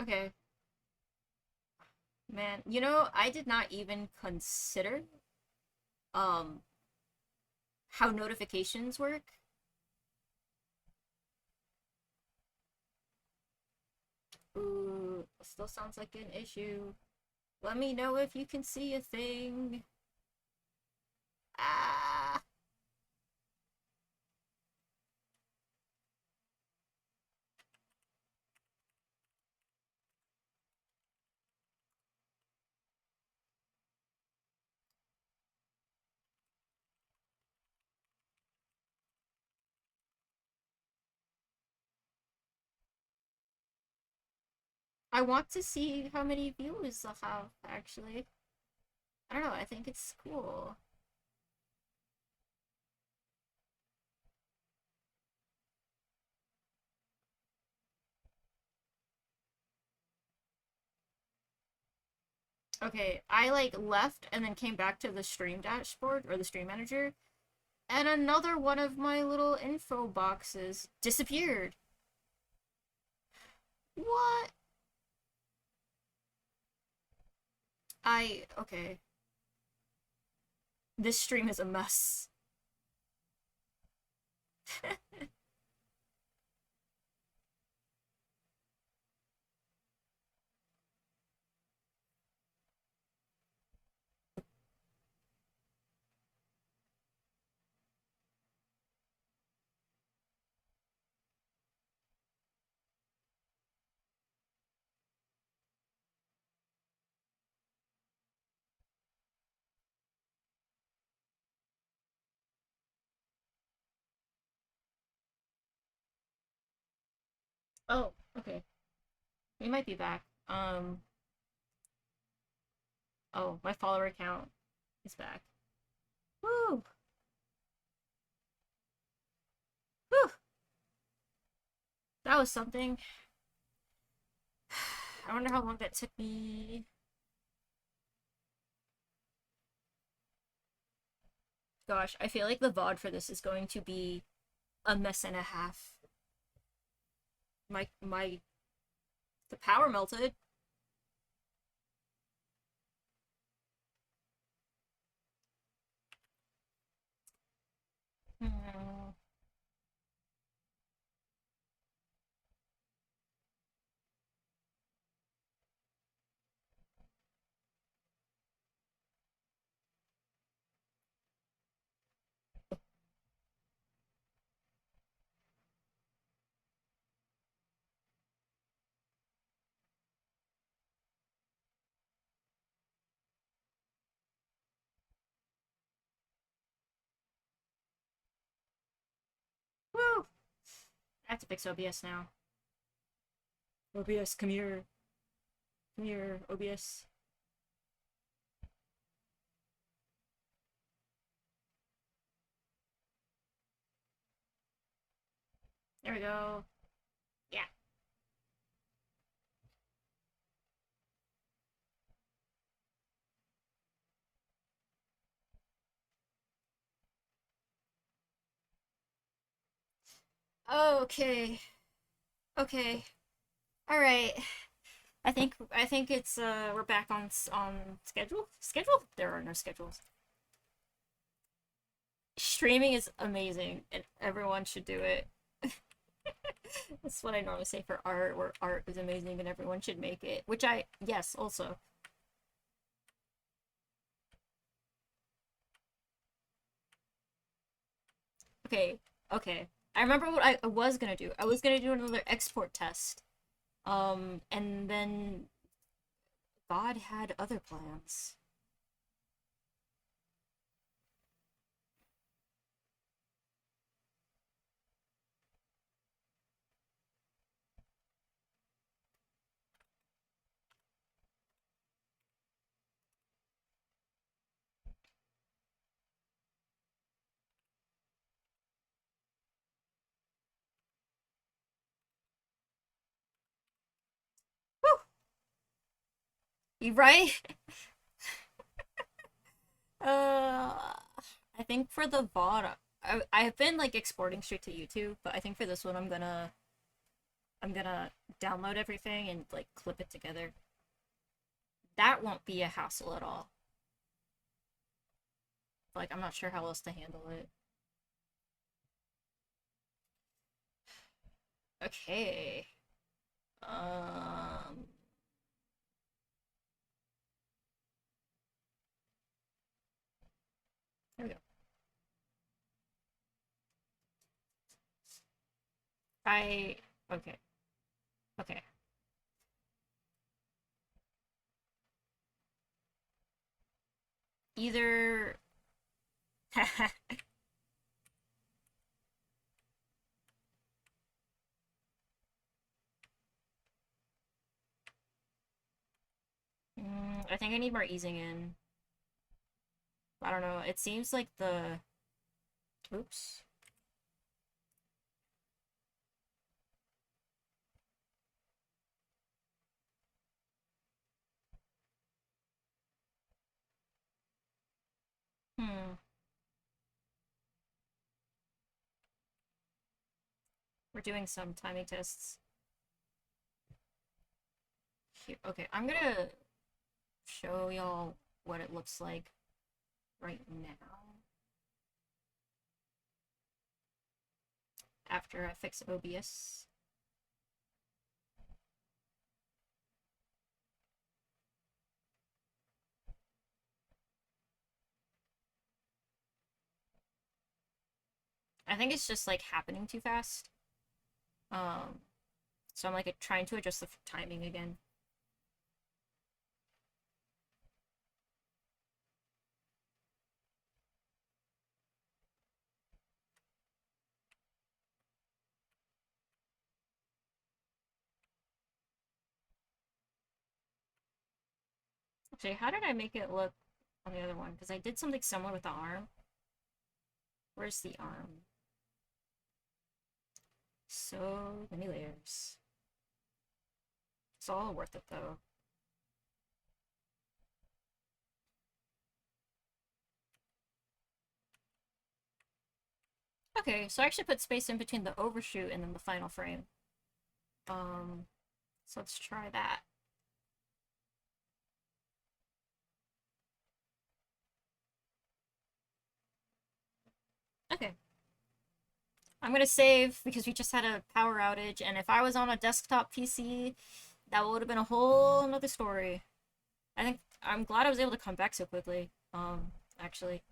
Okay. Man, I did not even consider um how notifications work. Ooh, still sounds like an issue. Let me know if you can see a thing. Ah. I want to see how many views I have, actually. I don't know, I think it's cool. Okay, I like left and then came back to the stream dashboard or the stream manager, and another one of my little info boxes disappeared. What? Okay. This stream is a mess. Oh, okay. We might be back. Oh, my follower count is back. Woo! Whew! That was something. I wonder how long that took me. Gosh, I feel like the VOD for this is going to be a mess and a half. The power melted. Hmm. Woo! I have to fix OBS now. OBS, come here. Come here, OBS. There we go. Yeah. Okay. Okay. All right. I think it's we're back on schedule. Schedule? There are no schedules. Streaming is amazing and everyone should do it. That's what I normally say for art, where art is amazing and everyone should make it. Which yes, also. Okay, okay. I remember what I was gonna do. I was gonna do another export test. And then God had other plans. Whew! You right? I think for the VOD, I have been like exporting straight to YouTube, but I think for this one I'm gonna download everything and like clip it together. That won't be a hassle at all. Like, I'm not sure how else to handle it. Okay. Um, there we go. I okay. Okay. Either I think I need more easing in. I don't know. It seems like the oops. Hmm. We're doing some timing tests here. Okay, I'm gonna show y'all what it looks like right now after I fix OBS. I think it's just like happening too fast. Um, so I'm like trying to adjust the timing again. Actually, how did I make it look on the other one? Because I did something similar with the arm. Where's the arm? So many layers. It's all worth it though. Okay, so I actually put space in between the overshoot and then the final frame. Um, so let's try that. Okay. I'm gonna save because we just had a power outage, and if I was on a desktop PC, that would have been a whole another story. I think I'm glad I was able to come back so quickly. Actually.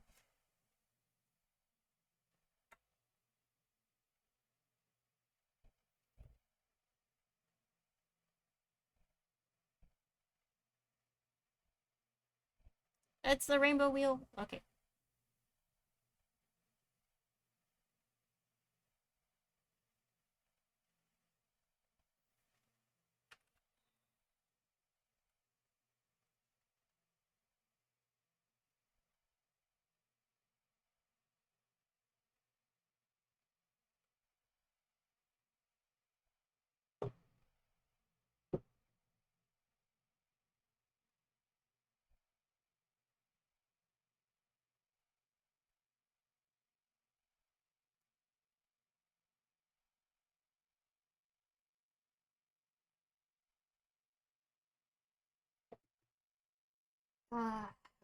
It's the rainbow wheel. Okay.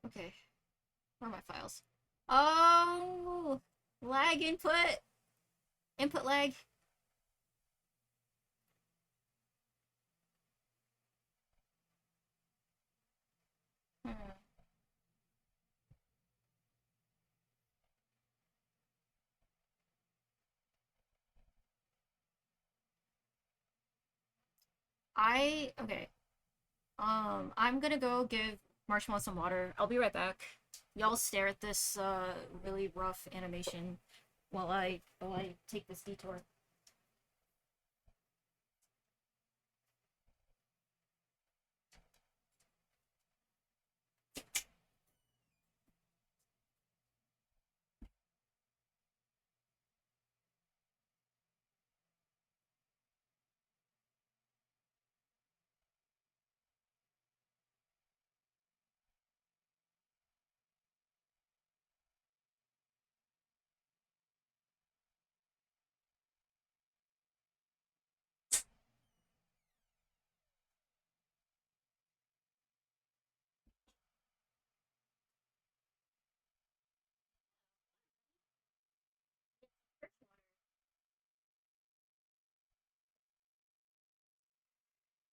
Okay. Where are my files? Oh, lag input. Input lag. Hmm. Okay. I'm gonna go give Marshmallow some water. I'll be right back. Y'all stare at this really rough animation while I take this detour.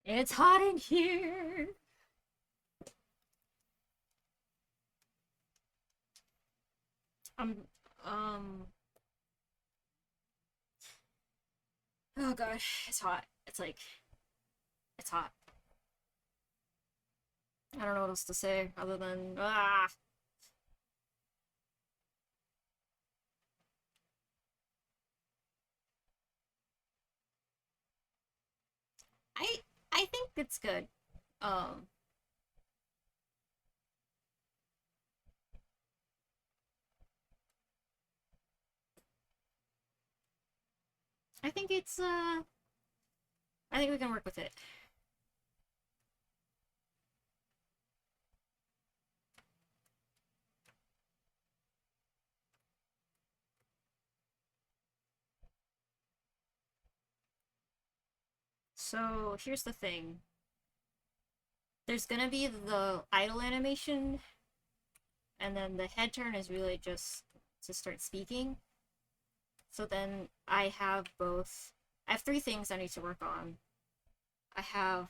It's hot in here. I'm um oh gosh, it's hot. It's hot. I don't know what else to say other than I I think it's good. Um I think it's I think we can work with it. So here's the thing. There's gonna be the idle animation, and then the head turn is really just to start speaking. So then I have both. I have three things I need to work on. I have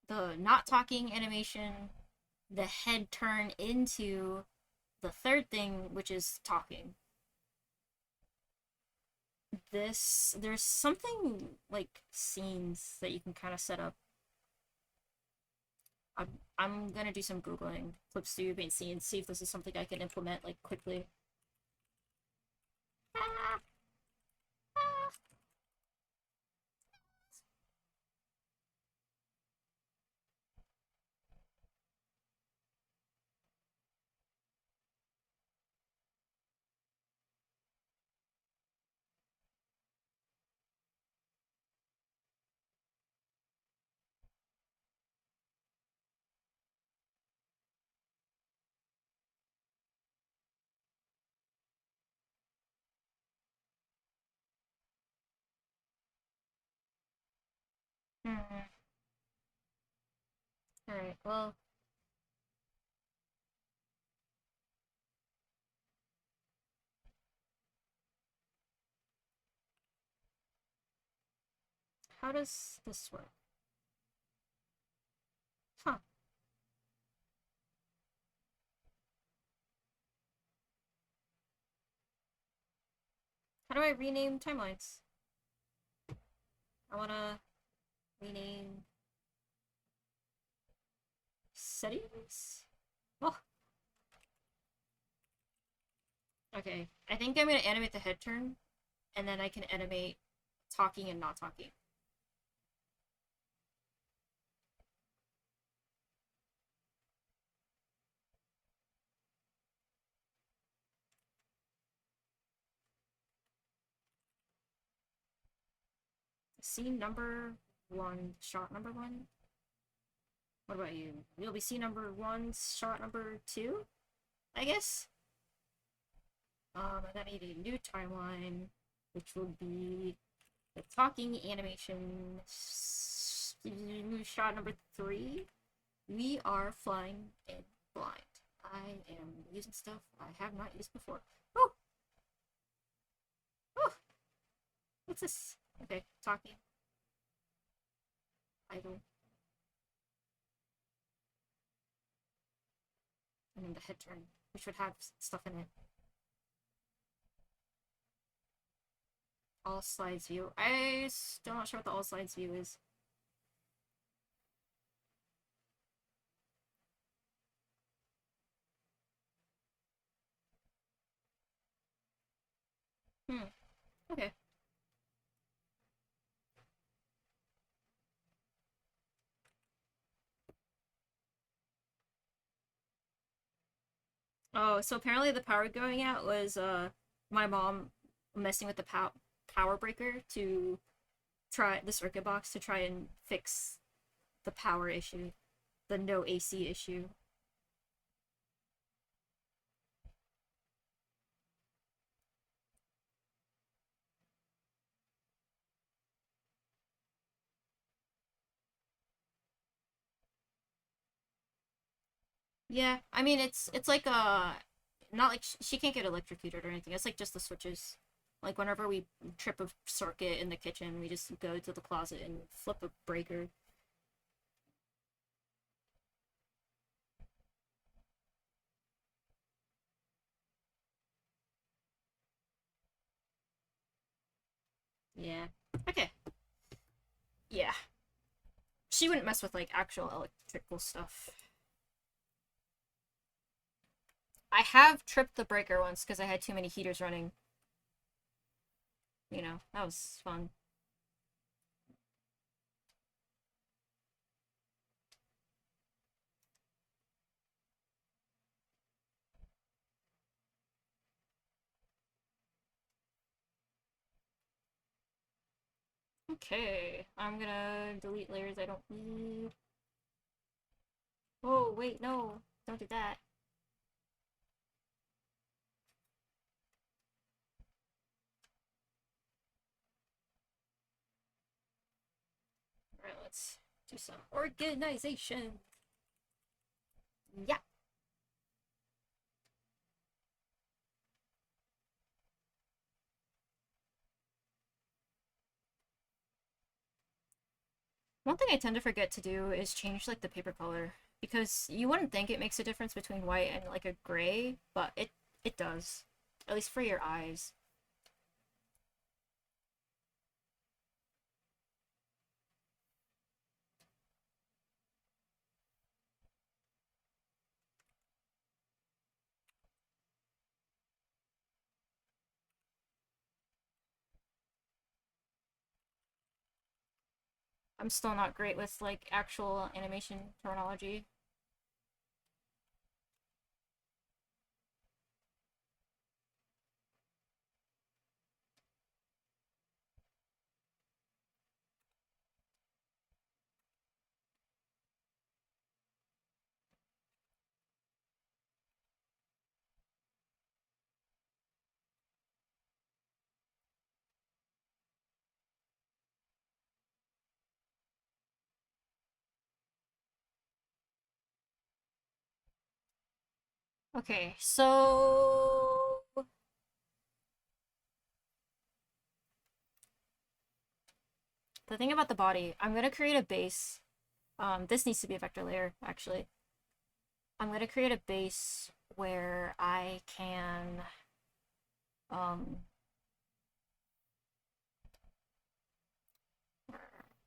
the not talking animation, the head turn into the third thing, which is talking. There's something like scenes that you can kind of set up. I'm gonna do some googling Clip Studio Paint scenes, see if this is something I can implement like quickly. Ah, ah. Hmm. All right. Well, how does this work? Huh? How do I rename timelines? I wanna rename settings. Oh, okay. I think I'm gonna animate the head turn, and then I can animate talking and not talking. Scene number one, shot number one. What about you? You'll be scene number one, shot number two, I guess. And then I need a new timeline, which will be the talking animation. Shot number three. We are flying in blind. I am using stuff I have not used before. Oh, oh, what's this? Okay, talking. Idle. And then the head turn, which would have stuff in it. All slides view. I still not sure what the all slides view is. Hmm. Okay. Oh, so apparently the power going out was my mom messing with the power breaker to try the circuit box to try and fix the power issue, the no AC issue. Yeah, I mean it's like not like she can't get electrocuted or anything. It's like just the switches. Like whenever we trip a circuit in the kitchen, we just go to the closet and flip a breaker. Yeah. Okay. Yeah. She wouldn't mess with like actual electrical stuff. I have tripped the breaker once because I had too many heaters running. You know, that was fun. Okay, I'm gonna delete layers I don't need. Oh, wait, no. Don't do that. Alright, let's do some organization. Yeah. One thing I tend to forget to do is change like the paper color because you wouldn't think it makes a difference between white and like a gray, but it does. At least for your eyes. I'm still not great with like actual animation terminology. Okay, so the thing about the body, I'm gonna create a base. This needs to be a vector layer, actually. I'm gonna create a base where I can um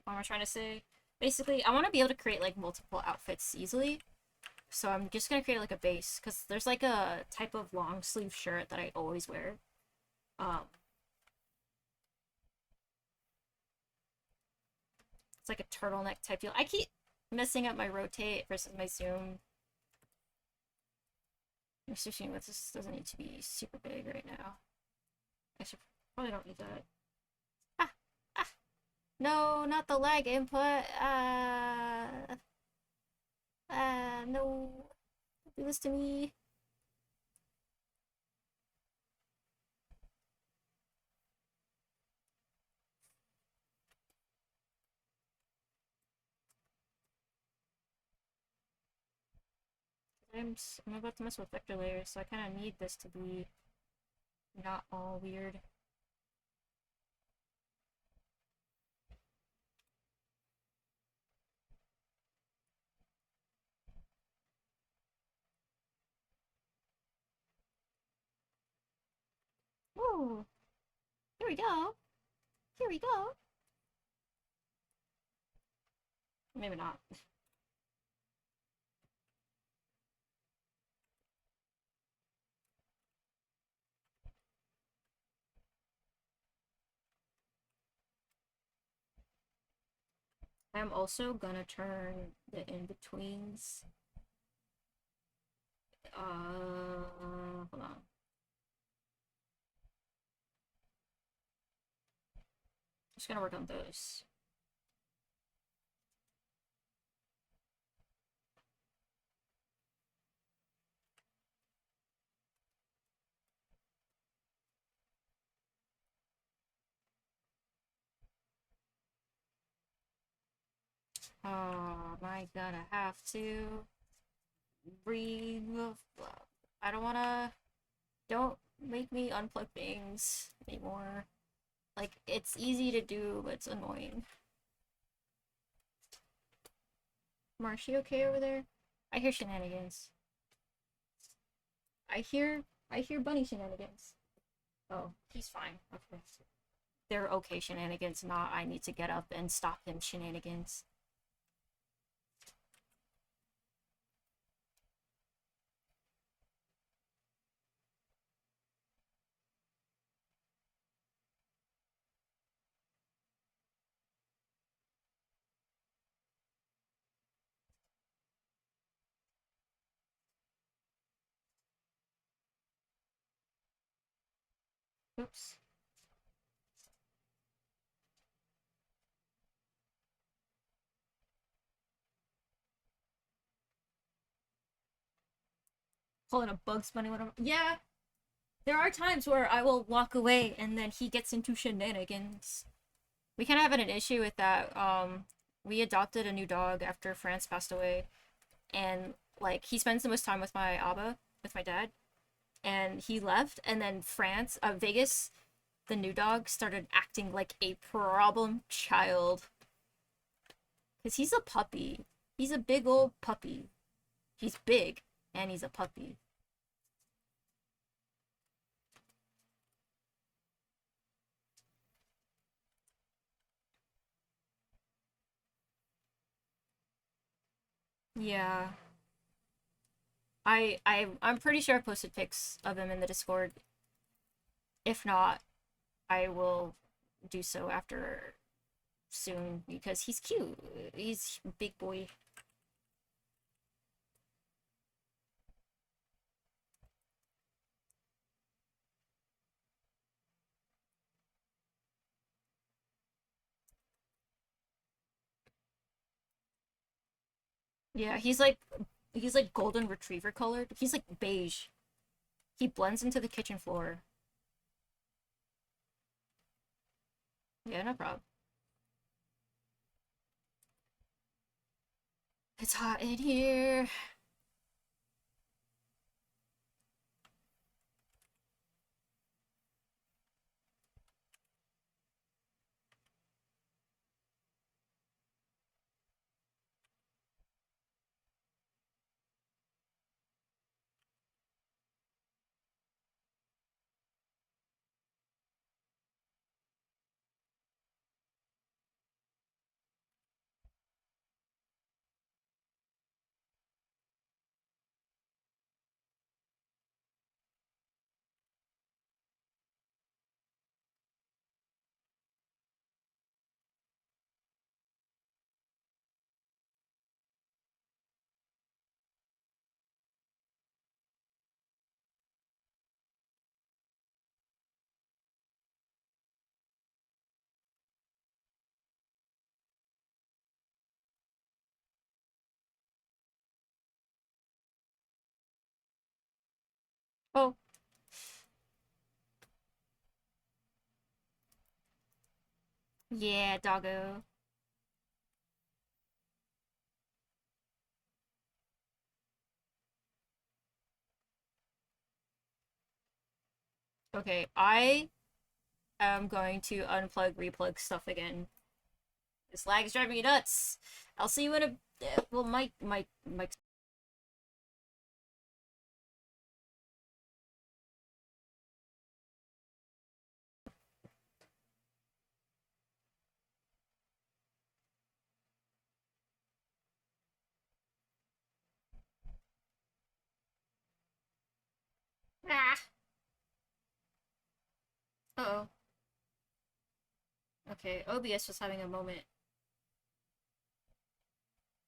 what am I trying to say? Basically, I want to be able to create like multiple outfits easily. So I'm just gonna create like a base because there's like a type of long sleeve shirt that I always wear. Um, it's like a turtleneck type deal. I keep messing up my rotate versus my zoom. I'm switching with this doesn't need to be super big right now. I should probably don't need that. Ah, ah, no, not the lag input. No, don't do this to me. I'm about to mess with vector layers, so I kind of need this to be not all weird. Ooh, here we go. Here we go. Maybe not. I'm also gonna turn the in-betweens. Hold on. Just gonna work on those. Oh my god, I have to breathe. I don't wanna. Don't make me unplug things anymore. Like, it's easy to do, but it's annoying. Marshy okay over there? I hear shenanigans. I hear bunny shenanigans. Oh, he's fine. Okay. They're okay shenanigans, not I need to get up and stop him shenanigans. Oops. Pulling a Bugs Bunny when I'm. Yeah! There are times where I will walk away and then he gets into shenanigans. We kind of have an issue with that. We adopted a new dog after France passed away, and like he spends the most time with my Abba, with my dad, and he left, and then Vegas, the new dog started acting like a problem child. Because he's a puppy. He's a big old puppy. He's big, and he's a puppy. Yeah. I'm pretty sure I posted pics of him in the Discord. If not, I will do so after soon because he's cute. He's a big boy. Yeah, he's like golden retriever colored. He's like beige. He blends into the kitchen floor. Yeah, no problem. It's hot in here. Oh, yeah, doggo. Okay, I am going to unplug, replug stuff again. This lag is driving me nuts. I'll see you in a. Well, Mike. Ah. Uh-oh. Okay, OBS was having a moment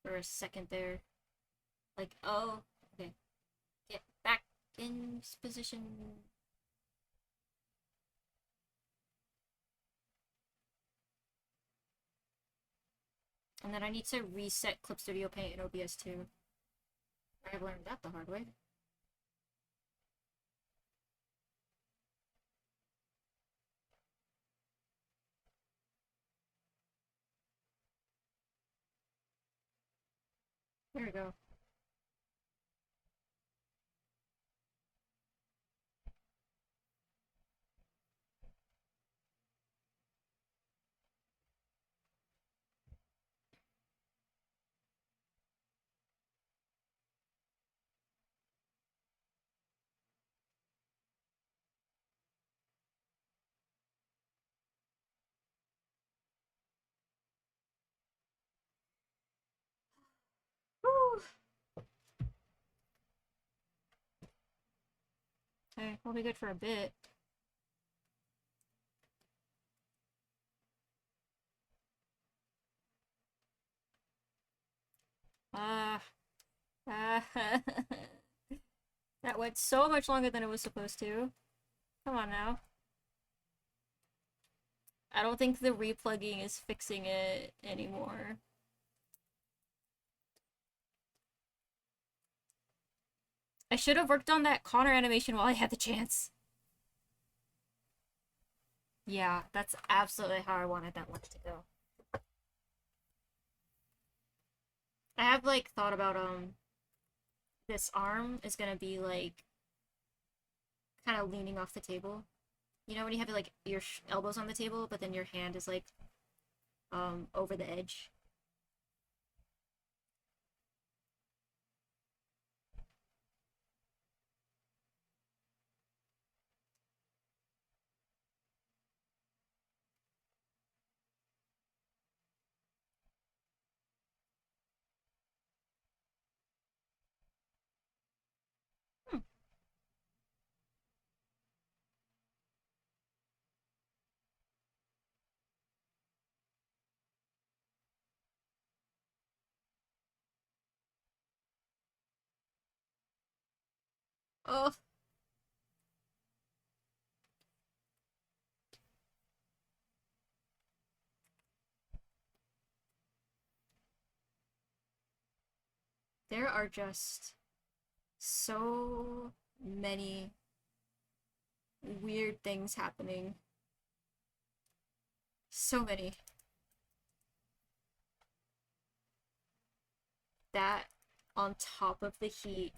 for a second there. Like, oh, okay. Get back in position. And then I need to reset Clip Studio Paint in OBS too. I've learned that the hard way. There we go. Okay, we'll be good for a bit. Ah, that went so much longer than it was supposed to. Come on now. I don't think the replugging is fixing it anymore. I should have worked on that Connor animation while I had the chance. Yeah, that's absolutely how I wanted that one to go. I have like thought about this arm is gonna be like kind of leaning off the table. You know when you have like your elbows on the table, but then your hand is like over the edge. Hmm. Oh, there are just so many weird things happening. So many. That on top of the heat.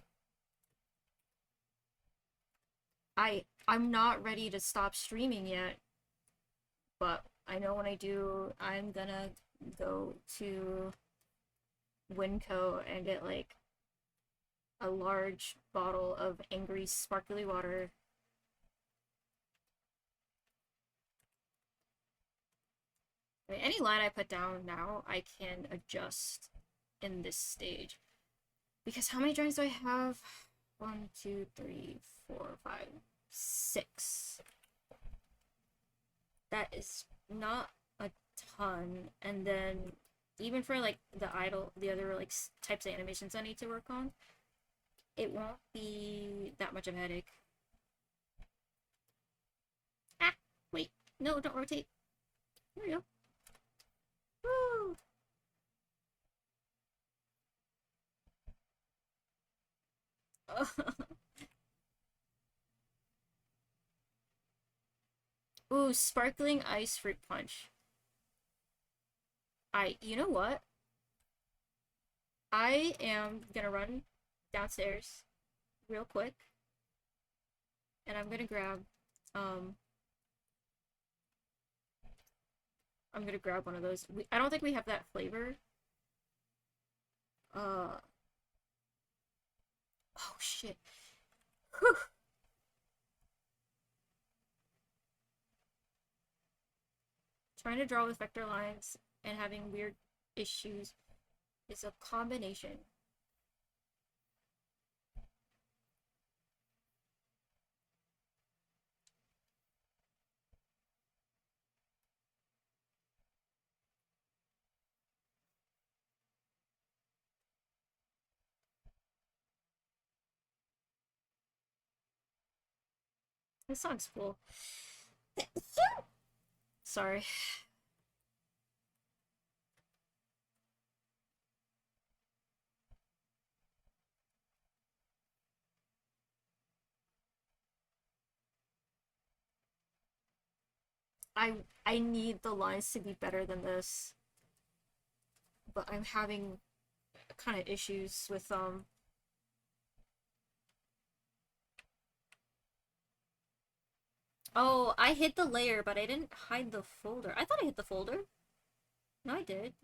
I'm not ready to stop streaming yet, but I know when I do, I'm gonna go to Winco and get like a large bottle of angry sparkly water. I mean, any line I put down now, I can adjust in this stage. Because how many drawings do I have? 1, 2, 3, 4, 5, 6. That is not a ton. And then even for like the other like types of animations I need to work on, it won't be that much of a headache. Ah, wait, no, don't rotate. There we go. Woo! Ooh, sparkling ice fruit punch. You know what? I am gonna run downstairs real quick, and um, I'm gonna grab one of those. I don't think we have that flavor. Uh, oh shit. Whew. Trying to draw with vector lines and having weird issues is a combination. This song's cool. Sorry. I need the lines to be better than this, but I'm having kind of issues with Oh, I hid the layer, but I didn't hide the folder. I thought I hid the folder. No, I did.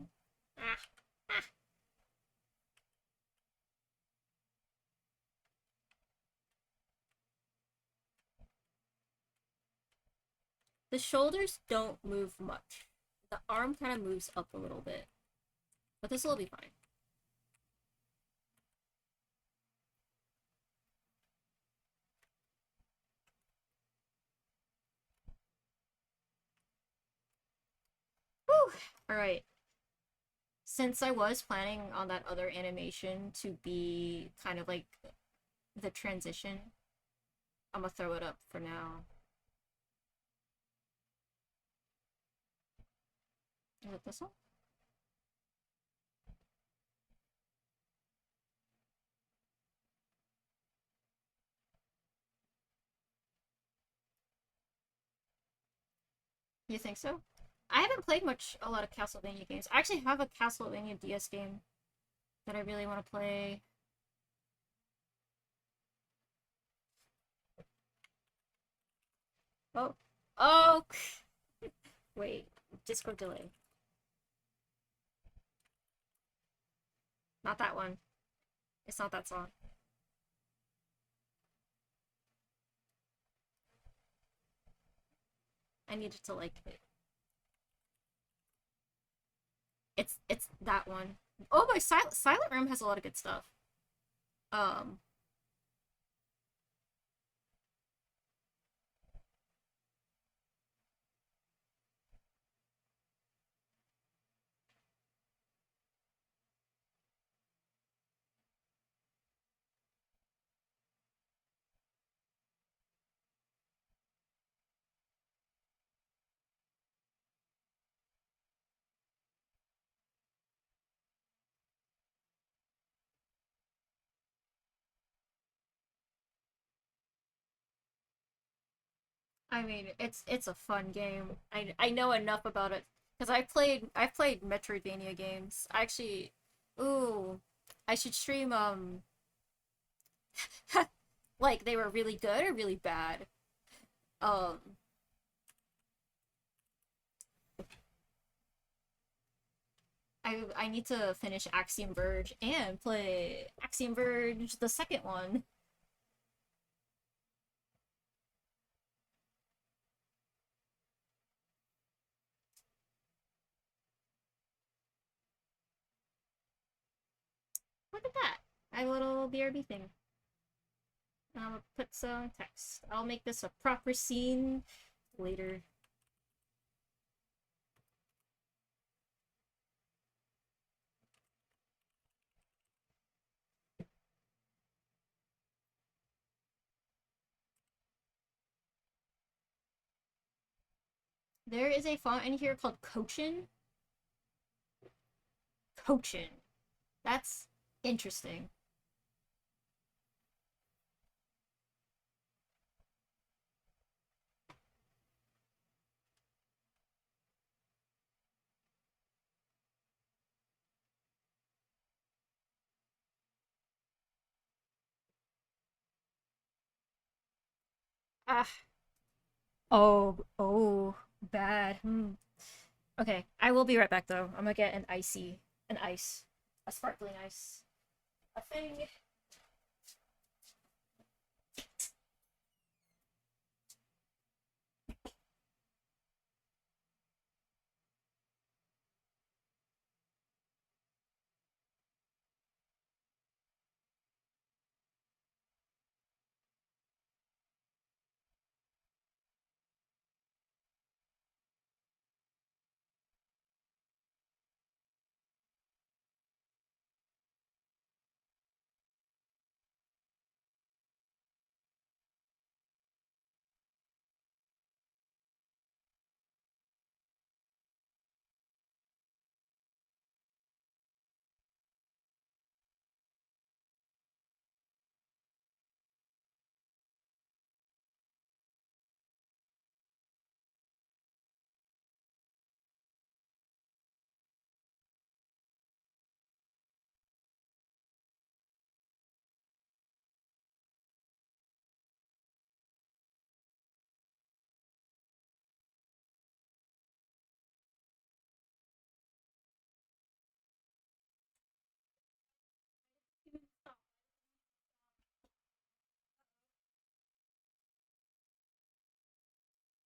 Ah, ah. The shoulders don't move much. The arm kind of moves up a little bit. But this will be fine. Alright. Since I was planning on that other animation to be kind of like the transition, I'm gonna throw it up for now. Is it this one? You think so? I haven't played a lot of Castlevania games. I actually have a Castlevania DS game that I really want to play. Oh. Oh! Wait. Discord delay. Not that one. It's not that song. I needed to like it. It's that one. Oh, my Silent Room has a lot of good stuff. Um, I mean, it's a fun game. I know enough about it because I've played Metroidvania games. I actually, ooh, I should stream like they were really good or really bad. Um, I need to finish Axiom Verge and play Axiom Verge the second one. Look at that. I have a little BRB thing. And I'm gonna put some text. I'll make this a proper scene later. There is a font in here called Cochin. Cochin. That's interesting. Ah. Oh, bad. Okay, I will be right back though. I'm gonna get an ice, a sparkling ice, a thing.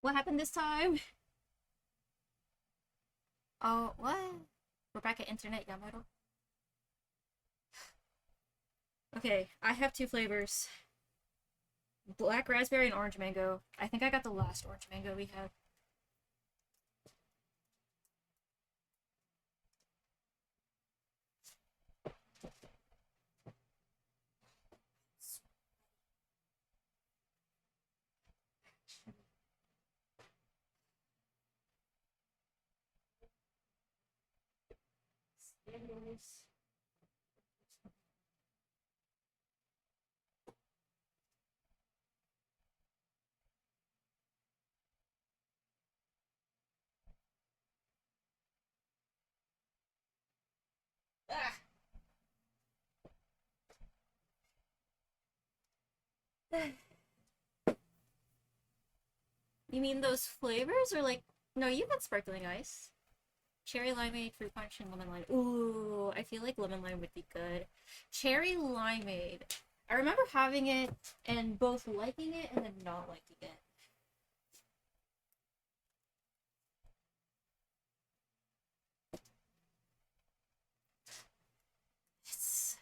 What happened this time? Oh, what? We're back at Internet Yamato. Okay, I have two flavors. Black raspberry and orange mango. I think I got the last orange mango we had. You mean those flavors or like no, you got sparkling ice. Cherry limeade, fruit punch, and lemon lime. Ooh, I feel like lemon lime would be good. Cherry limeade. I remember having it and both liking it and then not liking it. It's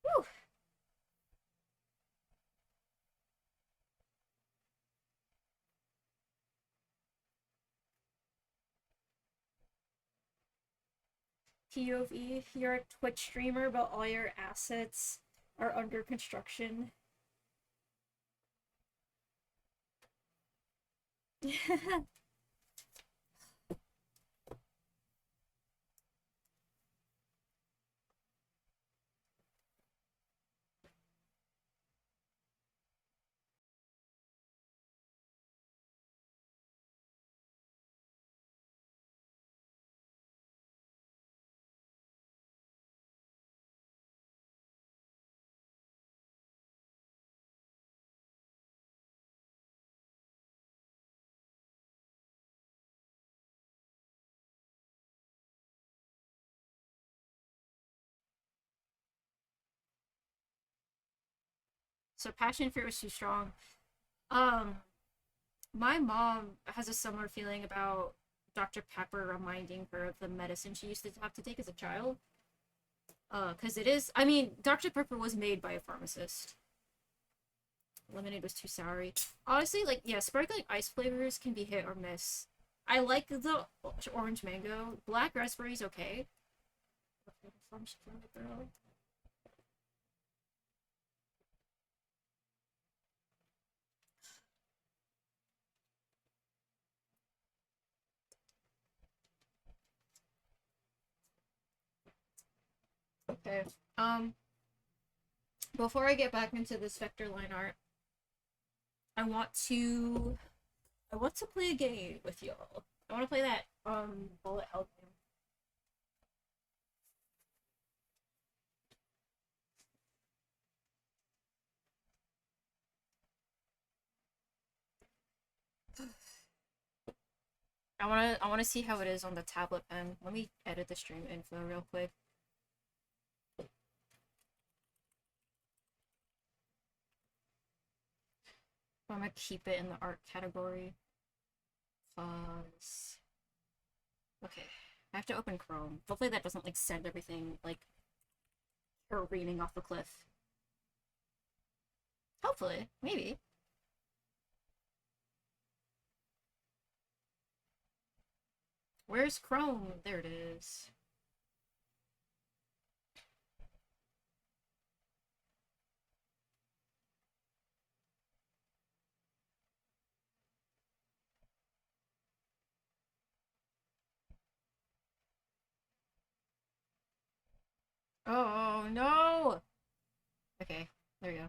whew. POV, you're a Twitch streamer, but all your assets are under construction. So passion fruit was too strong. Um, my mom has a similar feeling about Dr. Pepper reminding her of the medicine she used to have to take as a child. Because it is, I mean, Dr. Pepper was made by a pharmacist. Lemonade was too soury. Honestly, like, yeah, sparkling ice flavors can be hit or miss. I like the orange mango. Black raspberry's okay. Okay. Before I get back into this vector line art, I want to play a game with y'all. I want to play that bullet hell game. I wanna see how it is on the tablet pen. Let me edit the stream info real quick. I'm gonna keep it in the art category. Pause. Okay. I have to open Chrome. Hopefully that doesn't like send everything like careening off the cliff. Hopefully. Maybe. Where's Chrome? There it is. Oh no! Okay, there we go.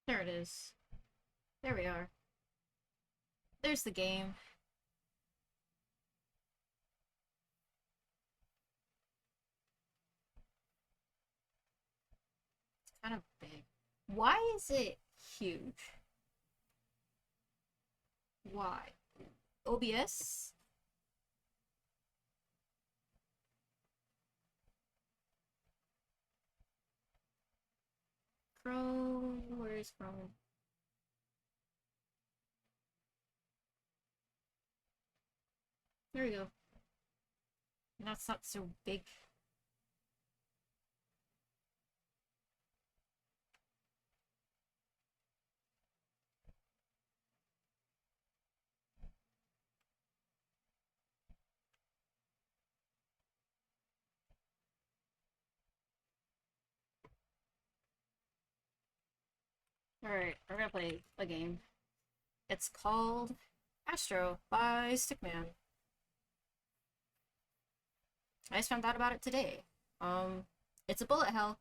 There it is. There we are. There's the game. It's kind of big. Why is it huge? Why? OBS? Chrome? Where is Chrome? There we go. That's not so big. Alright, we're gonna play a game. It's called Astro by Stickman. I just found out about it today. Um, it's a bullet hell.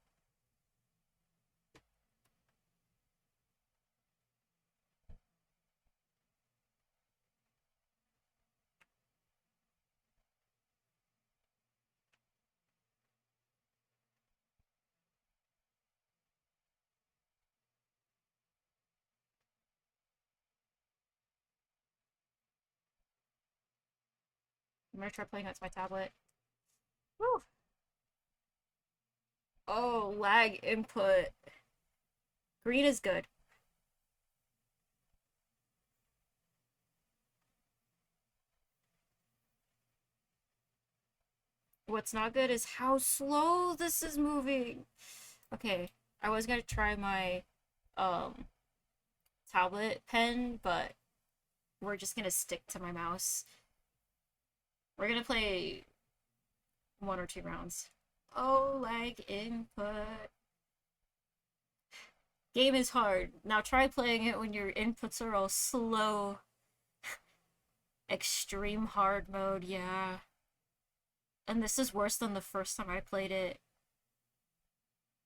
I'm gonna try playing it to my tablet. Woo! Oh, lag input. Green is good. What's not good is how slow this is moving. Okay, I was gonna try my um tablet pen, but we're just gonna stick to my mouse. We're gonna play 1 or 2 rounds. Oh, lag input. Game is hard. Now try playing it when your inputs are all slow. Extreme hard mode, yeah. And this is worse than the first time I played it.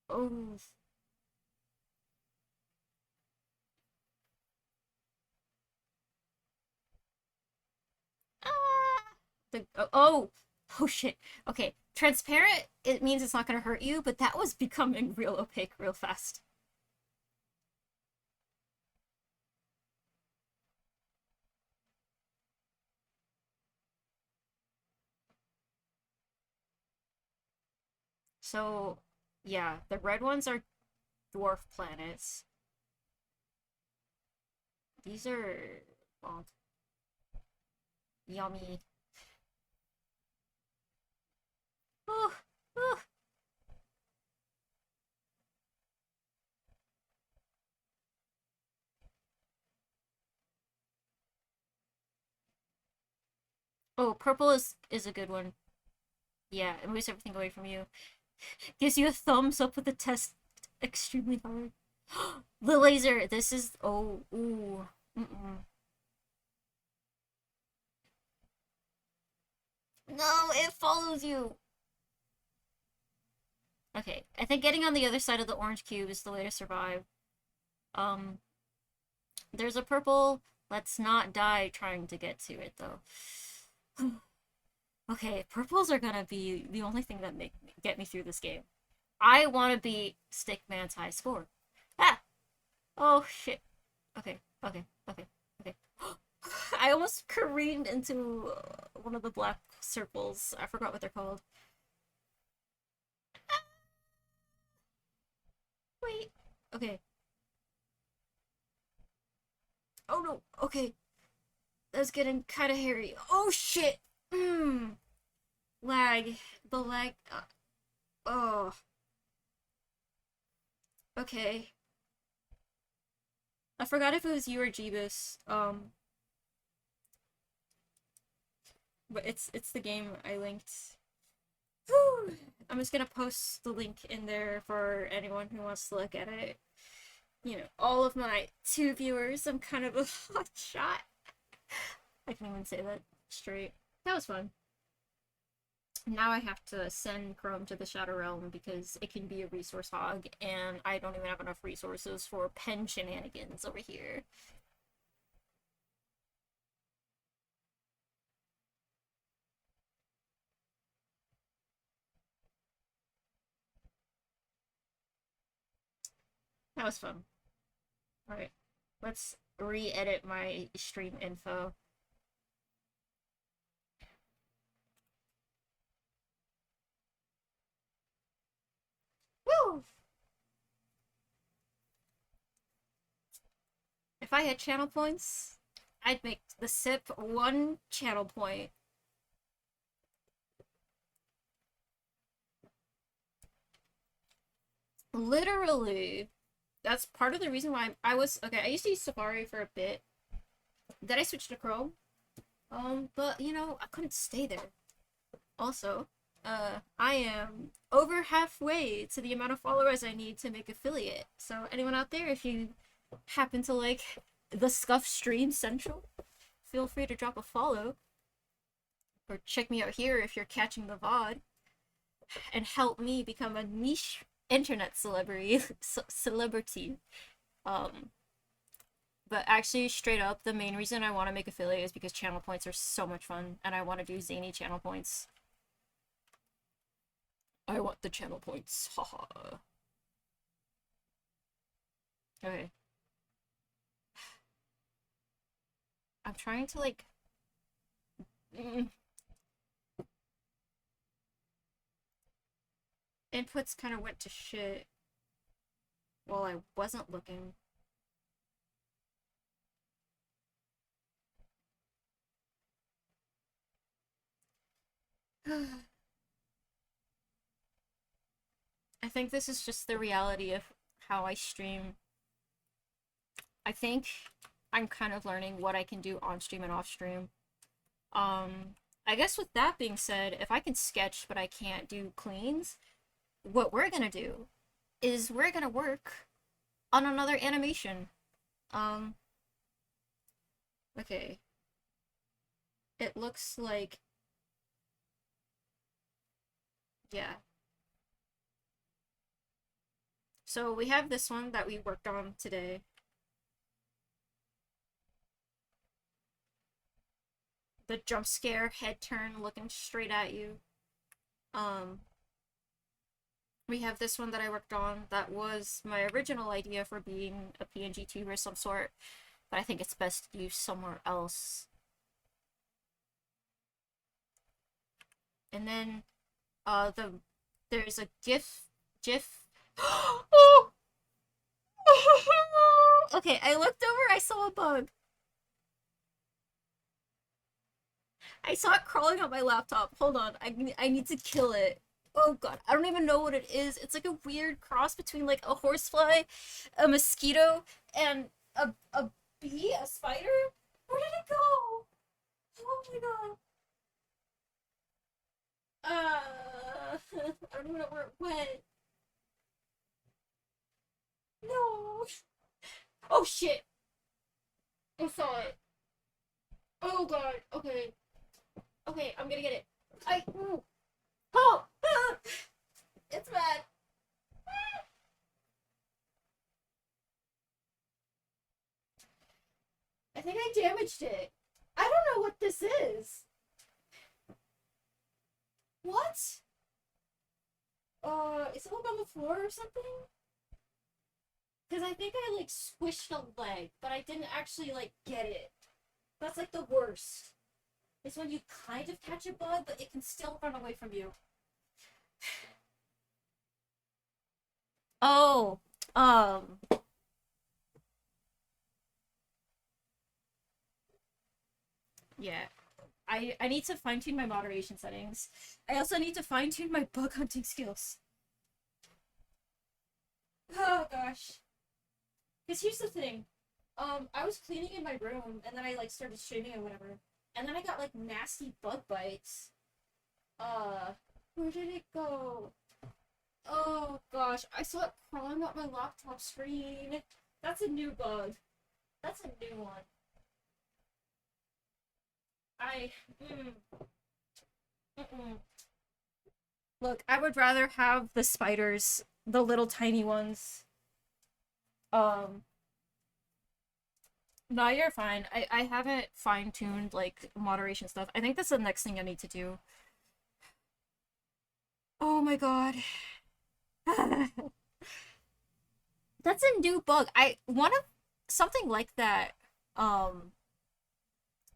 Oh. Ah! Oh! Oh shit. Okay. Transparent, it means it's not gonna hurt you, but that was becoming real opaque real fast. So, yeah, the red ones are dwarf planets. These are, well, yummy. Oh, oh. Oh, purple is a good one. Yeah, it moves everything away from you. Gives you a thumbs up with the test extremely hard. The laser, this is oh ooh. Mm-mm. No, it follows you. Okay, I think getting on the other side of the orange cube is the way to survive. Um, there's a purple. Let's not die trying to get to it though. Okay, purples are gonna be the only thing that get me through this game. I want to beat Stickman's high score. Ah! Oh shit. Okay, okay, okay, okay. I almost careened into one of the black circles. I forgot what they're called. Ah, wait. Okay. Oh no. Okay. That's getting kind of hairy. Oh shit. Mmm. Lag. The lag. Oh. Okay. I forgot if it was you or Jeebus. But it's the game I linked. Whew. I'm just gonna post the link in there for anyone who wants to look at it. You know, all of my 2 viewers. I'm kind of a hot shot. I can even say that straight. That was fun. Now I have to send Chrome to the Shadow Realm because it can be a resource hog, and I don't even have enough resources for pen shenanigans over here. That was fun. Alright, let's re-edit my stream info. Woo! If I had channel points, I'd make the SIP 1 channel point. Literally, that's part of the reason why I was okay. I used to use Safari for a bit. Then I switched to Chrome. But you know, I couldn't stay there. Also, I am over halfway to the amount of followers I need to make affiliate. So anyone out there, if you happen to like the Scuff Stream Central, feel free to drop a follow. Or check me out here if you're catching the VOD. And help me become a niche internet celebrity. Um, but actually, straight up, the main reason I want to make affiliate is because channel points are so much fun, and I want to do zany channel points. I want the channel points. Haha. Okay. I'm trying to like. Inputs kind of went to shit while I wasn't looking. I think this is just the reality of how I stream. I think I'm kind of learning what I can do on stream and off stream. I guess with that being said, if I can sketch but I can't do cleans, what we're gonna do is we're gonna work on another animation. Um, okay. It looks like, yeah. So we have this one that we worked on today. The jump scare head turn looking straight at you. We have this one that I worked on that was my original idea for being a PNG tuber of some sort, but I think it's best used somewhere else. And then there's a GIF. Oh! Okay, I looked over, I saw a bug. I saw it crawling on my laptop. Hold on, I need to kill it. Oh god, I don't even know what it is. It's like a weird cross between like a horsefly, a mosquito, and a bee, a spider. Where did it go? Oh my god. I don't know where it went. No. Oh shit. I saw it. Oh god. Okay. Okay, I'm gonna get it. Ooh. Oh! It's bad. I think I damaged it. I don't know what this is. What? Is it like on the floor or something? Because I think I like squished a leg, but I didn't actually like get it. That's like the worst. It's when you kind of catch a bug, but it can still run away from you. Oh, um, yeah. I need to fine tune my moderation settings. I also need to fine tune my bug hunting skills. Oh gosh. Because here's the thing. I was cleaning in my room and then I like started streaming or whatever. And then I got like nasty bug bites. Where did it go? Oh gosh, I saw it crawling up my laptop screen. That's a new bug. That's a new one. I. Mm, mm-mm. Look, I would rather have the spiders, the little tiny ones. Um, no, you're fine. I haven't fine-tuned like moderation stuff. I think that's the next thing I need to do. Oh my god. That's a new bug. I one of something like that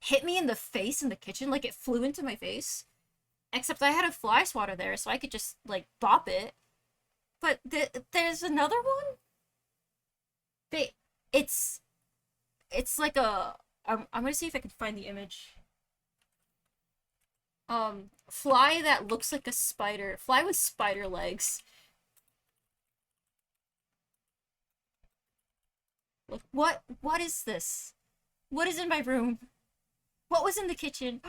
hit me in the face in the kitchen, like it flew into my face. Except I had a fly swatter there, so I could just like bop it. But there's another one. They it's it's like a I'm gonna see if I can find the image. Fly that looks like a spider. Fly with spider legs. Look, what is this? What is in my room? What was in the kitchen?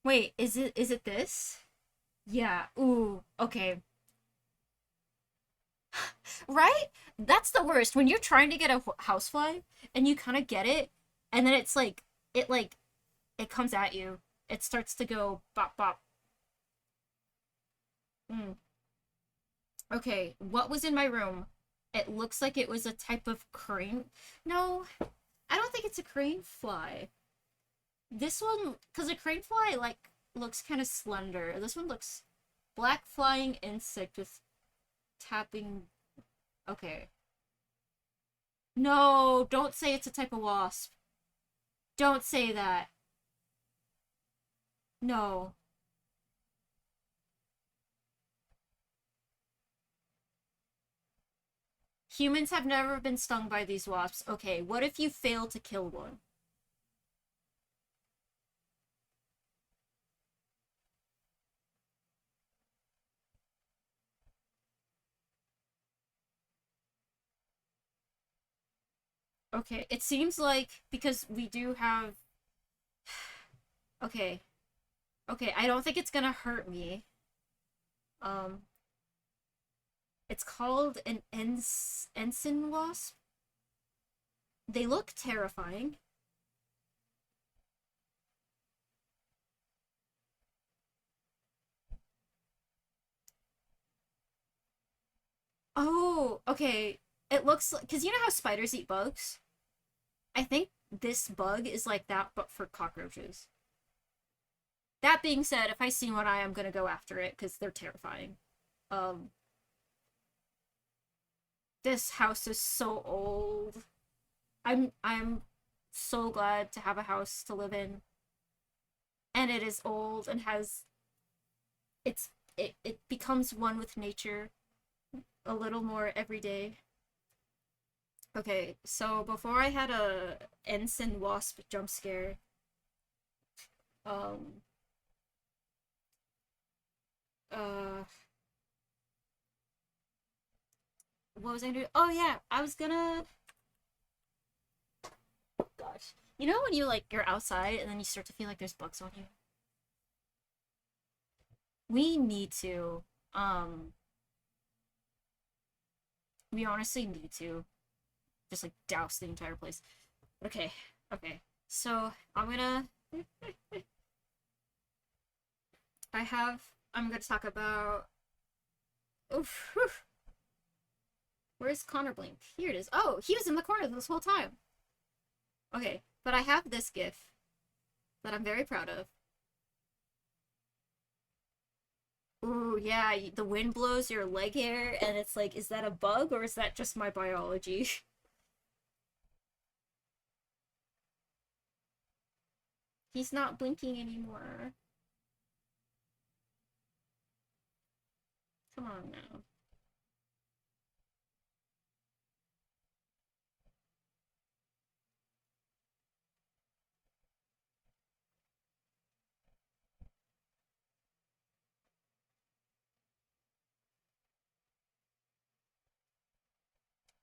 Wait, is it this? Yeah. Ooh, okay. Right? That's the worst. When you're trying to get a housefly and you kind of get it, and then it's like it comes at you. It starts to go bop bop. Mm. Okay, what was in my room? It looks like it was a type of crane. No, I don't think it's a crane fly. This one, because a crane fly like looks kind of slender. This one looks black flying insect with tapping. Okay. No, don't say it's a type of wasp. Don't say that. No. Humans have never been stung by these wasps. Okay, what if you fail to kill one? Okay, it seems like because we do have. Okay, okay, I don't think it's gonna hurt me. Um, it's called an ensign wasp. They look terrifying. Oh, okay. It looks like, because you know how spiders eat bugs? I think this bug is like that, but for cockroaches. That being said, if I see one, I am gonna go after it because they're terrifying. Um, this house is so old. I'm so glad to have a house to live in, and it is old and has it becomes one with nature a little more every day. Okay, so before I had a ensign wasp jump scare, um, uh, what was I gonna do? Oh yeah, I was gonna. Gosh, you know when you're outside and then you start to feel like there's bugs on you. We need to. Um, we honestly need to just like douse the entire place. Okay, okay. So I'm gonna. I have. I'm gonna talk about. Oof, oof. Where's Connor Blink? Here it is. Oh, he was in the corner this whole time. Okay, but I have this gif that I'm very proud of. Ooh, yeah, the wind blows your leg hair, and it's like, is that a bug or is that just my biology? He's not blinking anymore. Come on now.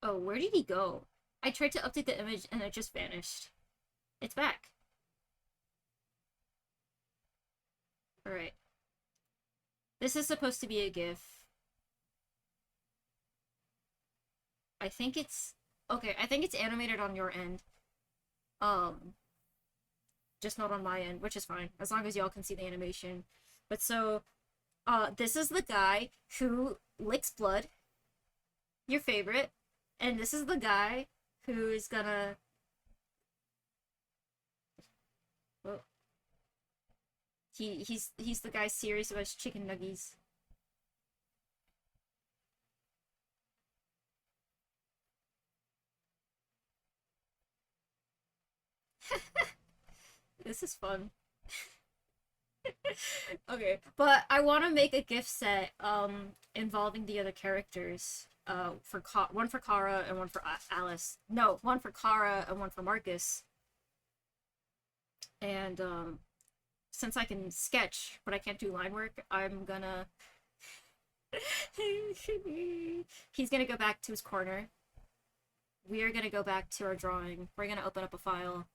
Oh, where did he go? I tried to update the image and it just vanished. It's back. Alright. This is supposed to be a GIF. I think it's... Okay, I think it's animated on your end. Um, just not on my end, which is fine, as long as y'all can see the animation. But so, this is the guy who licks blood, your favorite, and this is the guy who is gonna... Well, he's the guy serious about his chicken nuggies. This is fun. Okay, but I want to make a gift set involving the other characters. For one for Kara and one for Alice. No, one for Kara and one for Marcus. And since I can sketch but I can't do line work, I'm gonna he's gonna go back to his corner we are gonna go back to our drawing. We're gonna open up a file.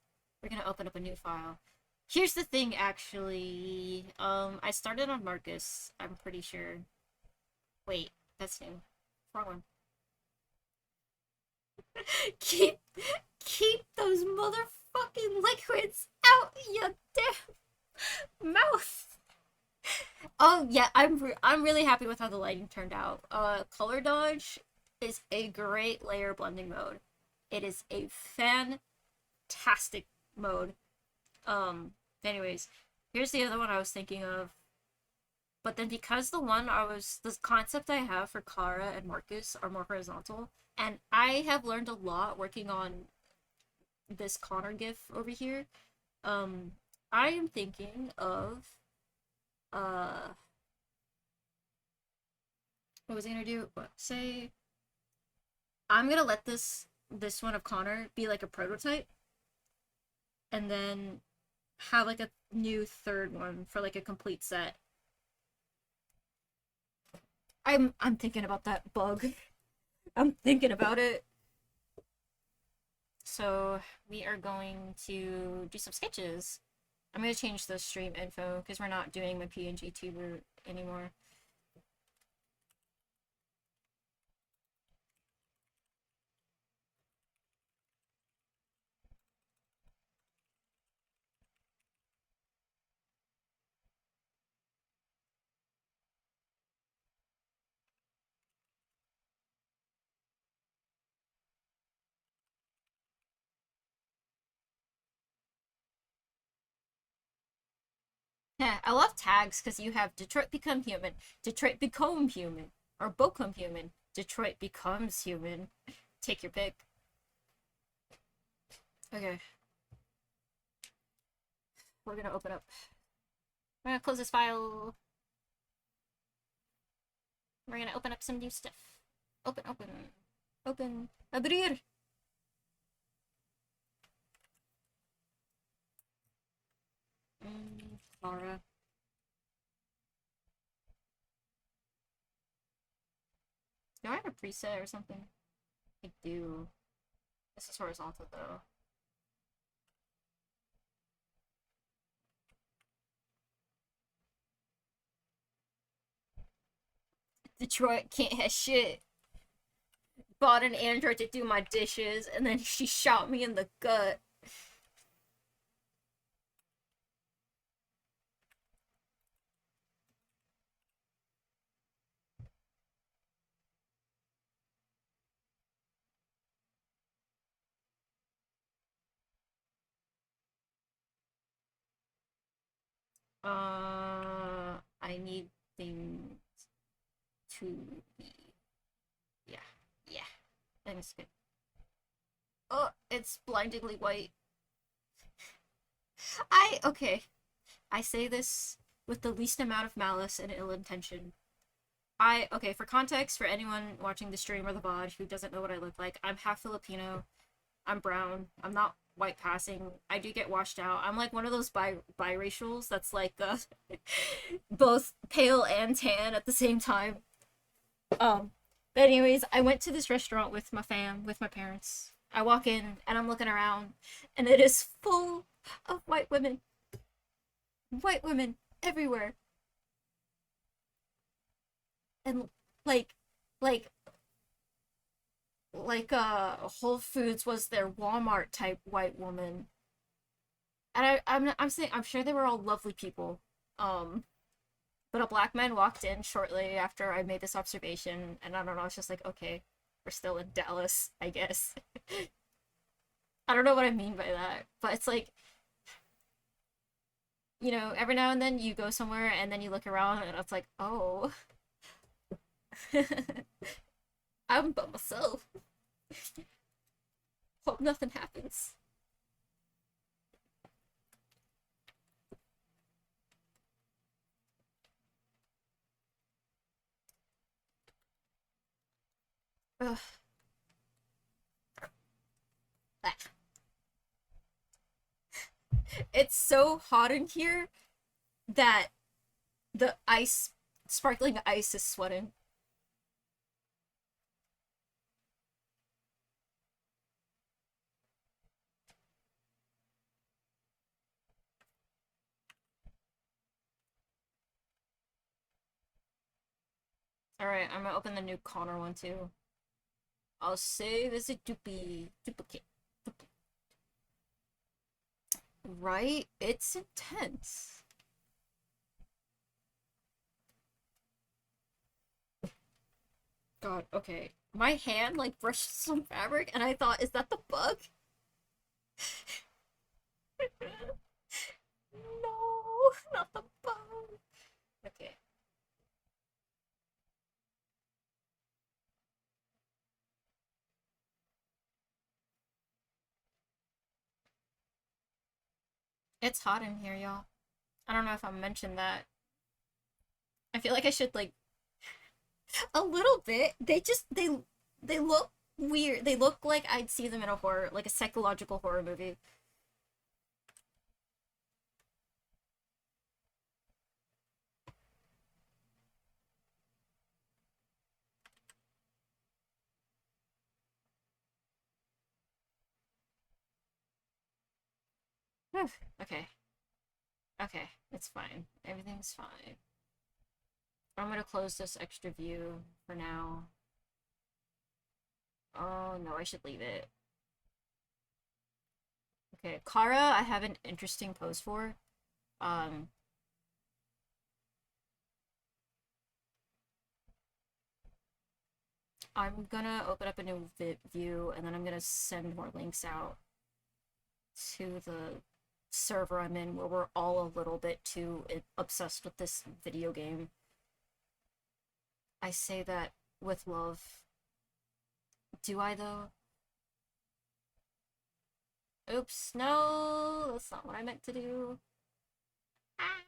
We're gonna open up a new file. Here's the thing, actually. I started on Marcus, I'm pretty sure. Wait, that's new. Wrong one. keep keep those motherfucking liquids out your damn mouth. Oh yeah, I'm really happy with how the lighting turned out. Color dodge is a great layer blending mode. It is a fantastic mode. Anyways, here's the other one I was thinking of. But then because the concept I have for Clara and Marcus are more horizontal, and I have learned a lot working on this Connor gif over here. Um, I am thinking of uh what was I gonna do? Say I'm gonna let this one of Connor be like a prototype, and then have like a new third one for like a complete set. I'm thinking about that bug. I'm thinking about it. So we are going to do some sketches. I'm gonna change the stream info because we're not doing my PNG tuber anymore. Yeah, I love tags because you have Detroit become human, Detroit become human, or become human, Detroit becomes human. Take your pick. Okay, we're gonna open up. We're gonna close this file. We're gonna open up some new stuff. Open, open, open. Abrir. Laura. Do I have a preset or something? I do. This is horizontal though. Detroit can't have shit. Bought an android to do my dishes, and then she shot me in the gut. I need things to be. Yeah, yeah. That is good. Oh, it's blindingly white. Okay. I say this with the least amount of malice and ill intention. Okay, for context, for anyone watching the stream or the VOD who doesn't know what I look like, I'm half Filipino. I'm brown. I'm not white passing. I do get washed out. I'm like one of those biracials that's like both pale and tan at the same time. But anyways, I went to this restaurant with with my parents. I walk in and I'm looking around, and it is full of white women. White women everywhere. And like like Whole Foods was their Walmart type white woman. And I'm saying I'm sure they were all lovely people. Um but a black man walked in shortly after I made this observation, and I don't know, it's just like, okay, we're still in Dallas, I guess. I don't know what I mean by that, but it's like, every now and then you go somewhere and then you look around and it's like, oh, I'm by myself. Hope nothing happens. Ugh. Ah. It's so hot in here that the sparkling ice is sweating. Alright, I'm gonna open the new Connor one too. I'll save as a duplicate. Right? It's intense. God, okay. My hand like brushed some fabric and I thought, is that the bug? No, not the bug. Okay. It's hot in here, y'all. I don't know if I mentioned that. I feel like I should like a little bit. They look weird. They look like I'd see them in a horror, like a psychological horror movie. Okay. Okay. It's fine. Everything's fine. I'm gonna close this extra view for now. Oh no, I should leave it. Okay, Kara, I have an interesting pose for. Um, I'm gonna open up a new view and then I'm gonna send more links out to the server I'm in where we're all a little bit too obsessed with this video game. I say that with love. Do I though? Oops, no, that's not what I meant to do. Ah.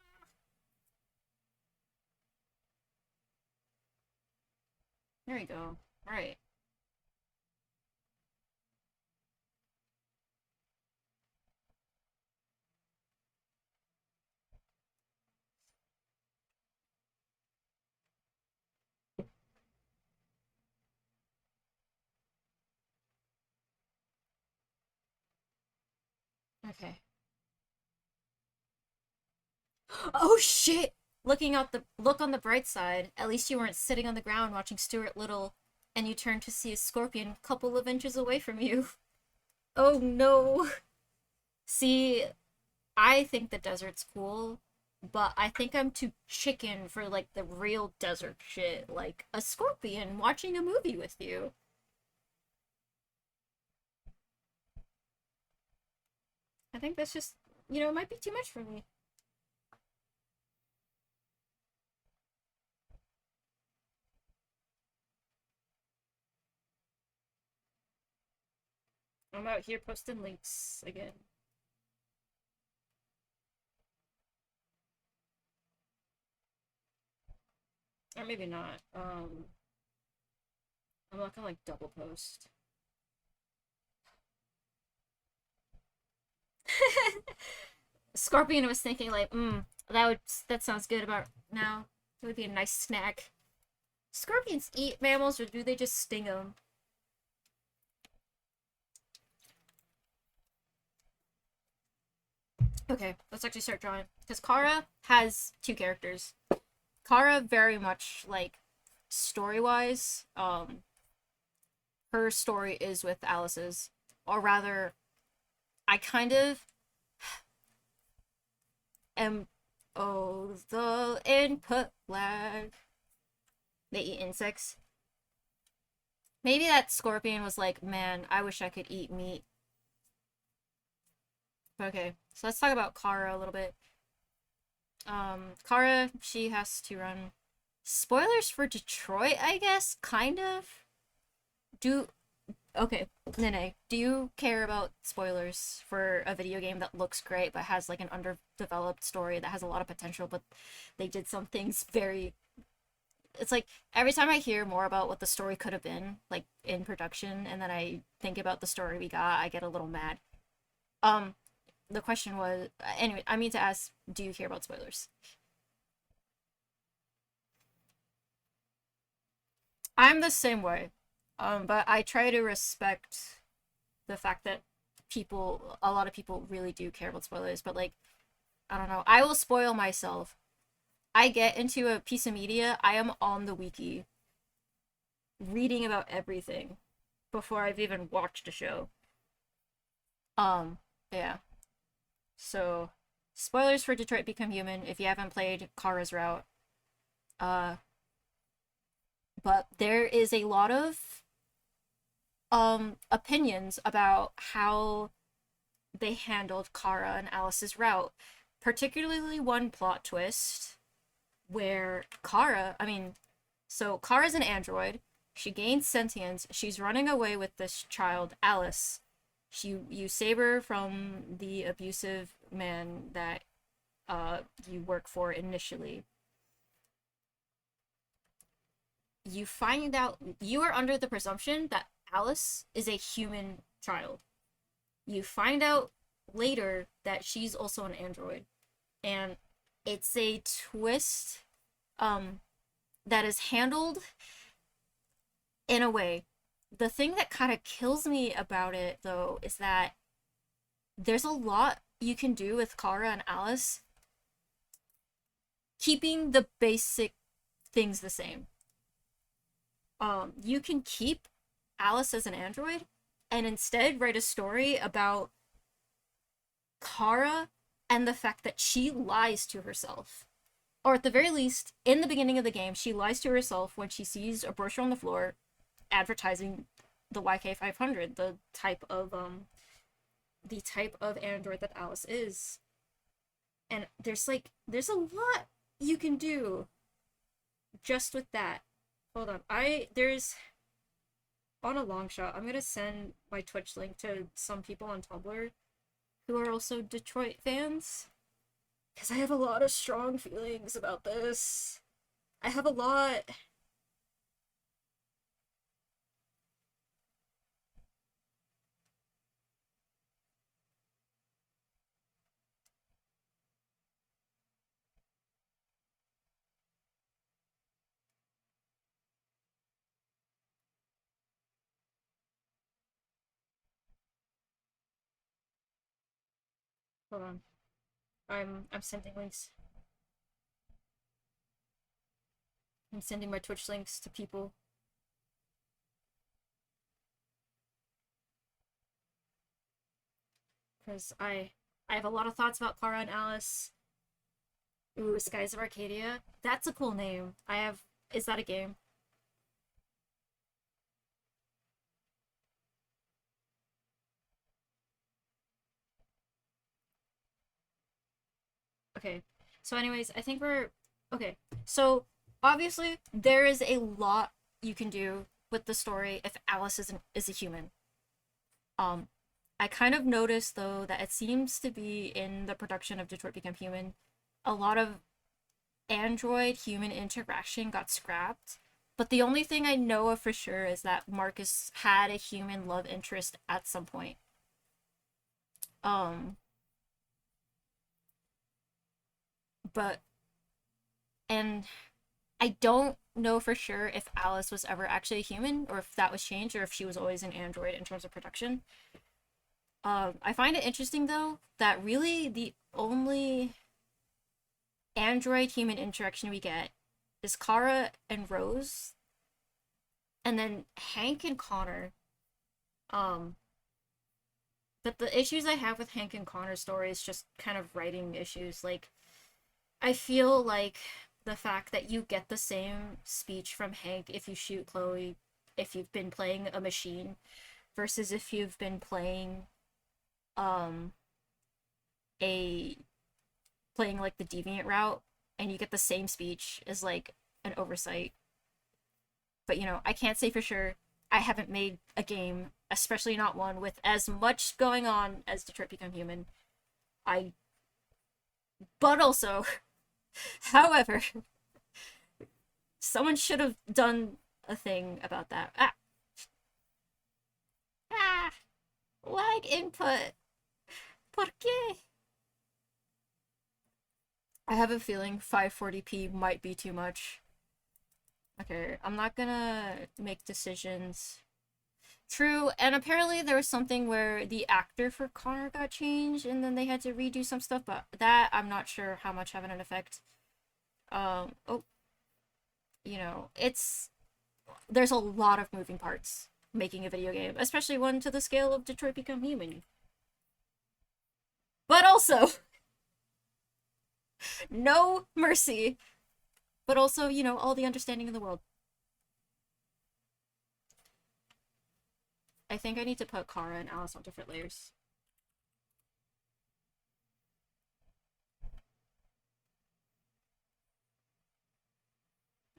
There we go. Alright. Okay. Oh shit! Look on the bright side. At least you weren't sitting on the ground watching Stuart Little, and you turned to see a scorpion a couple of inches away from you. Oh no. See, I think the desert's cool, but I think I'm too chicken for like the real desert shit, like a scorpion watching a movie with you. I think that's just, it might be too much for me. I'm out here posting links again. Or maybe not. I'm not gonna like double post. Scorpion was thinking like, that sounds good about now. It would be a nice snack. Scorpions eat mammals or do they just sting them? Okay, let's actually start drawing. Because Kara has two characters. Kara very much like story-wise, her story is with Alice's. Or rather, I kind of am the input lag. They eat insects. Maybe that scorpion was like, man, I wish I could eat meat. Okay, so let's talk about Kara a little bit. Kara, she has to run. Spoilers for Detroit, I guess, kind of. Okay, Nene, do you care about spoilers for a video game that looks great but has like an underdeveloped story that has a lot of potential, but they did some things very. It's like every time I hear more about what the story could have been, like in production, and then I think about the story we got, I get a little mad. Um, the question was, anyway, I mean to ask, do you care about spoilers? I'm the same way. But I try to respect the fact that a lot of people really do care about spoilers, but like, I don't know. I will spoil myself. I get into a piece of media, I am on the wiki. reading about everything before I've even watched a show. Yeah. So, spoilers for Detroit Become Human if you haven't played Kara's Route. Uh, but there is a lot of opinions about how they handled Kara and Alice's route, particularly one plot twist where Kara's an android. She gains sentience. She's running away with this child, Alice. You save her from the abusive man that you work for initially. You find out you are under the presumption that Alice is a human child. You find out later that she's also an android. And it's a twist that is handled in a way. The thing that kind of kills me about it, though, is that there's a lot you can do with Kara and Alice, keeping the basic things the same. You can keep Alice as an android and instead write a story about Kara and the fact that she lies to herself. Or at the very least, in the beginning of the game, she lies to herself when she sees a brochure on the floor advertising the YK500, the type of android that Alice is. And there's a lot you can do just with that. Hold on. There's on a long shot, I'm gonna send my Twitch link to some people on Tumblr who are also Detroit fans. Because I have a lot of strong feelings about this. I have a lot. Hold on. I'm sending links. I'm sending my Twitch links to people. Because I have a lot of thoughts about Clara and Alice. Ooh, Skies of Arcadia. That's a cool name. Is that a game? Okay. So anyways, I think we're okay. So obviously there is a lot you can do with the story if Alice is a human. Um I kind of noticed though that it seems to be in the production of Detroit Become Human, a lot of android human interaction got scrapped. But the only thing I know of for sure is that Marcus had a human love interest at some point. Um but and I don't know for sure if Alice was ever actually a human or if that was changed or if she was always an android in terms of production. I find it interesting though that really the only android human interaction we get is Kara and Rose, and then Hank and Connor. Um, but the issues I have with Hank and Connor's story is just kind of writing issues. Like, I feel like the fact that you get the same speech from Hank if you shoot Chloe, if you've been playing a machine, versus if you've been playing um a playing like the deviant route and you get the same speech is like an oversight. But I can't say for sure. I haven't made a game, especially not one with as much going on as Detroit Become Human. I but also, however, someone should have done a thing about that. Ah, lag input. ¿Por qué? I have a feeling 540p might be too much. Okay, I'm not gonna make decisions. True, and apparently there was something where the actor for Connor got changed and then they had to redo some stuff, but that I'm not sure how much having an effect. Oh, it's there's a lot of moving parts making a video game, especially one to the scale of Detroit Become Human. But also, no mercy. But also, you know, all the understanding in the world. I think I need to put Kara and Alice on different layers.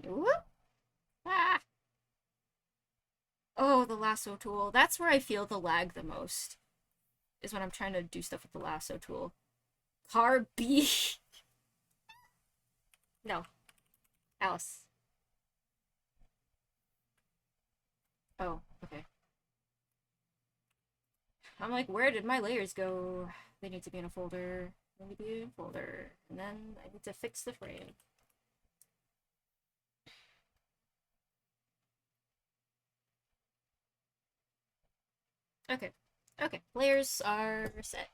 Whoop. Ah. Oh, the lasso tool. That's where I feel the lag the most. Is when I'm trying to do stuff with the lasso tool. Car B. No. Alice. Oh, okay. I'm like, where did my layers go? They need to be in a folder. They need to be in a folder. And then I need to fix the frame. Okay. Okay. Layers are set.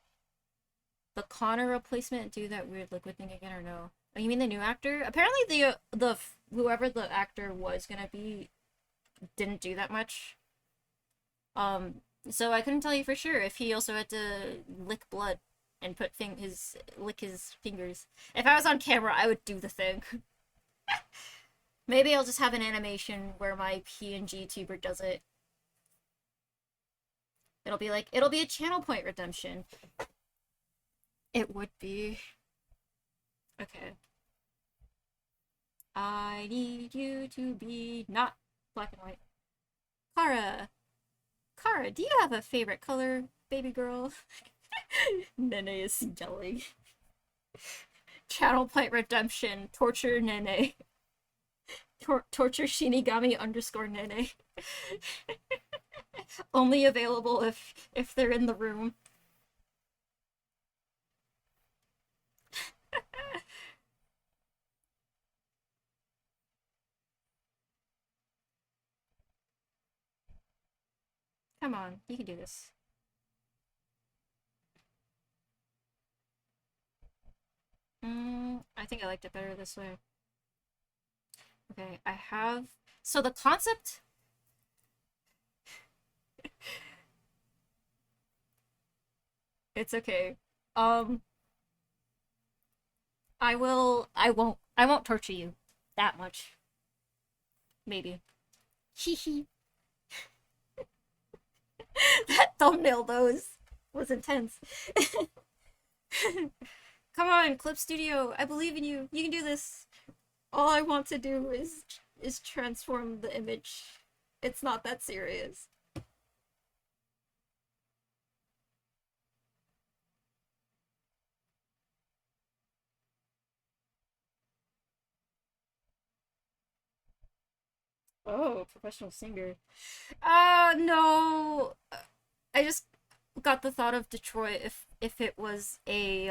The Connor replacement do that weird liquid thing again or no? Oh, you mean the new actor? Apparently the whoever the actor was gonna be didn't do that much. So I couldn't tell you for sure if he also had to lick blood and lick his fingers. If I was on camera, I would do the thing. Maybe I'll just have an animation where my PNG tuber does it. It'll be a channel point redemption. It would be. Okay. I need you to be not black and white. Kara. Kara, do you have a favorite color, baby girl? Nene is yelling. Channel point redemption. Torture Nene. Torture Shinigami _ Nene. Only available if they're in the room. Come on, you can do this. I think I liked it better this way. Okay, I have... So the concept... It's okay. I won't torture you that much. Maybe. Hee. That thumbnail though was intense. Come on, Clip Studio. I believe in you. You can do this. All I want to do is transform the image. It's not that serious. Oh, professional singer. No. I just got the thought of Detroit if it was a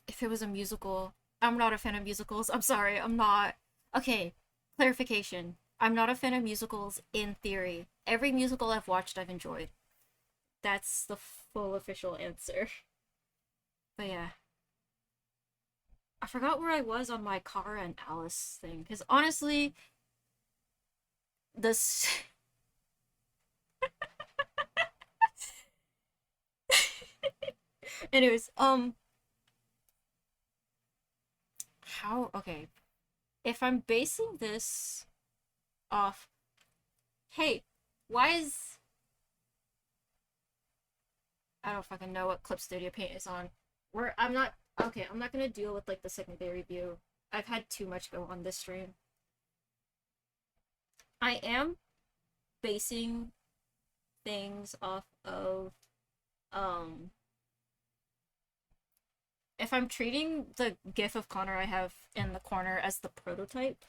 if it was a musical. I'm not a fan of musicals. I'm sorry. I'm not. Okay, clarification. I'm not a fan of musicals in theory. Every musical I've watched I've enjoyed. That's the full official answer. But yeah. I forgot where I was on my Kara and Alice thing cuz honestly this anyways, how okay. If I'm basing this off hey, why is I don't fucking know what Clip Studio Paint is on. Where I'm not okay, I'm not gonna deal with like the secondary view. I've had too much go on this stream. I am basing things off of if I'm treating the GIF of Connor I have in the corner as the prototype,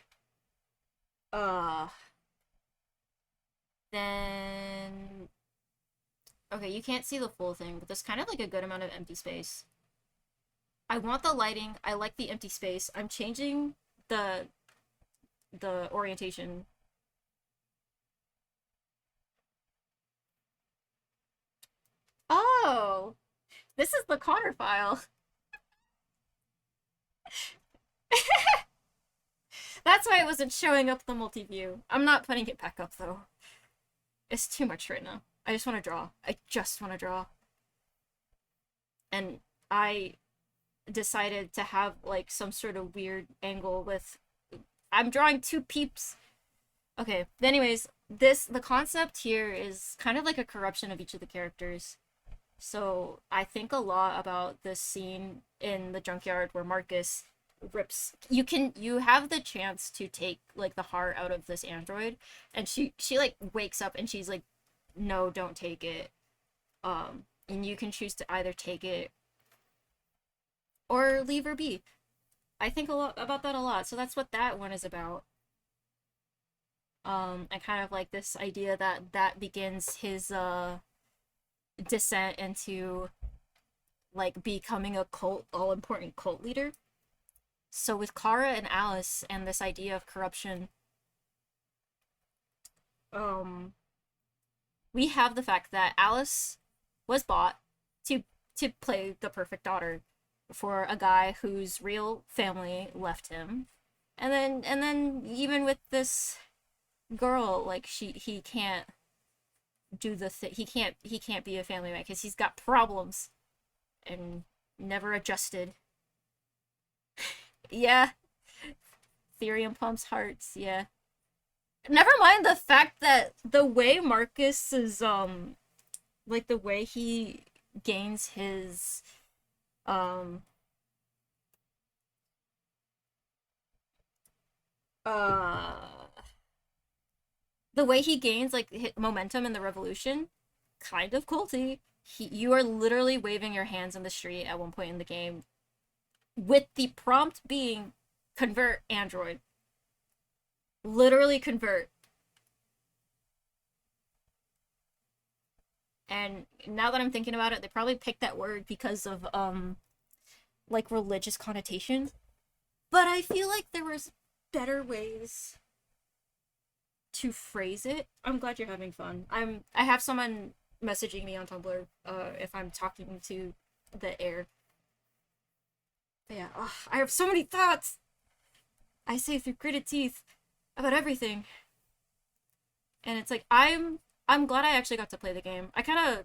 uh then okay, you can't see the full thing, but there's kind of like a good amount of empty space. I want the lighting, I like the empty space. I'm changing the orientation. Oh, this is the Connor file. That's why it wasn't showing up the multi-view. I'm not putting it back up though. It's too much right now. I just want to draw. I just want to draw. And I decided to have like some sort of weird angle with I'm drawing two peeps. Okay, anyways, the concept here is kind of like a corruption of each of the characters. So I think a lot about this scene in the junkyard where Marcus rips you have the chance to take like the heart out of this android, and she like wakes up and she's like, no, don't take it. And you can choose to either take it or leave her be. I think a lot about that a lot. So that's what that one is about. And kind of like this idea that begins his descent into like becoming a cult, all important cult leader. So with Kara and Alice and this idea of corruption, we have the fact that Alice was bought to play the perfect daughter for a guy whose real family left him. And then even with this girl, like he can't do he can't be a family man because he's got problems and never adjusted. Yeah, Therium pumps hearts, yeah. Never mind the fact that the way Marcus is like the way he gains his um uh the way he gains like momentum in the revolution, kind of culty. You are literally waving your hands in the street at one point in the game, with the prompt being convert android. Literally convert. And now that I'm thinking about it, they probably picked that word because of like religious connotation. But I feel like there was better ways to phrase it. I'm glad you're having fun. I have someone messaging me on Tumblr if I'm talking to the air. But yeah, I have so many thoughts. I say through gritted teeth about everything. And it's like I'm glad I actually got to play the game. I kind of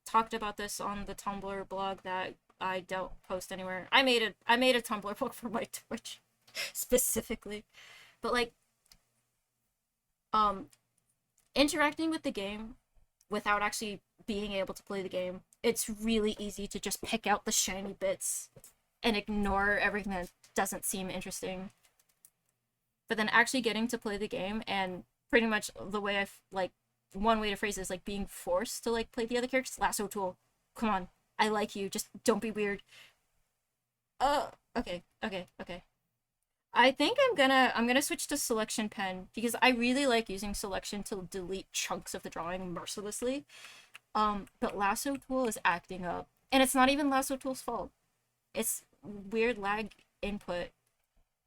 talked about this on the Tumblr blog that I don't post anywhere. I made a Tumblr blog for my Twitch specifically. But like interacting with the game without actually being able to play the game, it's really easy to just pick out the shiny bits and ignore everything that doesn't seem interesting. But then actually getting to play the game, and pretty much the way like one way to phrase it is like being forced to like play the other characters. Lasso tool, come on, I like you, just don't be weird. Okay. I think I'm gonna switch to selection pen because I really like using selection to delete chunks of the drawing mercilessly. But lasso tool is acting up, and it's not even lasso tool's fault. It's weird lag input.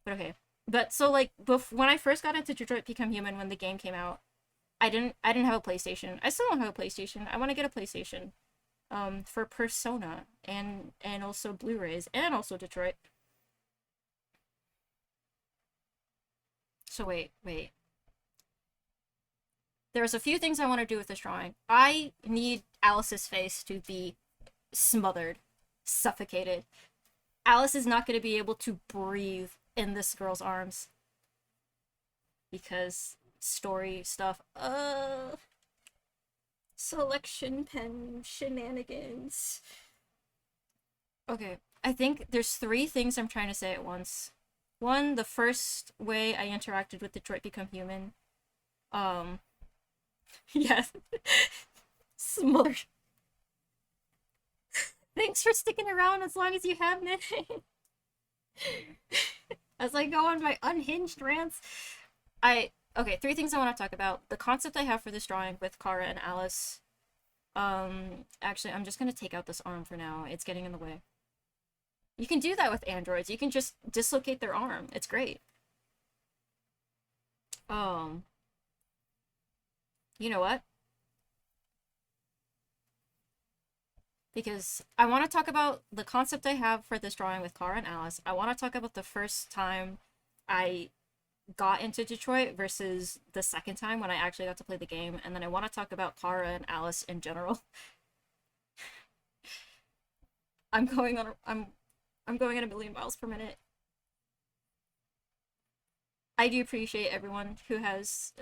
But okay. But so like when I first got into Detroit Become Human when the game came out, I didn't have a PlayStation. I still don't have a PlayStation. I want to get a PlayStation. For Persona and also Blu-rays and also Detroit. So wait. There's a few things I want to do with this drawing. I need Alice's face to be smothered, suffocated. Alice is not going to be able to breathe in this girl's arms because story stuff. Selection pen shenanigans. Okay, I think there's three things I'm trying to say at once. One, the first way I interacted with Detroit Become Human. Yes. Smothered. Thanks for sticking around as long as you have, Nick. As I go on my unhinged rants. Okay, three things I want to talk about. The concept I have for this drawing with Kara and Alice. Actually, I'm just gonna take out this arm for now. It's getting in the way. You can do that with androids. You can just dislocate their arm. It's great. You know what? Because I want to talk about the concept I have for this drawing with Kara and Alice. I want to talk about the first time I got into Detroit versus the second time when I actually got to play the game, and then I want to talk about Kara and Alice in general. I'm going at a million miles per minute. I do appreciate everyone who has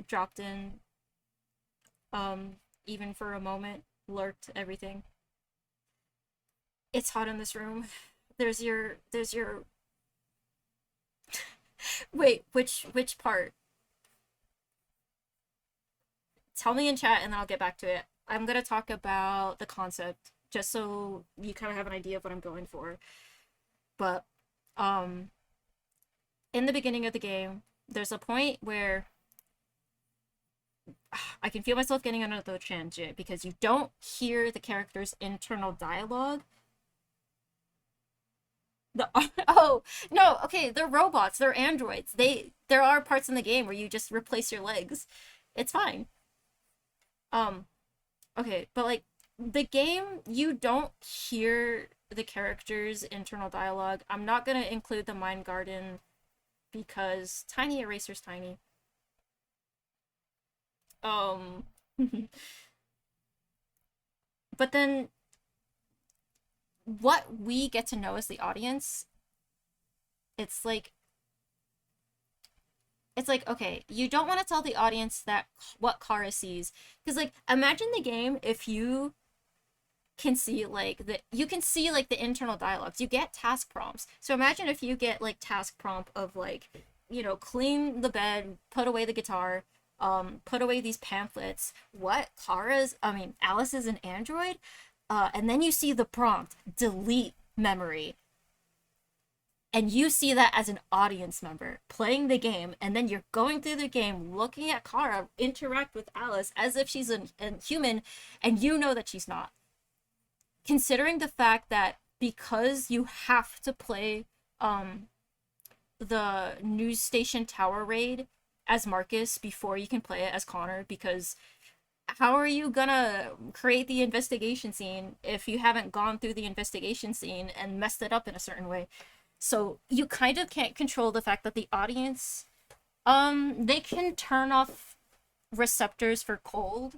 dropped in, even for a moment, lurked, everything. It's hot in this room. There's your wait, which part? Tell me in chat and then I'll get back to it. I'm gonna talk about the concept just so you kind of have an idea of what I'm going for. But um in the beginning of the game, there's a point where I can feel myself getting on another tangent because you don't hear the character's internal dialogue. The oh no, okay, they're robots, they're androids. There are parts in the game where you just replace your legs. It's fine. Um, okay, but like the game, you don't hear the character's internal dialogue. I'm not gonna include the Mind Garden because Tiny Eraser's tiny. Um, but then what we get to know as the audience, it's like okay, you don't want to tell the audience that what Kara sees because like imagine the game if you can see like the internal dialogues. You get task prompts. So imagine if you get like task prompt of like, clean the bed, put away the guitar, put away these pamphlets. What Alice is an android, and then you see the prompt delete memory, and you see that as an audience member playing the game, and then you're going through the game looking at Kara interact with Alice as if she's a human, and you know that she's not. Considering the fact that because you have to play the news station tower raid as Marcus before you can play it as Connor, because how are you gonna create the investigation scene if you haven't gone through the investigation scene and messed it up in a certain way? So you kind of can't control the fact that the audience, they can turn off receptors for cold,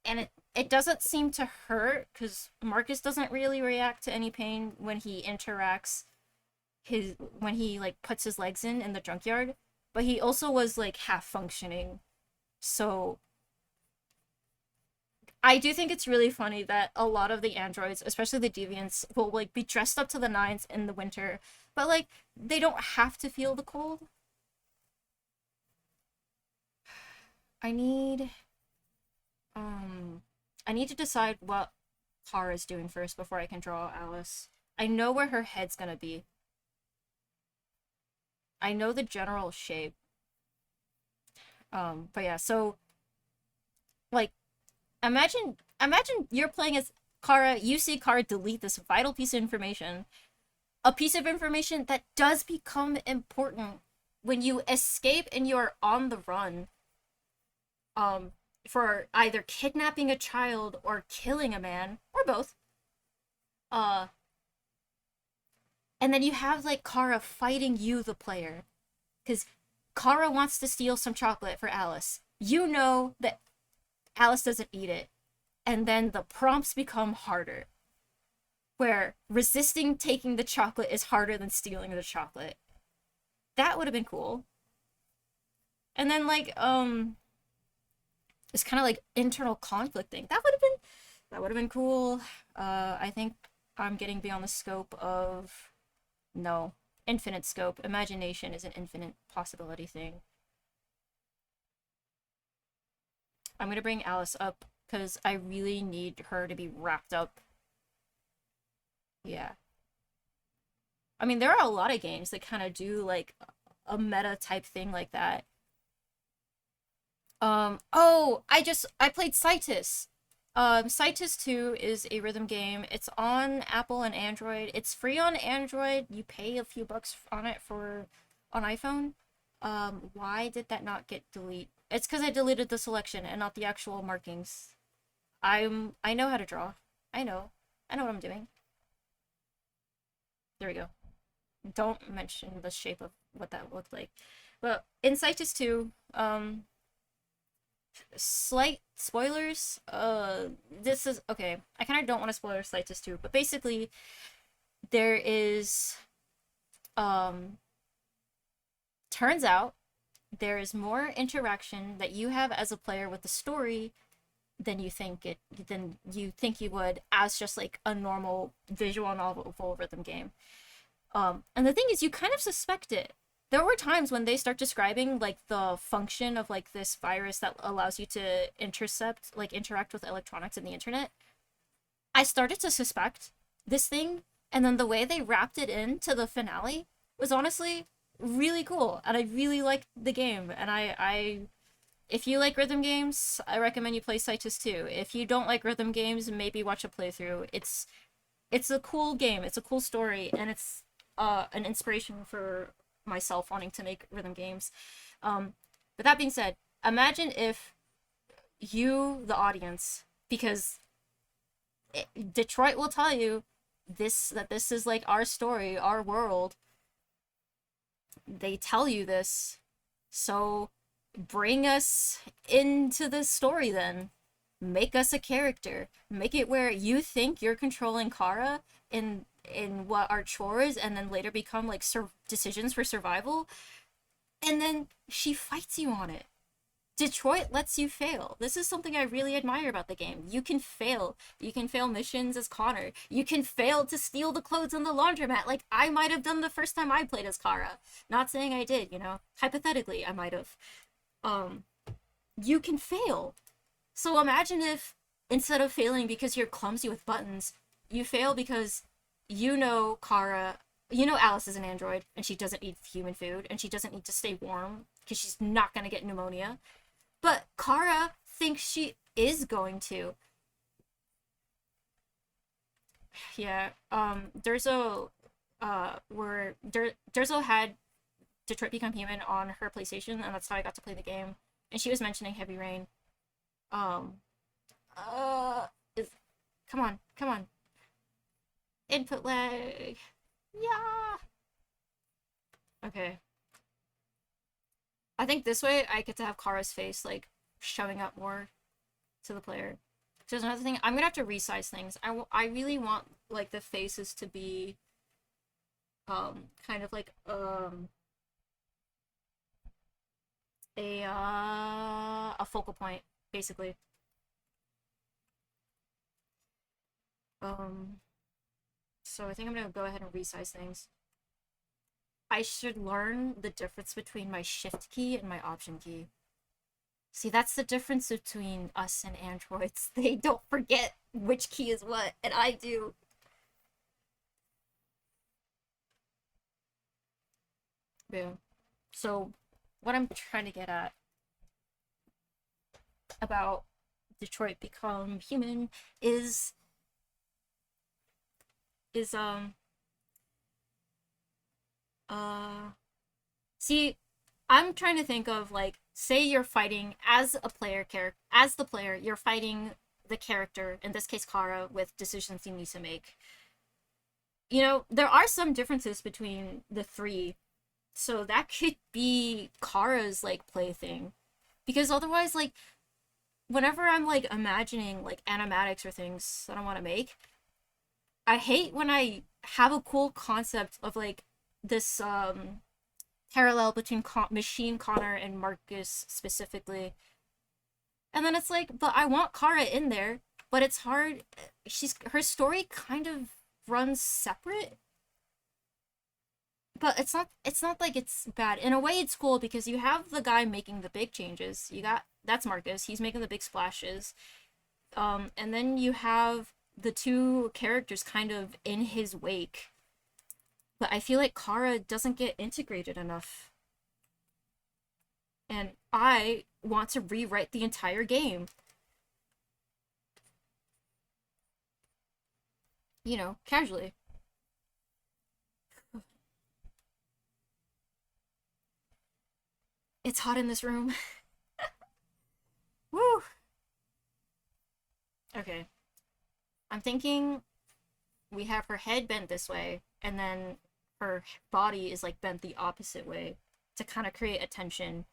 and it doesn't seem to hurt because Marcus doesn't really react to any pain when he interacts when he like puts his legs in the junkyard, but he also was like half functioning. So I do think it's really funny that a lot of the androids, especially the deviants, will like be dressed up to the nines in the winter, but like they don't have to feel the cold. I need um I need to decide what Kara's doing first before I can draw Alice. I know where her head's gonna be. I know the general shape. But yeah, so like imagine you're playing as Kara, you see Kara delete this vital piece of information. A piece of information that does become important when you escape and you're on the run. For either kidnapping a child or killing a man, or both. Uh and then you have like Kara fighting you, the player. Because Kara wants to steal some chocolate for Alice. You know that Alice doesn't eat it. And then the prompts become harder. Where resisting taking the chocolate is harder than stealing the chocolate. That would have been cool. And then like it's kind of like internal conflict thing. That would have been cool. I think I'm getting beyond the scope of no, infinite scope. Imagination is an infinite possibility thing. I'm gonna bring Alice up because I really need her to be wrapped up. Yeah. I mean, there are a lot of games that kind of do like a meta type thing like that. Oh, I played Cytus. Cytus 2 is a rhythm game. It's on Apple and Android. It's free on Android. You pay a few bucks on it for on iPhone. Why did that not get deleted? It's because I deleted the selection and not the actual markings. I know how to draw. I know. I know what I'm doing. There we go. Don't mention the shape of what that looked like. But in Cytus 2, slight spoilers. This is okay. I kind of don't want to spoil Cytus 2, but basically, there is, um, turns out there is more interaction that you have as a player with the story than you think you would as just like a normal visual novel rhythm game. And the thing is, you kind of suspect it. There were times when they start describing like the function of like this virus that allows you to interact with electronics and the internet. I started to suspect this thing, and then the way they wrapped it into the finale was honestly really cool, and I really liked the game. And I if you like rhythm games, I recommend you play Cytus 2. If you don't like rhythm games, maybe watch a playthrough. It's a cool game. It's a cool story, and it's an inspiration for myself wanting to make rhythm games. But that being said, imagine if you, the audience, because Detroit will tell you this is like our story, our world. They tell you this, so bring us into the story then. Make us a character. Make it where you think you're controlling Kara in what are chores and then later become like decisions for survival, and then she fights you on it. Detroit lets you fail. This is something I really admire about the game. You can fail. You can fail missions as Connor. You can fail to steal the clothes in the laundromat, like I might have done the first time I played as Kara. Not saying I did, you know. Hypothetically, I might have. You can fail. So imagine if instead of failing because you're clumsy with buttons, you fail because you know Kara, you know Alice is an android and she doesn't eat human food and she doesn't need to stay warm because she's not going to get pneumonia. But Kara thinks she is going to. Yeah, Durzo, Durzo had Detroit Become Human on her PlayStation, and that's how I got to play the game. And she was mentioning Heavy Rain. Um, is, come on, come on. Input lag. Yeah. Okay. I think this way I get to have Kara's face like showing up more to the player. So there's another thing. I'm gonna have to resize things. I really want like the faces to be kind of like a focal point basically. Um so I think I'm gonna go ahead and resize things. I should learn the difference between my shift key and my option key. See, that's the difference between us and androids. They don't forget which key is what, and I do. Yeah. So, what I'm trying to get at about Detroit Become Human is is uh see, I'm trying to think of like, say you're fighting as a player character, as the player, you're fighting the character, in this case Kara, with decisions you need to make. You know, there are some differences between the three, so that could be Kara's like plaything. Because otherwise, like, whenever I'm like imagining like animatics or things that I want to make, I hate when I have a cool concept of like this parallel between Machine Connor and Marcus specifically. And then it's like, but I want Kara in there, but it's hard. Her story kind of runs separate, but it's not like it's bad. In a way it's cool because you have the guy making the big changes. You got That's Marcus. He's making the big splashes. And then you have the two characters kind of in his wake. But I feel like Kara doesn't get integrated enough. And I want to rewrite the entire game. You know, casually. It's hot in this room. Woo! Okay. I'm thinking we have her head bent this way, and then her body is like bent the opposite way to kind of create attention.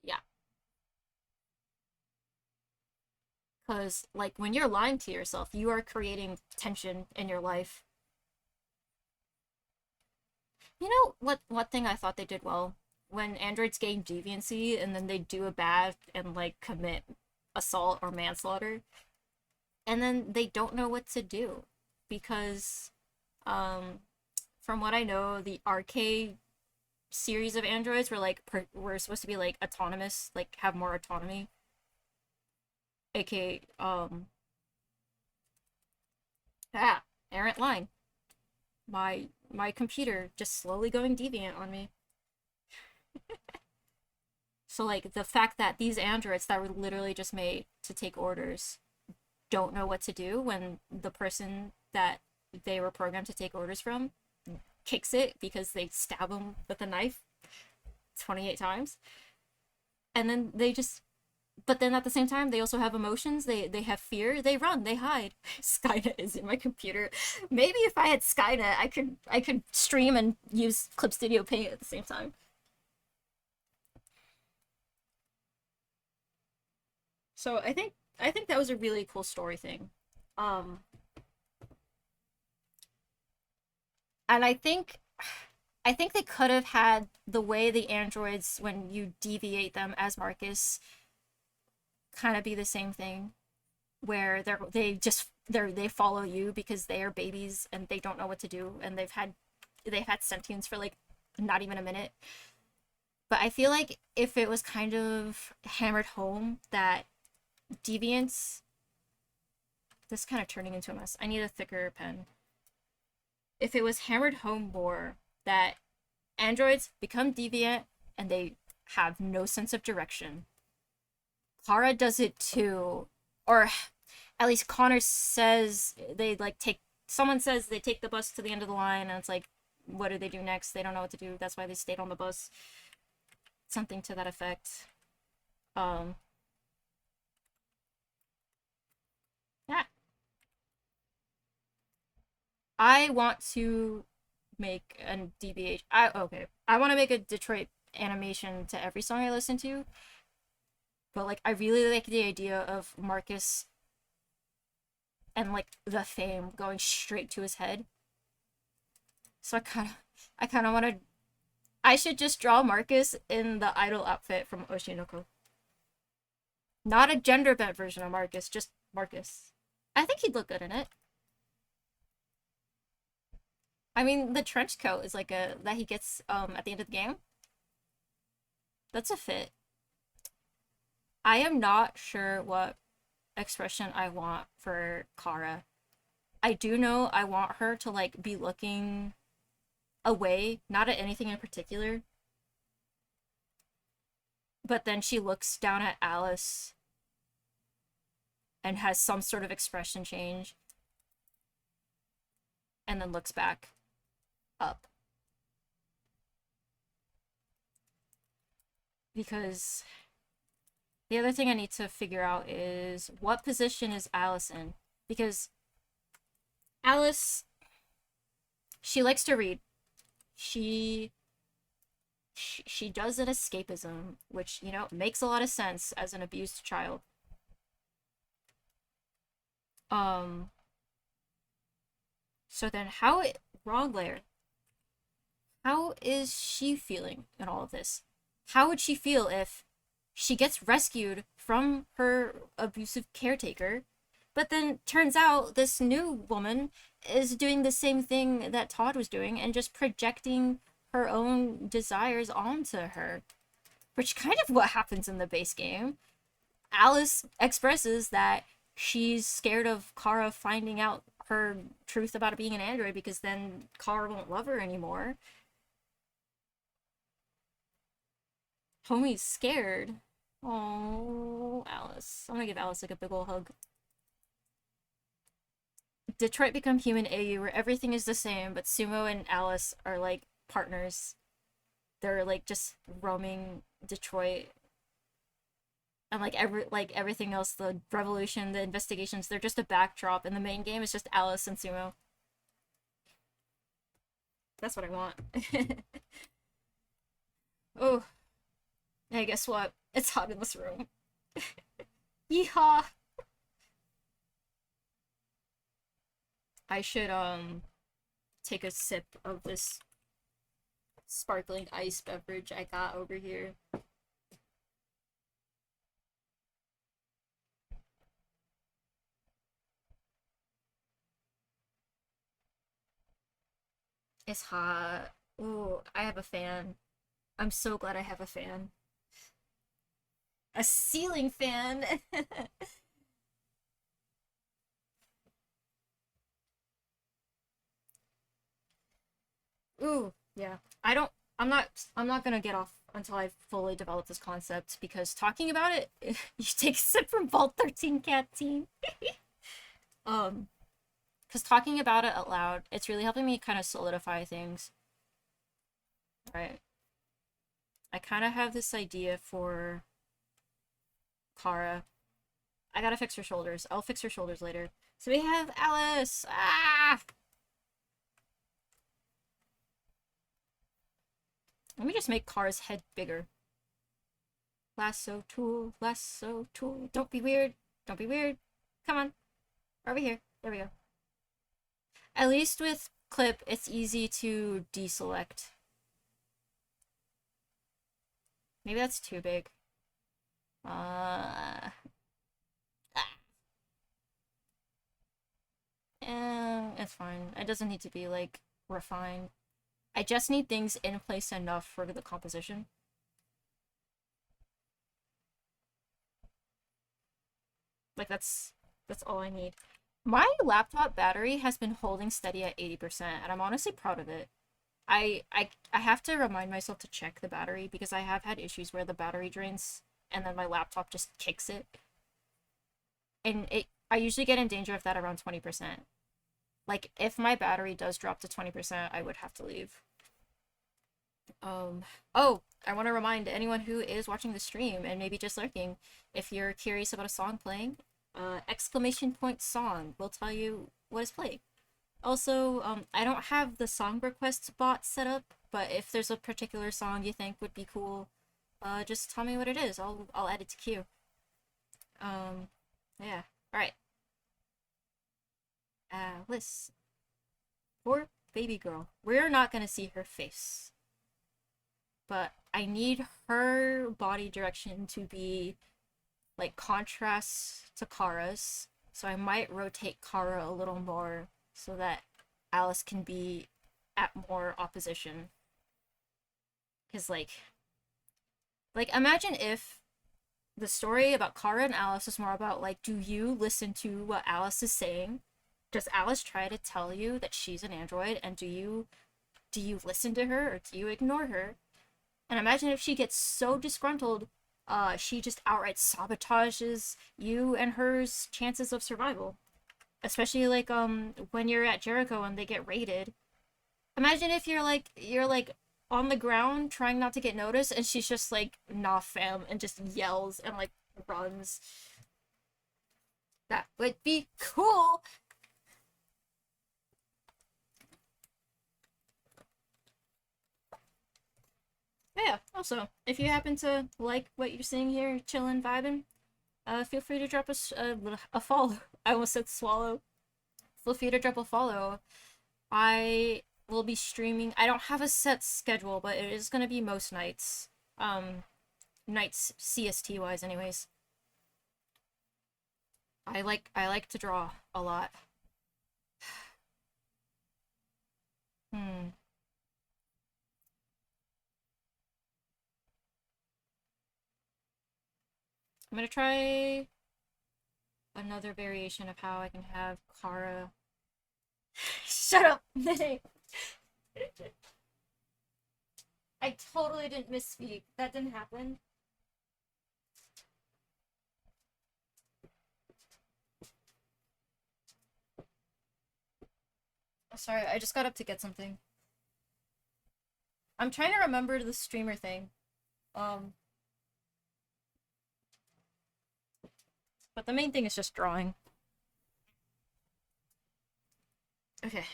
Yeah. Because, like, when you're lying to yourself, you are creating tension in your life. You know what thing I thought they did well? When androids gain deviancy and then they do a bad and, like, commit assault or manslaughter, and then they don't know what to do. Because, um, from what I know, the RK series of androids were like were supposed to be like autonomous, like have more autonomy. AKA errant line. My computer just slowly going deviant on me. So like the fact that these androids that were literally just made to take orders don't know what to do when the person that they were programmed to take orders from kicks it because they stab him with a knife 28 times. And then they just but then at the same time they also have emotions, they have fear, they run, they hide. Skynet is in my computer. Maybe if I had Skynet I could stream and use Clip Studio Paint at the same time. So I think that was a really cool story thing. um and I think they could have had the way the androids, when you deviate them as Marcus, kind of be the same thing, where they follow you because they are babies and they don't know what to do, and they've had sentience for like not even a minute. But I feel like if it was kind of hammered home that deviance, this is kind of turning into a mess. I need a thicker pen. If it was hammered home more that androids become deviant and they have no sense of direction. Kara does it too. Or at least Connor says they like take someone says they take the bus to the end of the line, and it's like, what do they do next? They don't know what to do. That's why they stayed on the bus. Something to that effect. Um yeah. I want to make a DBH. I want to make a Detroit animation to every song I listen to. But like I really like the idea of Marcus and like the fame going straight to his head. So I kind of want to. I should just draw Marcus in the idol outfit from Oshinoko. Not a gender bent version of Marcus, just Marcus. I think he'd look good in it. I mean, the trench coat is like a that he gets at the end of the game. That's a fit. I am not sure what expression I want for Kara. I do know I want her to like be looking away, not at anything in particular, but then she looks down at Alice and has some sort of expression change and then looks back up. Because the other thing I need to figure out is what position is Alice in? Because Alice, she likes to read. She she does an escapism, which, makes a lot of sense as an abused child. Um, so then wrong layer, how is she feeling in all of this? How would she feel if she gets rescued from her abusive caretaker, but then turns out this new woman is doing the same thing that Todd was doing and just projecting her own desires onto her, which kind of what happens in the base game. Alice expresses that she's scared of Kara finding out her truth about being an android because then Kara won't love her anymore. Homie's scared. Oh, Alice. I'm gonna give Alice like a big ol' hug. Detroit Become Human AU, where everything is the same, but Sumo and Alice are like partners. They're like just roaming Detroit, and everything else, the revolution, the investigations, they're just a backdrop, and the main game is just Alice and Sumo. That's what I want. Oh, hey, guess what? It's hot in this room. Yeehaw! I should, take a sip of this sparkling ice beverage I got over here. It's hot. Ooh, I have a fan. I'm so glad I have a fan. A ceiling fan! Ooh, yeah. I'm not gonna get off until I fully develop this concept because talking about it, you take a sip from Vault 13 Canteen. Um, because talking about it out loud, it's really helping me kind of solidify things. Right. I kind of have this idea for Kara. I gotta fix her shoulders. I'll fix her shoulders later. So we have Alice! Ah! Let me just make Kara's head bigger. Lasso tool, lasso tool. Don't be weird. Don't be weird. Come on. Over here. There we go. At least with Clip, it's easy to deselect. Maybe that's too big. It's fine. It doesn't need to be, like, refined. I just need things in place enough for the composition. Like, that's all I need. My laptop battery has been holding steady at 80%, and I'm honestly proud of it. I have to remind myself to check the battery because I have had issues where the battery drains and then my laptop just kicks it. And I usually get in danger of that around 20%. Like if my battery does drop to 20%, I would have to leave. Oh, I want to remind anyone who is watching the stream and maybe just lurking, if you're curious about a song playing, exclamation point song will tell you what is playing. Also, I don't have the song requests bot set up, but if there's a particular song you think would be cool, just tell me what it is. I'll add it to queue. Yeah. All right. Alice. Poor baby girl. We're not gonna see her face, but I need her body direction to be like contrast to Kara's. So I might rotate Kara a little more so that Alice can be at more opposition. Cause like imagine if the story about Kara and Alice is more about like, do you listen to what Alice is saying? Does Alice try to tell you that she's an android, and do you listen to her or do you ignore her? And imagine if she gets so disgruntled, she just outright sabotages you and her's chances of survival. Especially like when you're at Jericho and they get raided. Imagine if you're like on the ground trying not to get noticed and she's just like nah fam and just yells and like runs. That would be cool. But yeah, also, if you happen to like what you're seeing here, chillin', vibing, feel free to drop us a follow. I almost said swallow. Feel free to drop a follow. I will be streaming. I don't have a set schedule, but it is gonna be most nights. Nights CST wise, anyways. I like to draw a lot. Hmm. I'm gonna try another variation of how I can have Kara. Shut up! I totally didn't misspeak. That didn't happen. Oh, sorry, I just got up to get something. I'm trying to remember the streamer thing. Um, but the main thing is just drawing. Okay.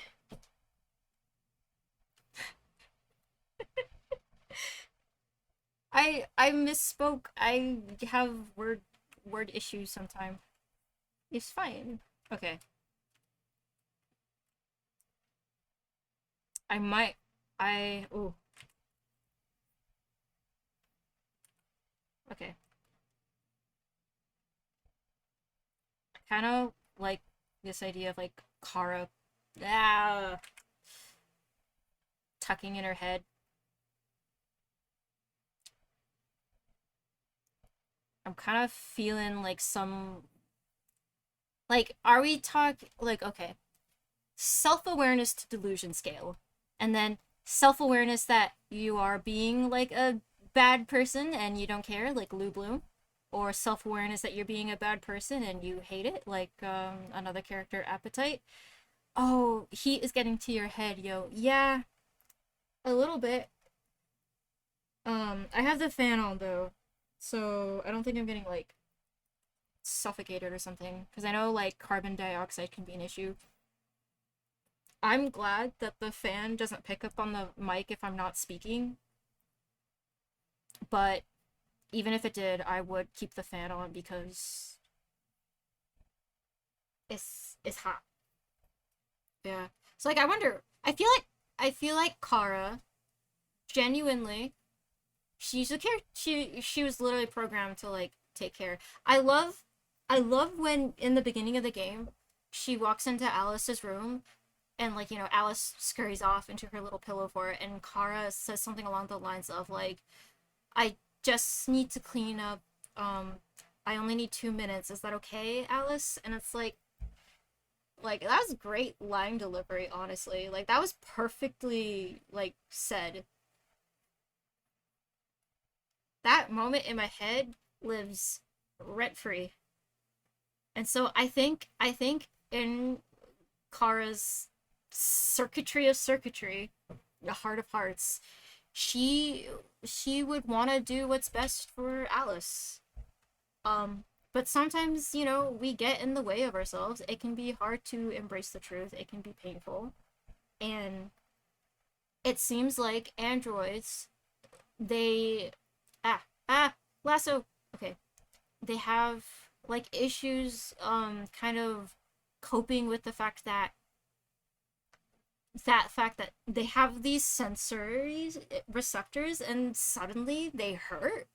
I misspoke. I have word issues sometime. It's fine. Okay. I might I oh, okay. I kind of like this idea of like Kara ah, tucking in her head. I'm kind of feeling like some like are we talk like okay, self-awareness to delusion scale. And then self-awareness that you are being like a bad person and you don't care like Lou Bloom, or self-awareness that you're being a bad person and you hate it like another character Appetite. Oh, heat is getting to your head, yo. Yeah, a little bit. I have the fan on though, so I don't think I'm getting like suffocated or something because I know like carbon dioxide can be an issue. I'm glad that the fan doesn't pick up on the mic if I'm not speaking, but even if it did, I would keep the fan on because it's hot. Yeah. So like I feel like Kara genuinely she's a character she was literally programmed to like take care. I love when in the beginning of the game she walks into Alice's room and like, you know, Alice scurries off into her little pillow fort and Kara says something along the lines of like I just need to clean up. I only need 2 minutes. Is that okay, Alice? And it's like that was great line delivery, honestly. Like that was perfectly like said. That moment in my head lives rent free. And so I think in Kara's circuitry of circuitry, the heart of hearts, she she would want to do what's best for Alice. But sometimes, you know, we get in the way of ourselves. It can be hard to embrace the truth. It can be painful. And it seems like androids, they ah lasso. Okay. They have like issues kind of coping with the fact that they have these sensory receptors and suddenly they hurt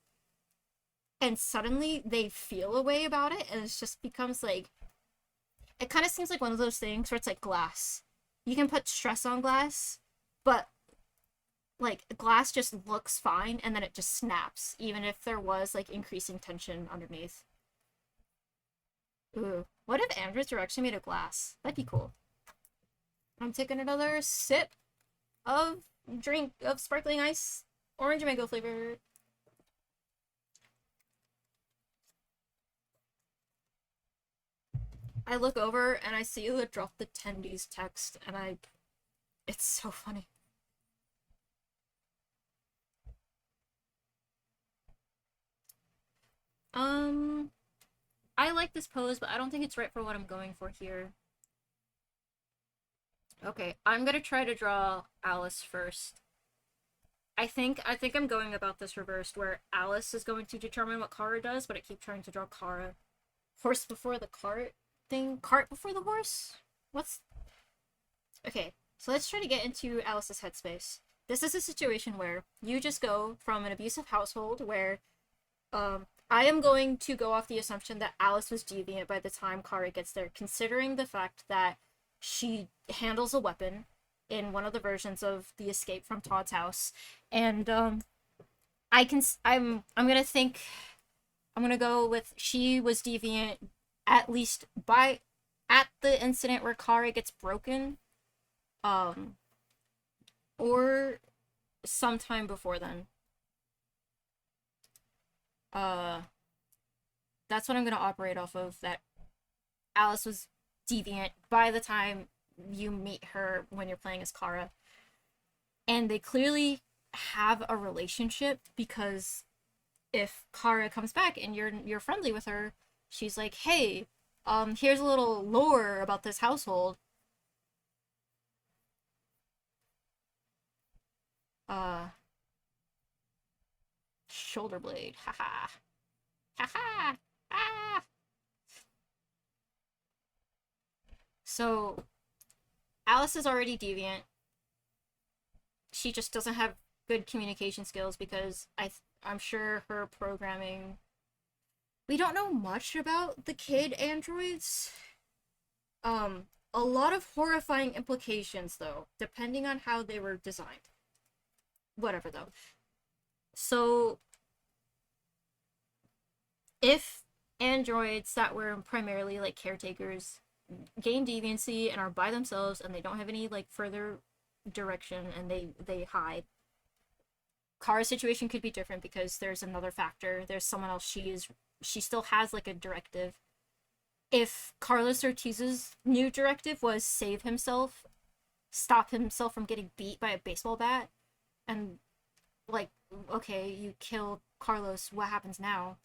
and suddenly they feel a way about it and it just becomes like it kind of seems like one of those things where it's like glass. You can put stress on glass, but like glass just looks fine and then it just snaps even if there was like increasing tension underneath. Ooh, what if androids were actually made of glass? That'd be cool. I'm taking another sip of drink of sparkling ice, orange and mango flavor. I look over and I see the drop the tendies text and it's so funny. Um I like this pose, but I don't think it's right for what I'm going for here. Okay, I'm gonna try to draw Alice first. I think I'm going about this reversed where Alice is going to determine what Kara does, but I keep trying to draw Kara. Horse before the cart thing? Cart before the horse? What's okay, so let's try to get into Alice's headspace. This is a situation where you just go from an abusive household where I am going to go off the assumption that Alice was deviant by the time Kara gets there, considering the fact that she handles a weapon in one of the versions of the escape from Todd's house. And I'm gonna think I'm gonna go with she was deviant at least by at the incident where Kara gets broken. Um or sometime before then. Uh that's what I'm gonna operate off of. That Alice was deviant by the time you meet her when you're playing as Kara. And they clearly have a relationship because if Kara comes back and you're friendly with her, she's like, "Hey, here's a little lore about this household." Uh shoulder blade. Haha. Haha. Ah. So Alice is already deviant. She just doesn't have good communication skills because I'm sure her programming. We don't know much about the kid androids. A lot of horrifying implications though, depending on how they were designed. Whatever though. So if androids that were primarily like caretakers gain deviancy and are by themselves and they don't have any like further direction and they hide, Kara's situation could be different because there's another factor. There's someone else she still has like a directive. If Carlos Ortiz's new directive was save himself, stop himself from getting beat by a baseball bat, and like, okay, you kill Carlos, what happens now?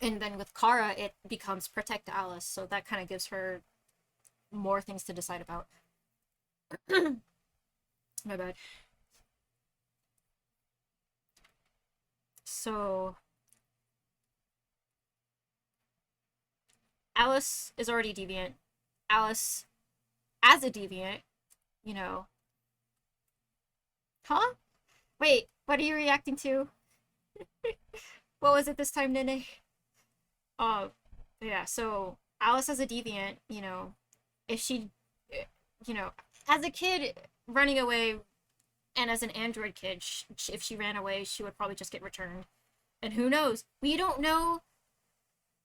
And then with Kara, it becomes protect Alice, so that kind of gives her more things to decide about. My bad. So Alice is already deviant. Alice, as a deviant, you know. Huh? Wait, what are you reacting to? What was it this time, Nene? Uh, yeah, so Alice as a deviant, you know, if she, you know, as a kid running away and as an android kid, if she ran away, she would probably just get returned. And who knows? We don't know.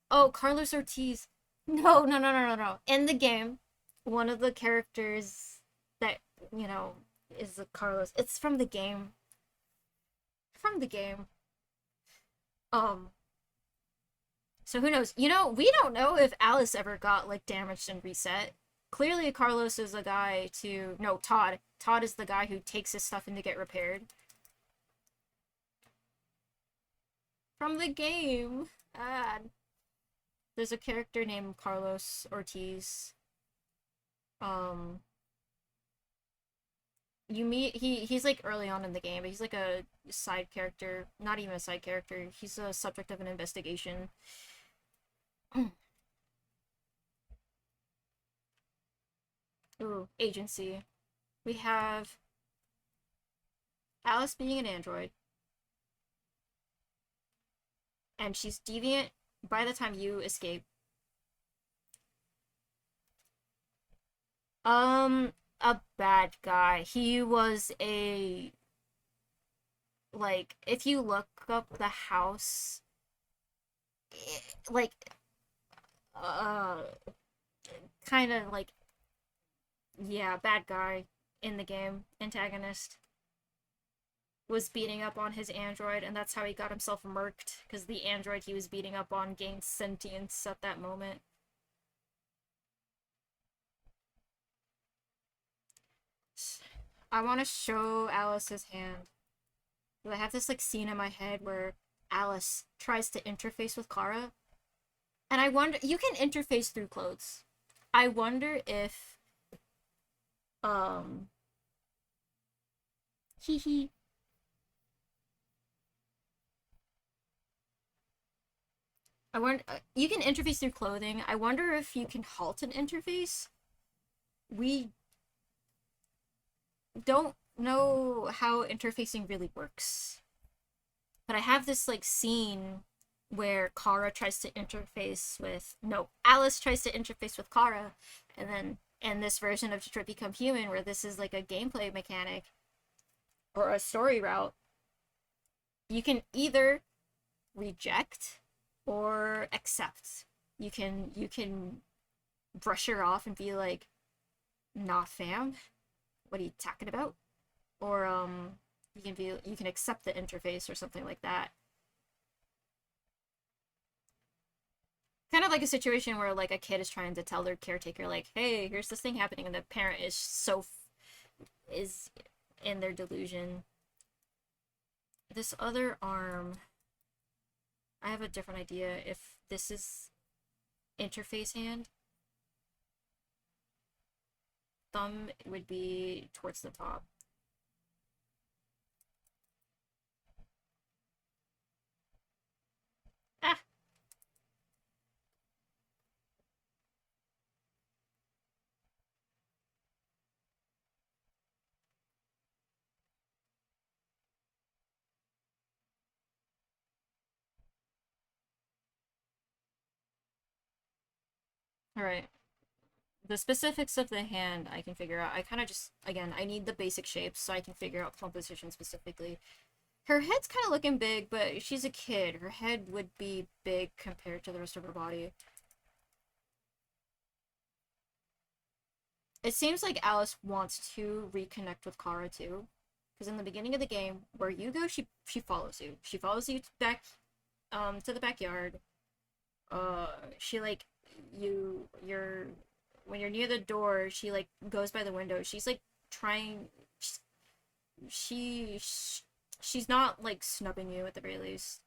Oh, Carlos Ortiz. No, no, no, no, no, no. In the game, one of the characters that, you know, is the Carlos. It's from the game. From the game. So who knows? You know, we don't know if Alice ever got like damaged and reset. Clearly Carlos is a guy to no, Todd. Todd is the guy who takes his stuff in to get repaired. From the game. There's a character named Carlos Ortiz. You meet he's like early on in the game, but he's like a side character, not even a side character. He's a subject of an investigation. Ooh, agency. We have Alice being an android, and she's deviant by the time you escape. A bad guy. He was a like if you look up the house, like uh kind of like yeah, bad guy in the game, antagonist was beating up on his android, and that's how he got himself murked because the android he was beating up on gained sentience at that moment. I want to show Alice's hand. I have this like scene in my head where Alice tries to interface with Kara, and I wonder you can interface through clothes. I wonder if um he I wonder you can interface through clothing. I wonder if you can halt an interface. We don't know how interfacing really works. But I have this like scene where Kara tries to interface with no, Alice tries to interface with Kara, and then in this version of Detroit Become Human, where this is like a gameplay mechanic or a story route, you can either reject or accept. You can brush her off and be like, "Nah, fam, what are you talking about?" Or you can accept the interface or something like that. Kind of like a situation where like a kid is trying to tell their caretaker like, "Hey, here's this thing happening," and the parent is in their delusion. This other arm, I have a different idea if this is interface hand. Thumb would be towards the top. Alright. The specifics of the hand I can figure out. I kind of just, again, I need the basic shapes so I can figure out composition specifically. Her head's kind of looking big, but she's a kid. Her head would be big compared to the rest of her body. It seems like Alice wants to reconnect with Kara too. Because in the beginning of the game, where you go, she follows you. She follows you back to the backyard. She like you're when you're near the door, she like goes by the window. She's like trying she she's not like snubbing you at the very least.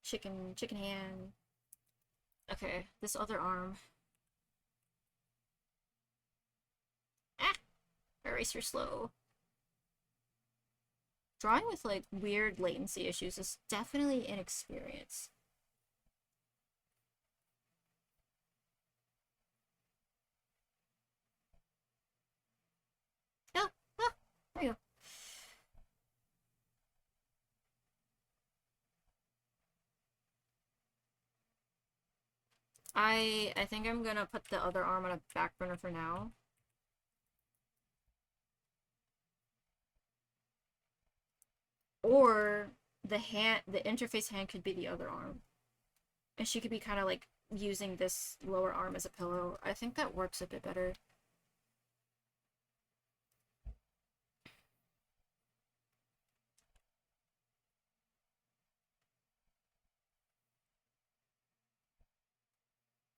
Chicken hand. Okay, this other arm. Ah, eraser slow. Drawing with like weird latency issues is definitely an experience. Oh, ah, there you go. I think I'm gonna put the other arm on a back burner for now. Or the interface hand could be the other arm. And she could be kind of like using this lower arm as a pillow. I think that works a bit better.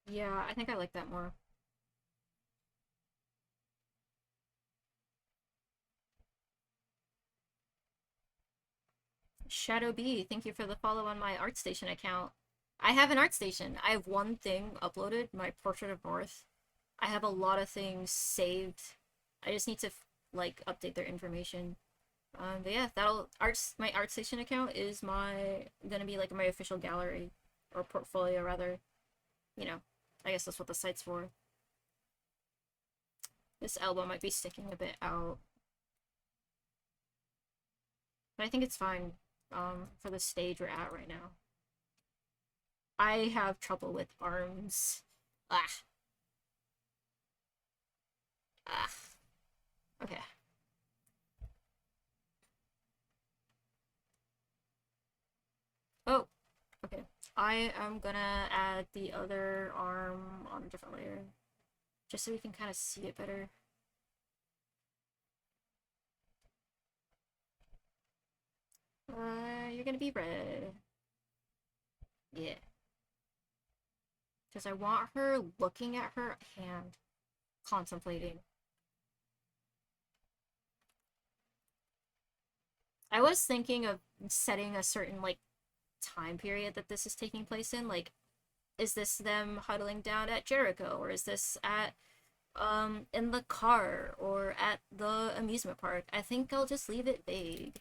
Yeah, I think I like that more. Shadow B, thank you for the follow on my ArtStation account. I have an ArtStation. I have one thing uploaded, my Portrait of North. I have a lot of things saved. I just need to like update their information. But yeah, that'll arts my ArtStation account is gonna be like my official gallery or portfolio rather. You know, I guess that's what the site's for. This elbow might be sticking a bit out, but I think it's fine for the stage we're at right now. I have trouble with arms. Ah. Ah. Okay. Oh, okay. I am gonna add the other arm on a different layer. Just so we can kind of see it better. You're gonna be red. Yeah. Because I want her looking at her hand, contemplating. I was thinking of setting a certain, like, time period that this is taking place in. Like, is this them huddling down at Jericho? Or is this at, in the car? Or at the amusement park? I think I'll just leave it vague.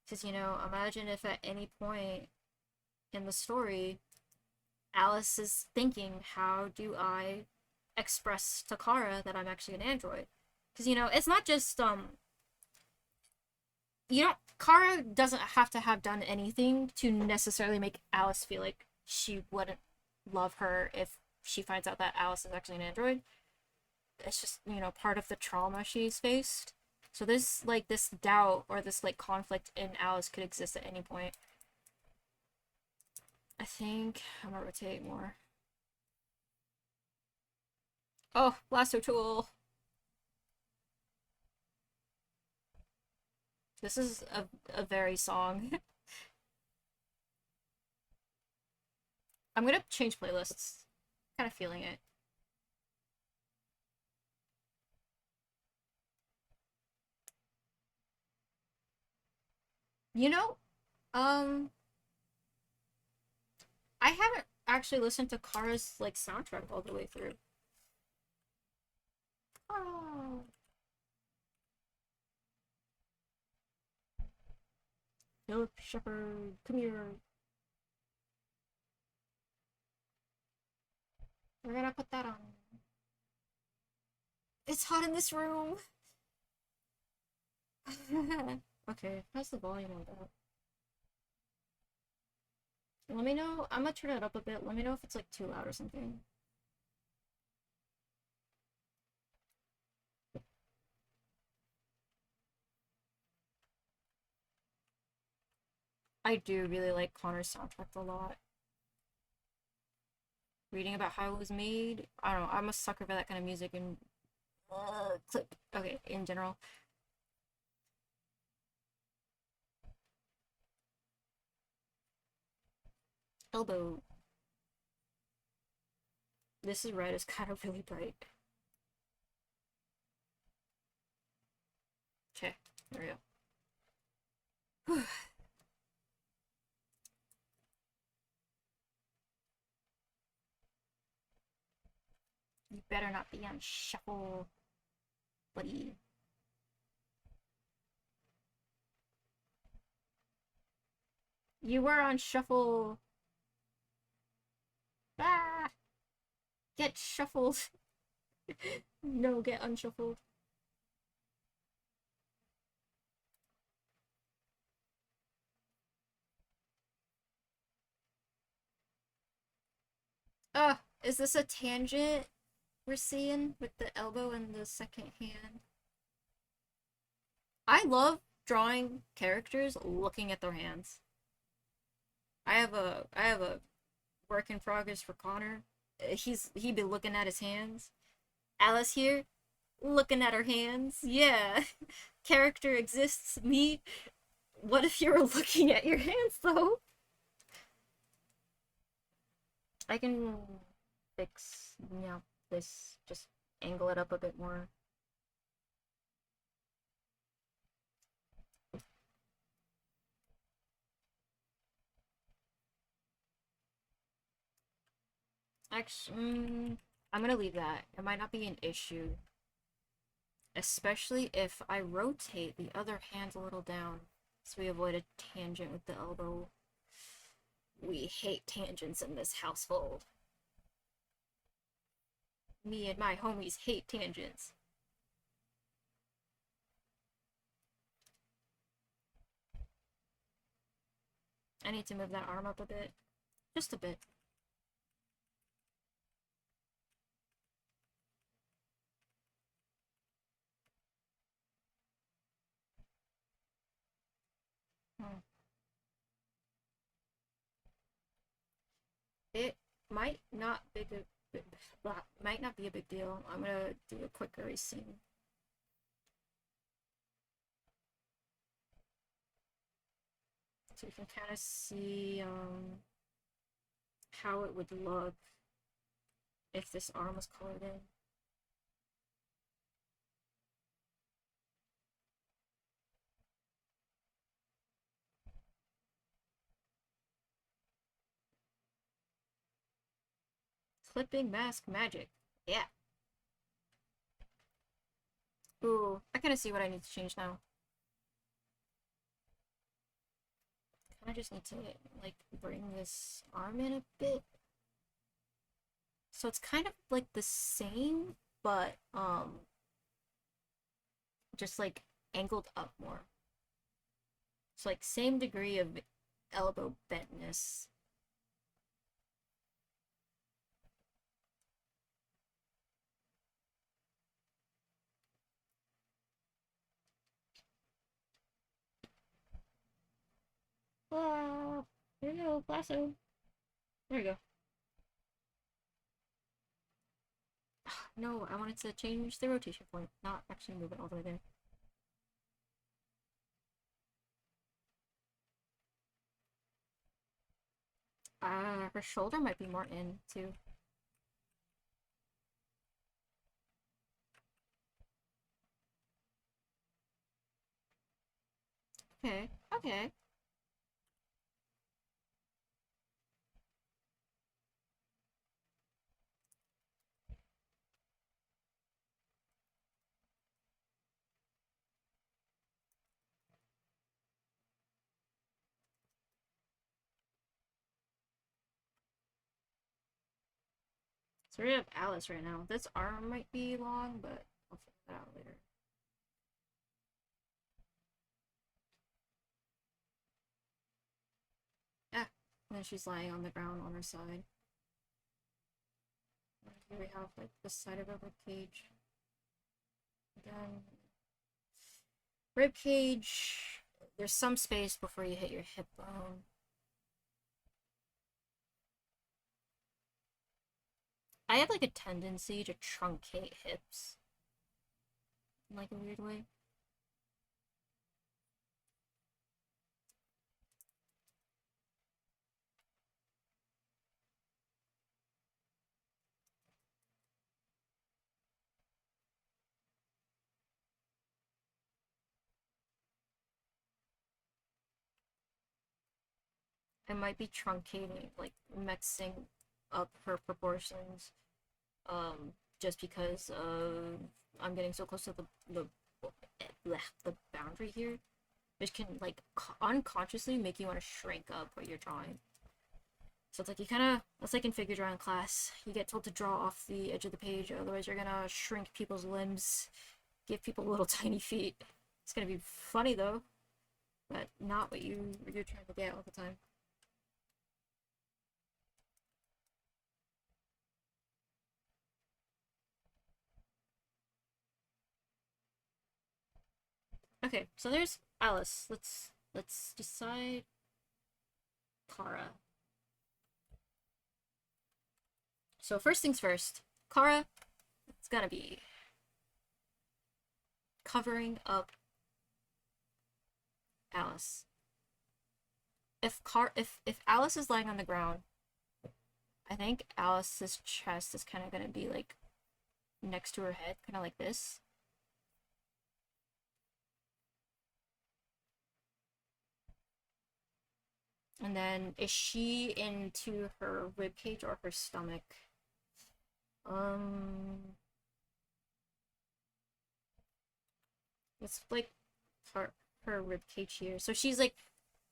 Because, imagine if at any point in the story, Alice is thinking, how do I express to Kara that I'm actually an android? Because, it's not just, Kara doesn't have to have done anything to necessarily make Alice feel like she wouldn't love her if she finds out that Alice is actually an android. It's just, part of the trauma she's faced. So this doubt or this, like, conflict in Alice could exist at any point. I think I'm gonna rotate more. Oh, lasso tool. This is a very song. I'm gonna change playlists. Kind of feeling it. You know, um, I haven't actually listened to Kara's like soundtrack all the way through. Oh, Philip Shepard, come here. We're gonna put that on. It's hot in this room. Okay, how's the volume on that? Let me know. I'm gonna turn it up a bit. Let me know if it's like too loud or something. I do really like Connor's soundtrack a lot. Reading about how it was made, I don't know. I'm a sucker for that kind of music and clip. Okay, in general. Elbow. This is red is kind of really bright. Okay, there we go. You better not be on shuffle, buddy. You were on shuffle. Ah! Get shuffled. No, get unshuffled. Is this a tangent we're seeing with the elbow and the second hand? I love drawing characters looking at their hands. I have a work in progress for Connor. He be looking at his hands. Alice here, looking at her hands. Yeah. Character exists. Me. What if you were looking at your hands though? I can fix, yeah, this. Just angle it up a bit more. Actually, I'm gonna leave that. It might not be an issue. Especially if I rotate the other hand a little down. So we avoid a tangent with the elbow. We hate tangents in this household. Me and my homies hate tangents. I need to move that arm up a bit. Just a bit. It might not be might not be a big deal. I'm gonna do a quick erasing. So you can kind of see how it would look if this arm was colored in. Clipping mask magic. Yeah. Ooh, I kind of see what I need to change now. I just need to, like, bring this arm in a bit. So it's kind of like the same, but, just, like, angled up more. So, like, same degree of elbow bentness. Ah, there you go, lasso. There you go. No, I wanted to change the rotation point, not actually move it all the way there. Her shoulder might be more in, too. Okay, okay. So we have Alice right now. This arm might be long, but I'll figure that out later. Ah, And then she's lying on the ground on her side. And here we have like the side of her rib cage. Then rib cage. There's some space before you hit your hip bone. I have like a tendency to truncate hips in like a weird way. I might be truncating, like mixing up her proportions, just because I'm getting so close to the boundary here, which can like unconsciously make you want to shrink up what you're drawing. So it's like you kind of, it's like in figure drawing class, you get told to draw off the edge of the page, otherwise you're gonna shrink people's limbs, give people little tiny feet. It's gonna be funny though, but not what you're trying to get all the time. Okay, so there's Alice. Let's decide Kara. So first things first, Kara, it's gonna be covering up Alice. If Alice is lying on the ground, I think Alice's chest is kind of gonna be like next to her head, kind of like this. And then is she into her rib cage or her stomach? Um, it's like her rib cage here. So she's like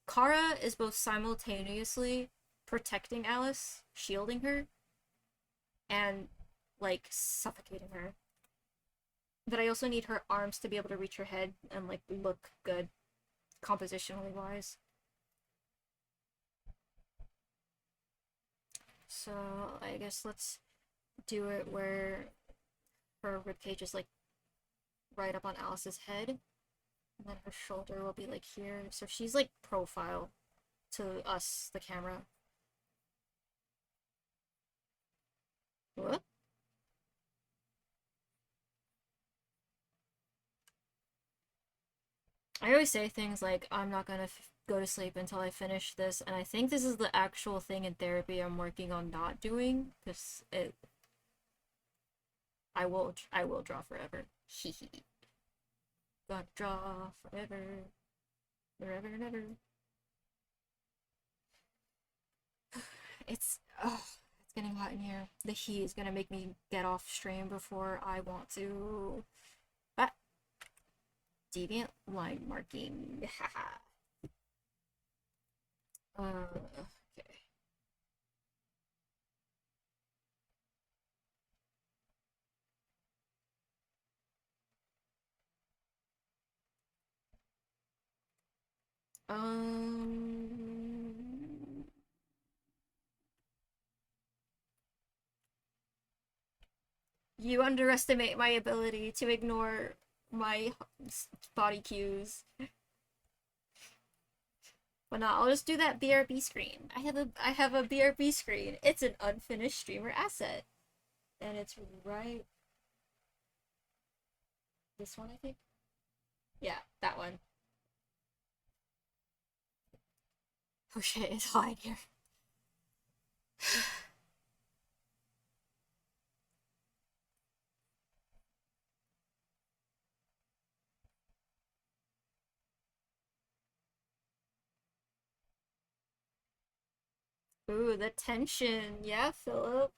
Kara is both simultaneously protecting Alice, shielding her, and like suffocating her. But I also need her arms to be able to reach her head and like look good compositionally wise. So I guess let's do it where her ribcage is like right up on Alice's head, and then her shoulder will be like here. So she's like profile to us, the camera. What? I always say things like, I'm not gonna go to sleep until I finish this, and I think this is the actual thing in therapy I'm working on not doing, because I will draw forever. Hee. Gonna draw forever. Forever and ever. It's getting hot in here. The heat is gonna make me get off stream before I want to. Ah, deviant line marking. Haha. Okay. Um. You underestimate my ability to ignore my body cues. But no, I'll just do that BRB screen. I have a BRB screen. It's an unfinished streamer asset. And it's right this one, I think. Yeah, that one. Oh shit, it's hot in here. Ooh, the tension. Yeah, Philip.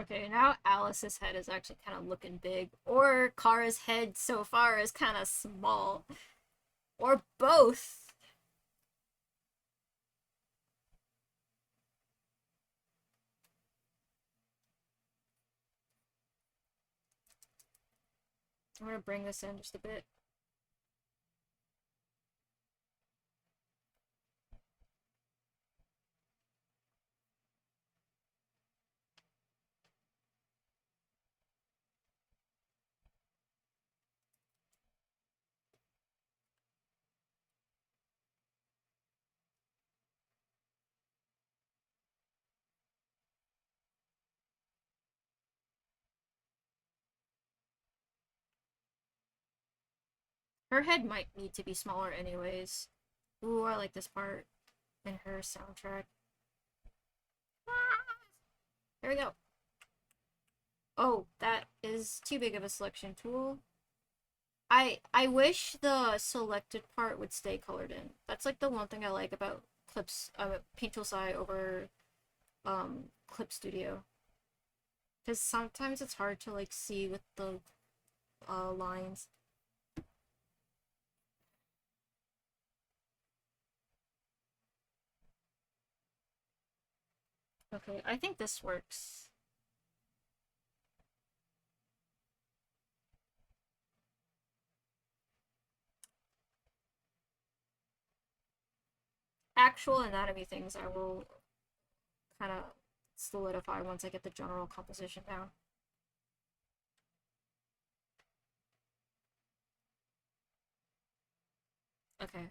Okay, now Alice's head is actually kind of looking big. Or Kara's head so far is kind of small. Or both. I'm gonna bring this in just a bit. Her head might need to be smaller anyways. Ooh, I like this part in her soundtrack. Ah! There we go. Oh, that is too big of a selection tool. I wish the selected part would stay colored in. That's like the one thing I like about Clips Paint Tool SAI over Clip Studio. Because sometimes it's hard to like see with the lines. Okay, I think this works. Actual anatomy things I will kind of solidify once I get the general composition down. Okay.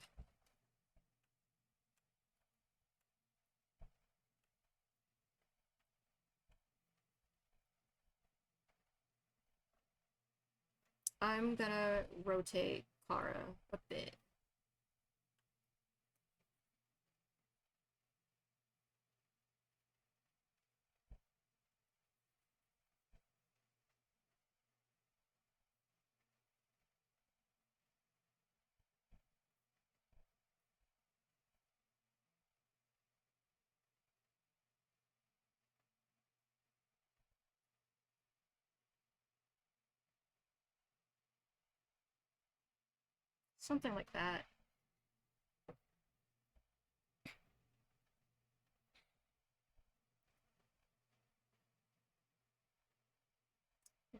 I'm gonna rotate Kara a bit. Something like that.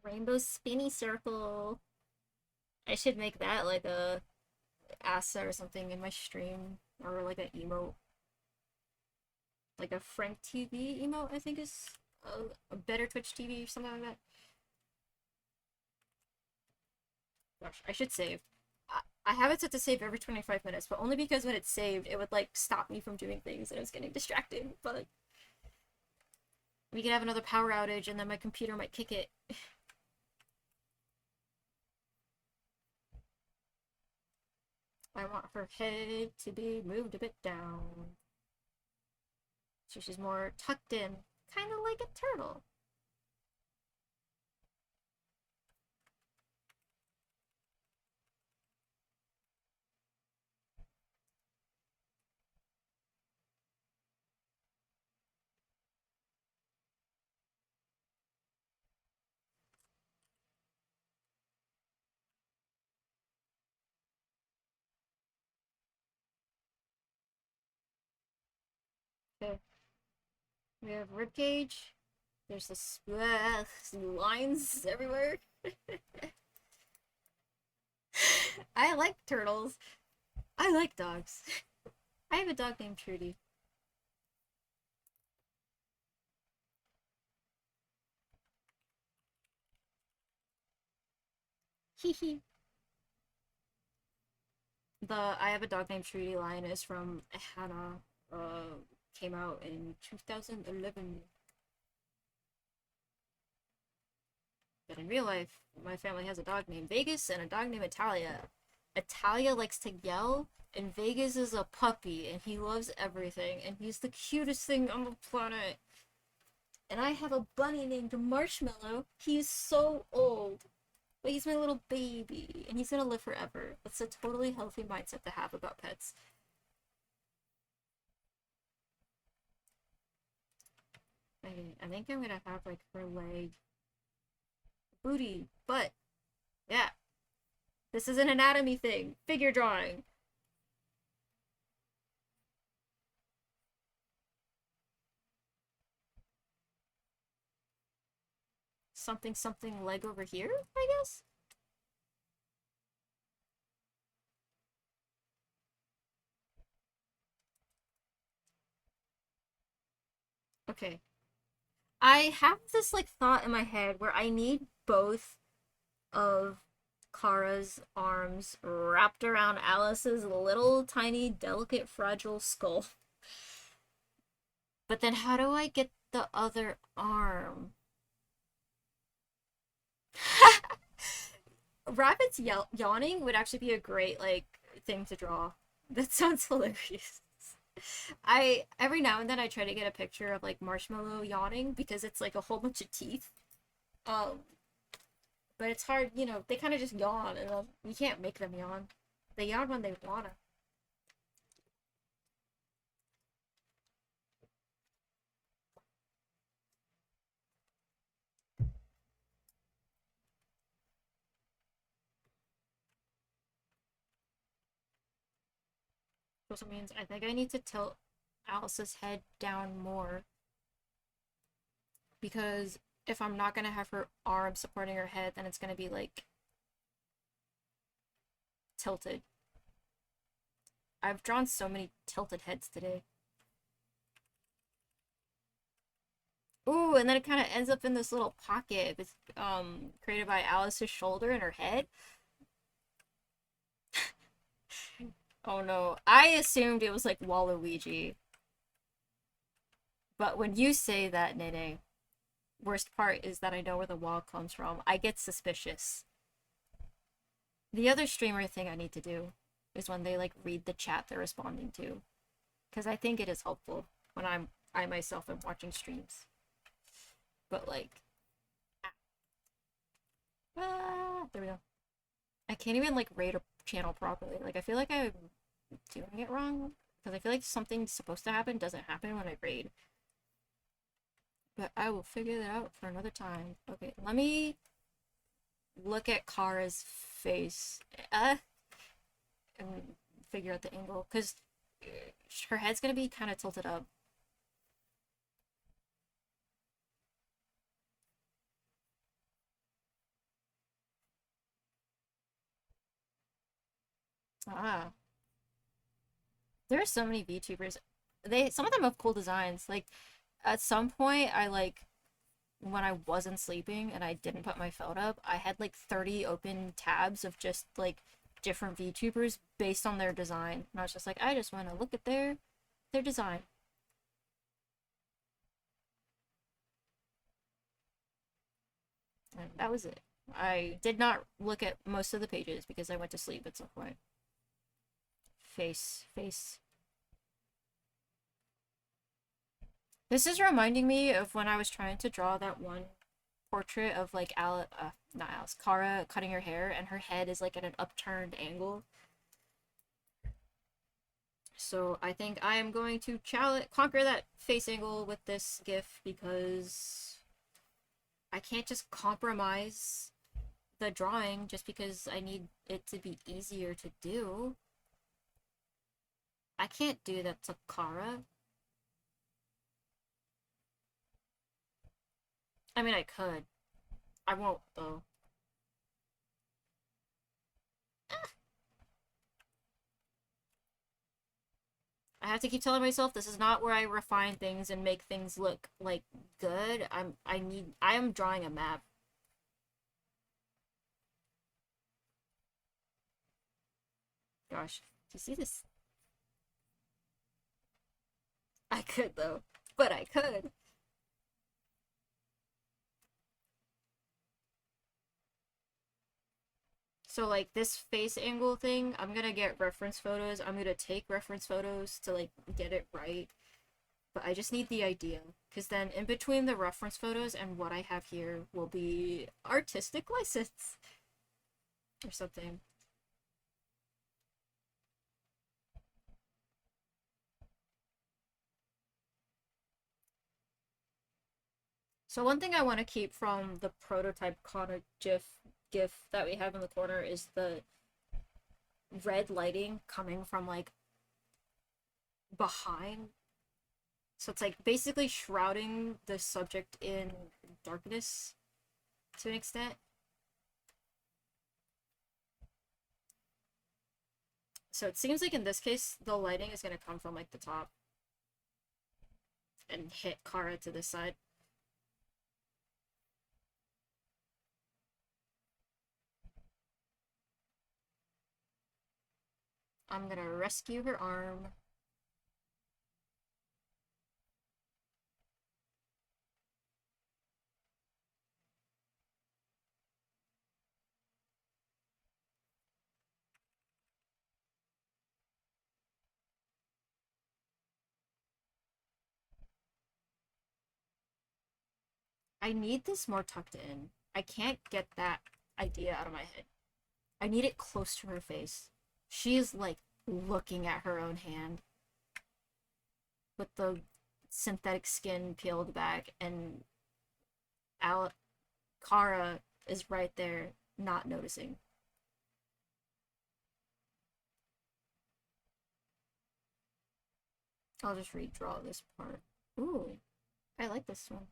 Rainbow spinny circle. I should make that like a asset or something in my stream, or like an emote, like a Frank TV emote. I think is a better Twitch TV or something like that. Gosh, I should save. I have it set to save every 25 minutes, but only because when it's saved, it would like stop me from doing things and I was getting distracted. But we could have another power outage and then my computer might kick it. I want her head to be moved a bit down. So she's more tucked in, kind of like a turtle. Okay. We have ribcage. There's this lines everywhere. I like turtles. I like dogs. I have a dog named Trudy. Hee The I have a dog named Trudy line is from Hannah. Came out in 2011. But in real life, my family has a dog named Vegas and a dog named Italia. Italia likes to yell, and Vegas is a puppy, and he loves everything, and he's the cutest thing on the planet. And I have a bunny named Marshmallow. He's so old, but he's my little baby, and he's gonna live forever. That's a totally healthy mindset to have about pets. I think I'm gonna have like her leg, booty, butt. Yeah, this is an anatomy thing. Figure drawing. Something something leg over here, I guess? Okay. I have this like thought in my head where I need both of Kara's arms wrapped around Alice's little tiny delicate fragile skull. But then how do I get the other arm? Rabbits yawning would actually be a great like thing to draw. That sounds hilarious. I every now and then I try to get a picture of like Marshmallow yawning because it's like a whole bunch of teeth. Um, but it's hard, you know, they kind of just yawn and you can't make them yawn. They yawn when they wanna. Which means I think I need to tilt Alice's head down more because if I'm not gonna have her arm supporting her head, then it's gonna be like tilted. I've drawn so many tilted heads today. Ooh, and then it kind of ends up in this little pocket. It's created by Alice's shoulder and her head. Oh no, I assumed it was like Waluigi. But when you say that, Nene, worst part is that I know where the wall comes from. I get suspicious. The other streamer thing I need to do is when they like read the chat they're responding to, because I think it is helpful when I myself am watching streams. But like, there we go. I can't even like rate a channel properly. Like I feel like I'm doing it wrong because I feel like something's supposed to happen doesn't happen when I raid. But I will figure that out for another time. Okay, let me look at Kara's face and figure out the angle because her head's gonna be kind of tilted up. Ah, there are so many VTubers. Some of them have cool designs. Like at some point, I like when I wasn't sleeping and I didn't put my phone up, I had like 30 open tabs of just like different VTubers based on their design. And I was just like, I just want to look at their design. And that was it. I did not look at most of the pages because I went to sleep at some point. Face. This is reminding me of when I was trying to draw that one portrait of like not Alice, Kara cutting her hair and her head is like at an upturned angle. So I think I am going to conquer that face angle with this GIF because I can't just compromise the drawing just because I need it to be easier to do. I can't do that to Kara. I mean, I could. I won't, though. I have to keep telling myself this is not where I refine things and make things look like good. I am drawing a map. Gosh, do you see this? I could though, but I could. So like this face angle thing, I'm gonna get reference photos. I'm gonna take reference photos to like get it right. But I just need the idea. Because then in between the reference photos and what I have here will be artistic license. Or something. So one thing I want to keep from the prototype Connor GIF that we have in the corner is the red lighting coming from like behind. So it's like basically shrouding the subject in darkness to an extent. So it seems like in this case, the lighting is going to come from like the top and hit Kara to this side. I'm going to rescue her arm. I need this more tucked in. I can't get that idea out of my head. I need it close to her face. She is like looking at her own hand with the synthetic skin peeled back, and Kara is right there, not noticing. I'll just redraw this part. Ooh, I like this one.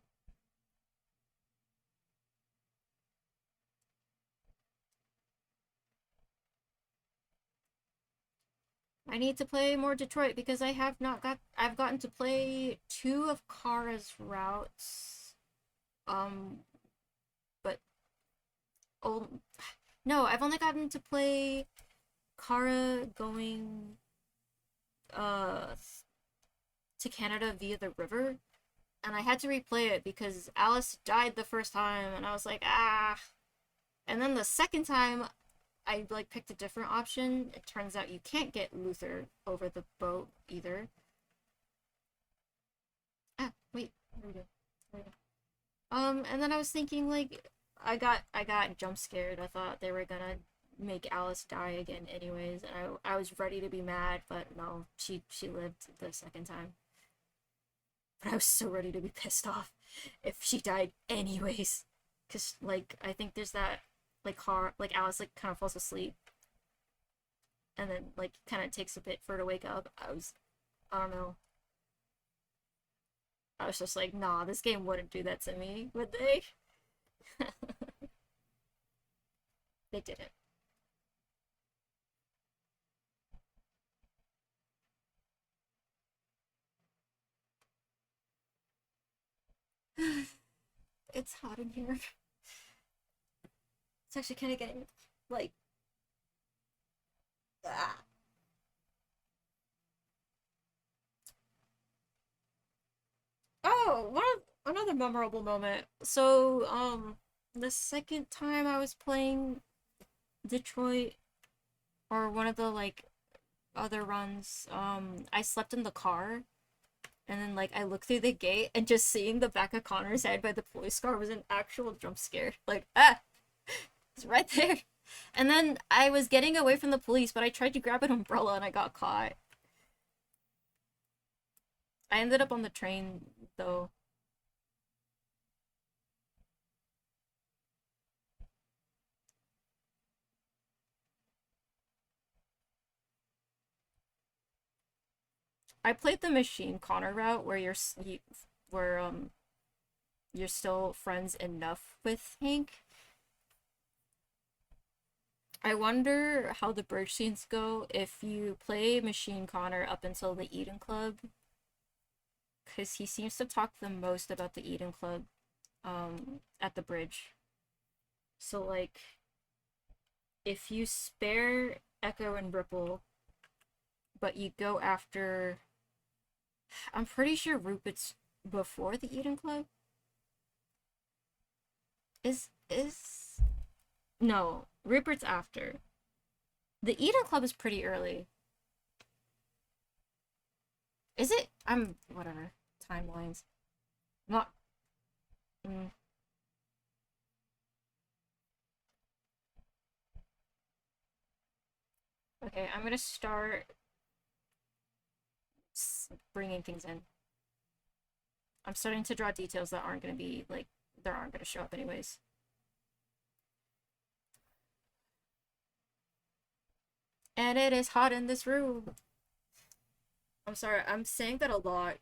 I need to play more Detroit because I've gotten to play 2 of Kara's routes. But oh no, I've only gotten to play Kara going uh to Canada via the river, and I had to replay it because Alice died the first time and I was like, ah. And then the second time I like picked a different option. It turns out you can't get Luther over the boat either. Ah, wait, where we go? Where we go? And then I was thinking like I got jump scared. I thought they were gonna make Alice die again anyways, and I was ready to be mad, but no, she lived the second time. But I was so ready to be pissed off if she died anyways. Cause like I think there's that like Alice like kind of falls asleep and then like kind of takes a bit for her to wake up. I don't know. I was just like, nah, this game wouldn't do that to me, would they? They didn't. It's hot in here. It's actually kind of getting like ah. Oh, another memorable moment. So, the second time I was playing Detroit or one of the like other runs, I slept in the car and then like I looked through the gate and just seeing the back of Connor's head by the police car was an actual jump scare. Like, ah, it's right there. And then I was getting away from the police, but I tried to grab an umbrella and I got caught. I ended up on the train though. I played the Machine Connor route where where you're still friends enough with Hank. I wonder how the bridge scenes go if you play Machine Connor up until the Eden Club, because he seems to talk the most about the Eden Club at the bridge. So like if you spare Echo and Ripple, but you go after, I'm pretty sure Rupert's before the Eden Club. Is no, Rupert's after. The Eden Club is pretty early. Is it? I'm whatever. Timelines. Not. Mm. Okay, I'm gonna start bringing things in. I'm starting to draw details that aren't going to be, like, that aren't going to show up anyways. And it is hot in this room. I'm sorry, I'm saying that a lot.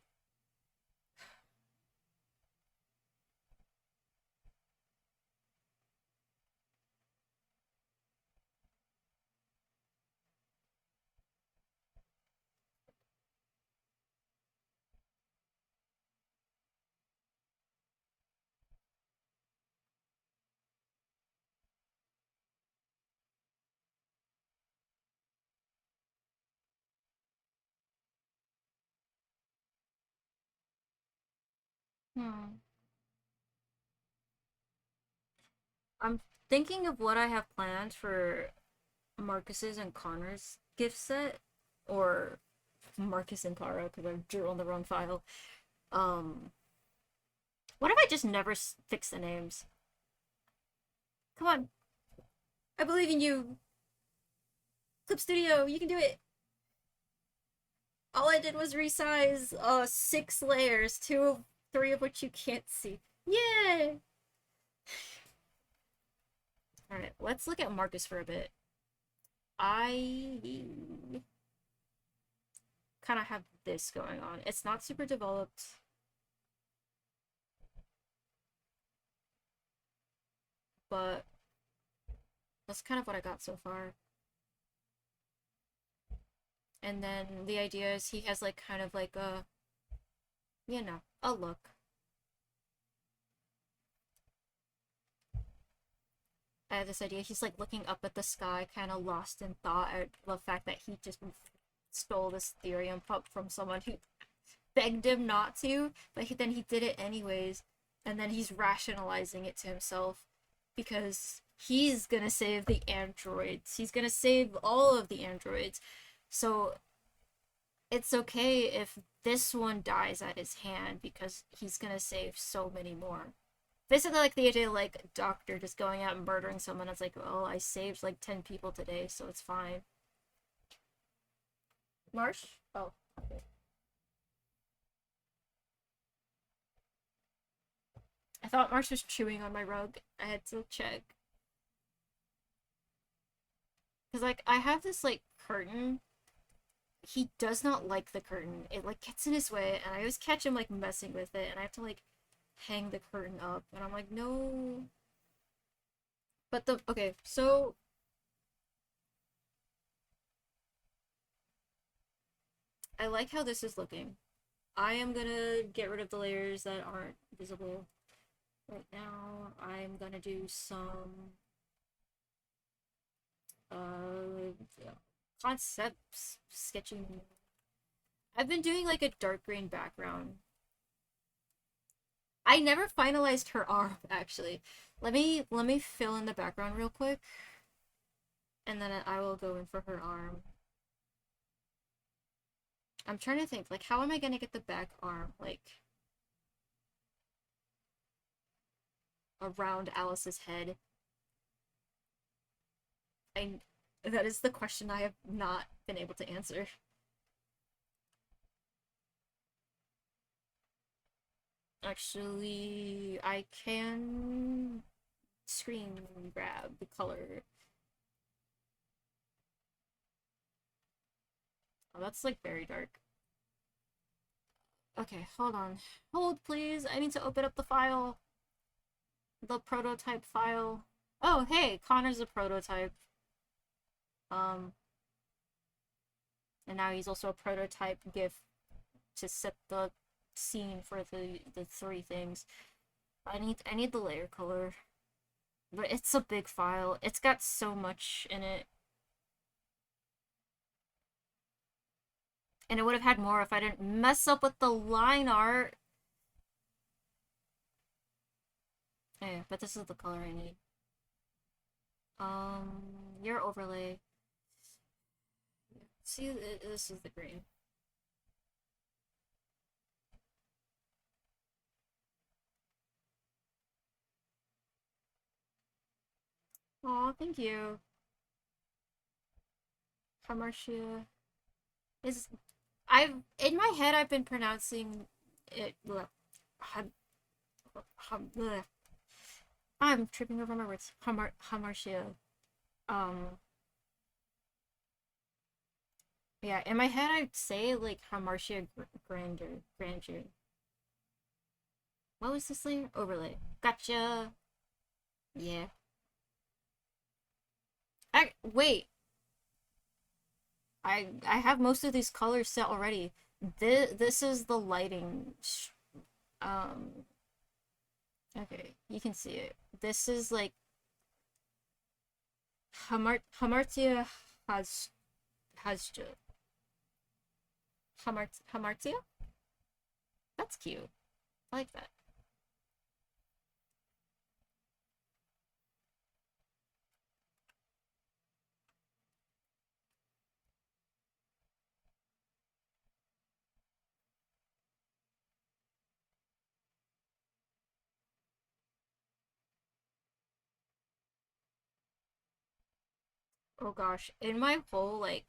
Hmm. I'm thinking of what I have planned for Marcus's and Connor's gift set, or Marcus and Kara, because I drew on the wrong file. Um, what if I just never fix the names? Come on, I believe in you, Clip Studio. You can do it. All I did was resize 6 layers, three of which you can't see. Yay! All right, let's look at Marcus for a bit. I kind of have this going on. It's not super developed. But that's kind of what I got so far. And then the idea is he has like kind of like a, you know, a look. I have this idea he's like looking up at the sky, kind of lost in thought at the fact that he just stole this Therium pup from someone who begged him not to, but then he did it anyways. And then he's rationalizing it to himself because he's gonna save the androids. He's gonna save all of the androids. So it's okay if this one dies at his hand because he's gonna save so many more. Basically, like the idea, like Doctor just going out and murdering someone. It's like, oh, I saved like 10 people today, so it's fine. Marsh? Oh, okay. I thought Marsh was chewing on my rug. I had to check. Because, like, I have this, like, curtain. He does not like the curtain. It, like, gets in his way, and I always catch him, like, messing with it, and I have to, like, hang the curtain up. And I'm like, no. But okay, so I like how this is looking. I am gonna get rid of the layers that aren't visible right now. I'm gonna do some concepts sketching. I've been doing like a dark green background. I never finalized her arm actually. Let me fill in the background real quick, and then I will go in for her arm. I'm trying to think, like, how am I gonna get the back arm, like, around Alice's head? I That is the question I have not been able to answer. Actually, I can screen grab the color. Oh, that's like very dark. Okay, hold on. Hold, please. I need to open up the file. The prototype file. Oh, hey, Connor's a prototype. Um, and now he's also a prototype GIF to set the scene for the 3 things. I need the layer color. But it's a big file. It's got so much in it. And it would have had more if I didn't mess up with the line art. Yeah, but this is the color I need. Your overlay. See, this is the green. Aw, thank you. Hamartia is. In my head I've been pronouncing it. bleh. I'm tripping over my words. Hamartia. Um, yeah, in my head I'd say like Hamartia Grandeur. What was this layer? Overlay. Gotcha. Yeah. Wait. I have most of these colors set already. This is the lighting. Um. Okay, you can see it. This is like Hamartia Hasja. Hamartia? That's cute. I like that. Oh gosh, in my whole like,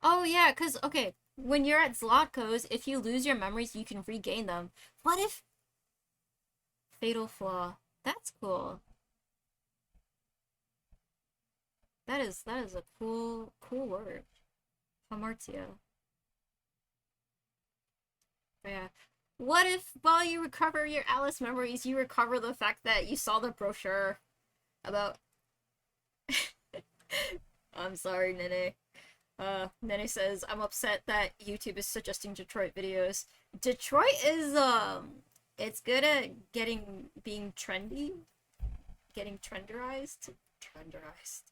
oh yeah, cause okay, when you're at Zlatko's, if you lose your memories, you can regain them. What if Fatal Flaw? That's cool. That is a cool word. Hamartia. Yeah. What if while you recover your Alice memories, you recover the fact that you saw the brochure about I'm sorry, Nene. Nene says, I'm upset that YouTube is suggesting Detroit videos. Detroit is, it's good at being trendy. Getting trenderized. Trenderized.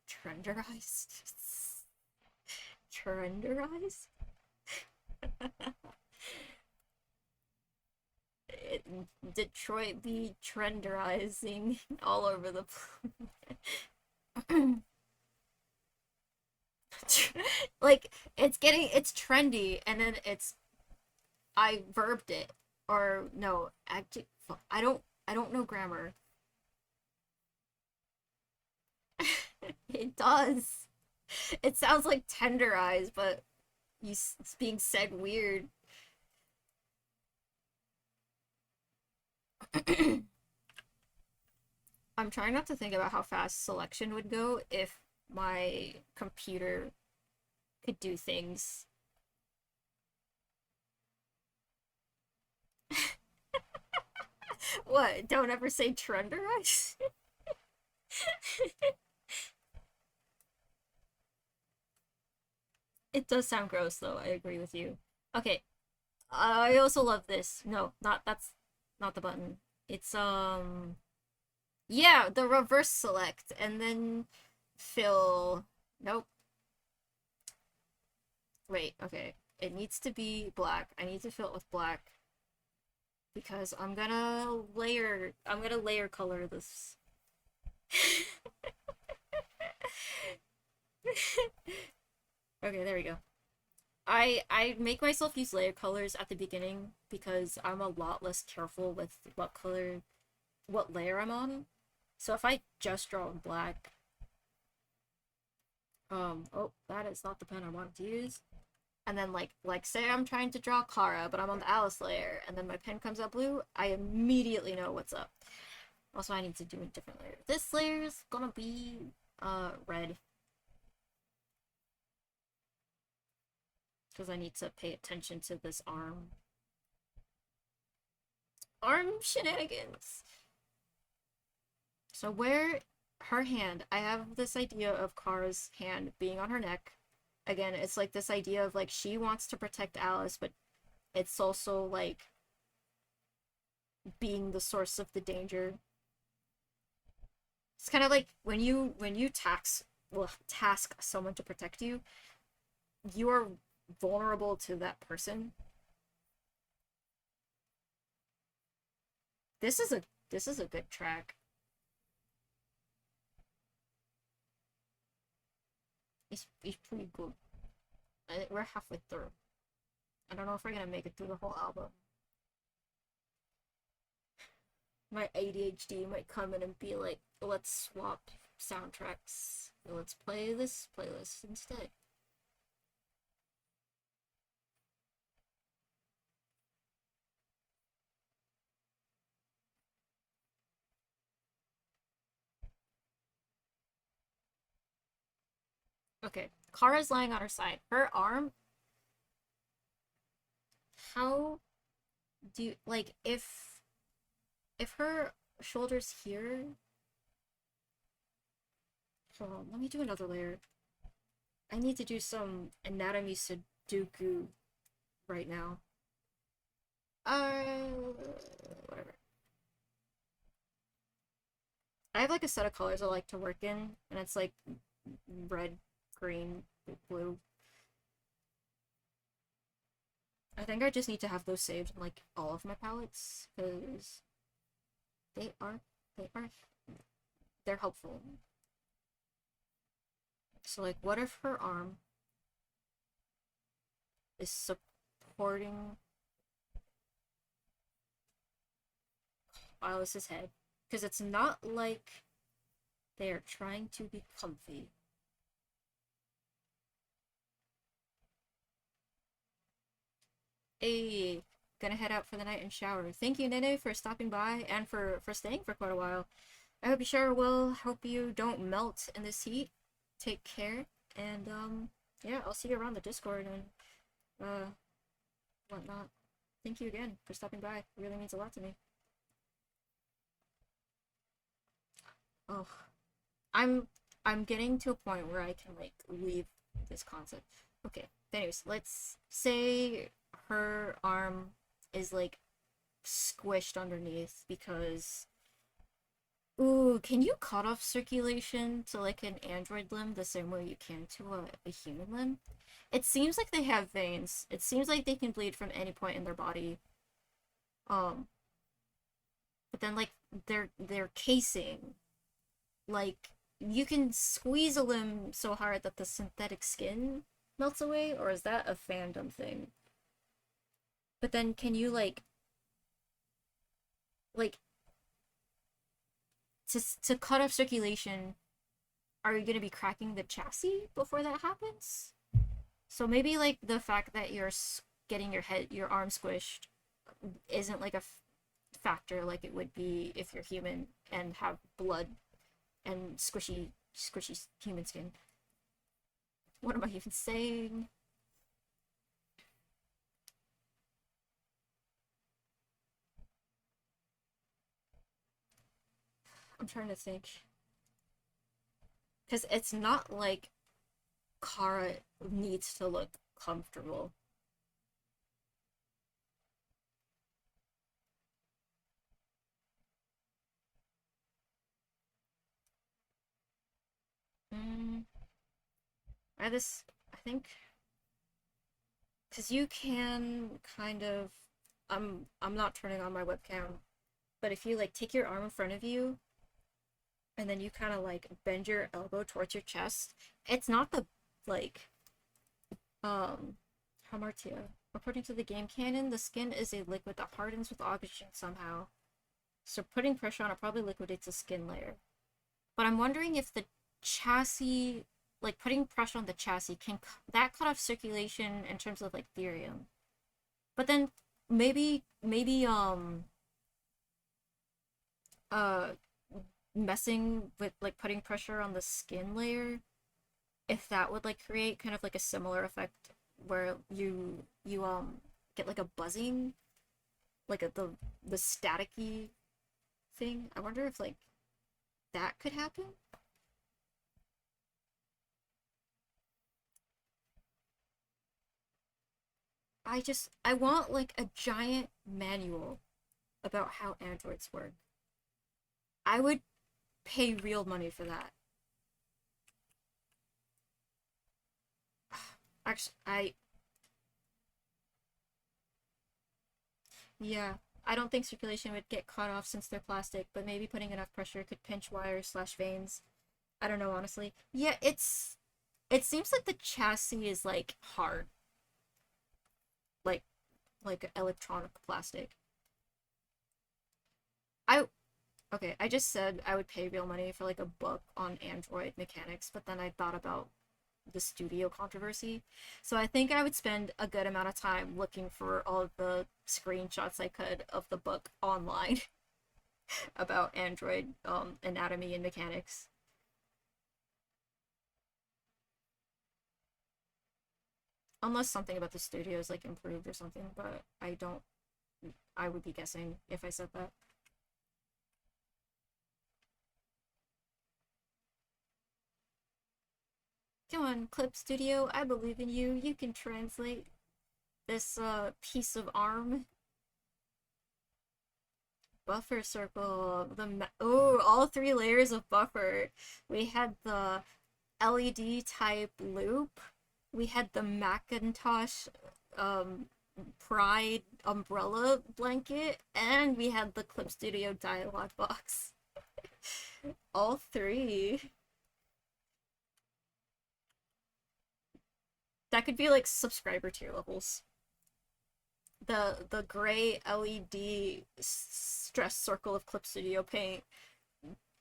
Trenderized. Trenderized? it, Detroit be trenderizing all over the place. Like it's trendy and then I verbed it or no adjective. I don't know grammar. It does. It sounds like tenderize, but it's being said weird. I'm trying not to think about how fast selection would go if my computer could do things. What? Don't ever say trenderize? It does sound gross though, I agree with you. Okay. I also love this. No, that's not the button. It's yeah, the reverse select and then fill. Nope. Wait, okay. It needs to be black. I need to fill it with black because I'm gonna layer color this. Okay, there we go. I make myself use layer colors at the beginning because I'm a lot less careful with what layer I'm on. So if I just draw in black, oh, that is not the pen I wanted to use. And then like say I'm trying to draw Kara, but I'm on the Alice layer, and then my pen comes out blue, I immediately know what's up. Also, I need to do a different layer. This layer is gonna be red. Because I need to pay attention to this arm. Arm shenanigans! So where her hand, I have this idea of Kara's hand being on her neck. Again, it's like this idea of like she wants to protect Alice, but it's also like being the source of the danger. It's kind of like when you task someone to protect you, you are vulnerable to that person. This is a good track. It's pretty good. I think we're halfway through. I don't know if we're gonna make it through the whole album. My ADHD might come in and be like, let's swap soundtracks. Let's play this playlist instead. Okay, Kara's lying on her side. Her arm, how do you, like, if her shoulders here, hold on, let me do another layer. I need to do some anatomy Sudoku right now. Whatever. I have like a set of colors I like to work in, and it's like red, green, blue. I think I just need to have those saved in like all of my palettes because they are they are they're helpful. So like, what if her arm is supporting Alice's head? Because it's not like they are trying to be comfy. Hey, gonna head out for the night and shower. Thank you, Nene, for stopping by and for staying for quite a while. I hope you shower well. Hope you don't melt in this heat. Take care, and yeah, I'll see you around the Discord and uh, whatnot. Thank you again for stopping by. It really means a lot to me. Oh, I'm I'm getting to a point where I can like leave this concept. Okay. Anyways, let's say her arm is like squished underneath because ooh, can you cut off circulation to like an android limb the same way you can to a human limb? It seems like they have veins. It seems like they can bleed from any point in their body. Um, but then like their casing, like you can squeeze a limb so hard that the synthetic skin melts away, or is that a fandom thing? But then can you like to cut off circulation, are you gonna be cracking the chassis before that happens? So maybe like the fact that you're getting your arm squished isn't like a factor like it would be if you're human and have blood and squishy human skin. What am I even saying? I'm trying to think. Because it's not like Kara needs to look comfortable. Mm, I think, because you can kind of, I'm not turning on my webcam, but if you like take your arm in front of you and then you kind of like bend your elbow towards your chest, it's not the like um hamartia. According to the game canon, the skin is a liquid that hardens with oxygen somehow. So putting pressure on it probably liquidates the skin layer. But I'm wondering if the chassis, like putting pressure on the chassis, can that cut off circulation in terms of like therium. But then maybe uh messing with like putting pressure on the skin layer, if that would like create kind of like a similar effect where you get like a buzzing, like the staticky thing. I wonder if like that could happen. I want like a giant manual about how androids work. I would pay real money for that. Actually, yeah, I don't think circulation would get cut off since they're plastic, but maybe putting enough pressure could pinch wires slash veins. I don't know, honestly. Yeah, it seems like the chassis is like hard, like like electronic plastic. I okay, I just said I would pay real money for like a book on Android mechanics, but then I thought about the studio controversy. So I think I would spend a good amount of time looking for all of the screenshots I could of the book online about Android anatomy and mechanics. Unless something about the studio is like improved or something, but I would be guessing if I said that. Come on, Clip Studio, I believe in you. You can translate this piece of arm. Buffer circle. Oh, all three layers of buffer. We had the LED type loop. We had the Macintosh um Pride umbrella blanket, and we had the Clip Studio dialog box. All three. That could be like subscriber tier levels. The gray LED stress circle of Clip Studio Paint,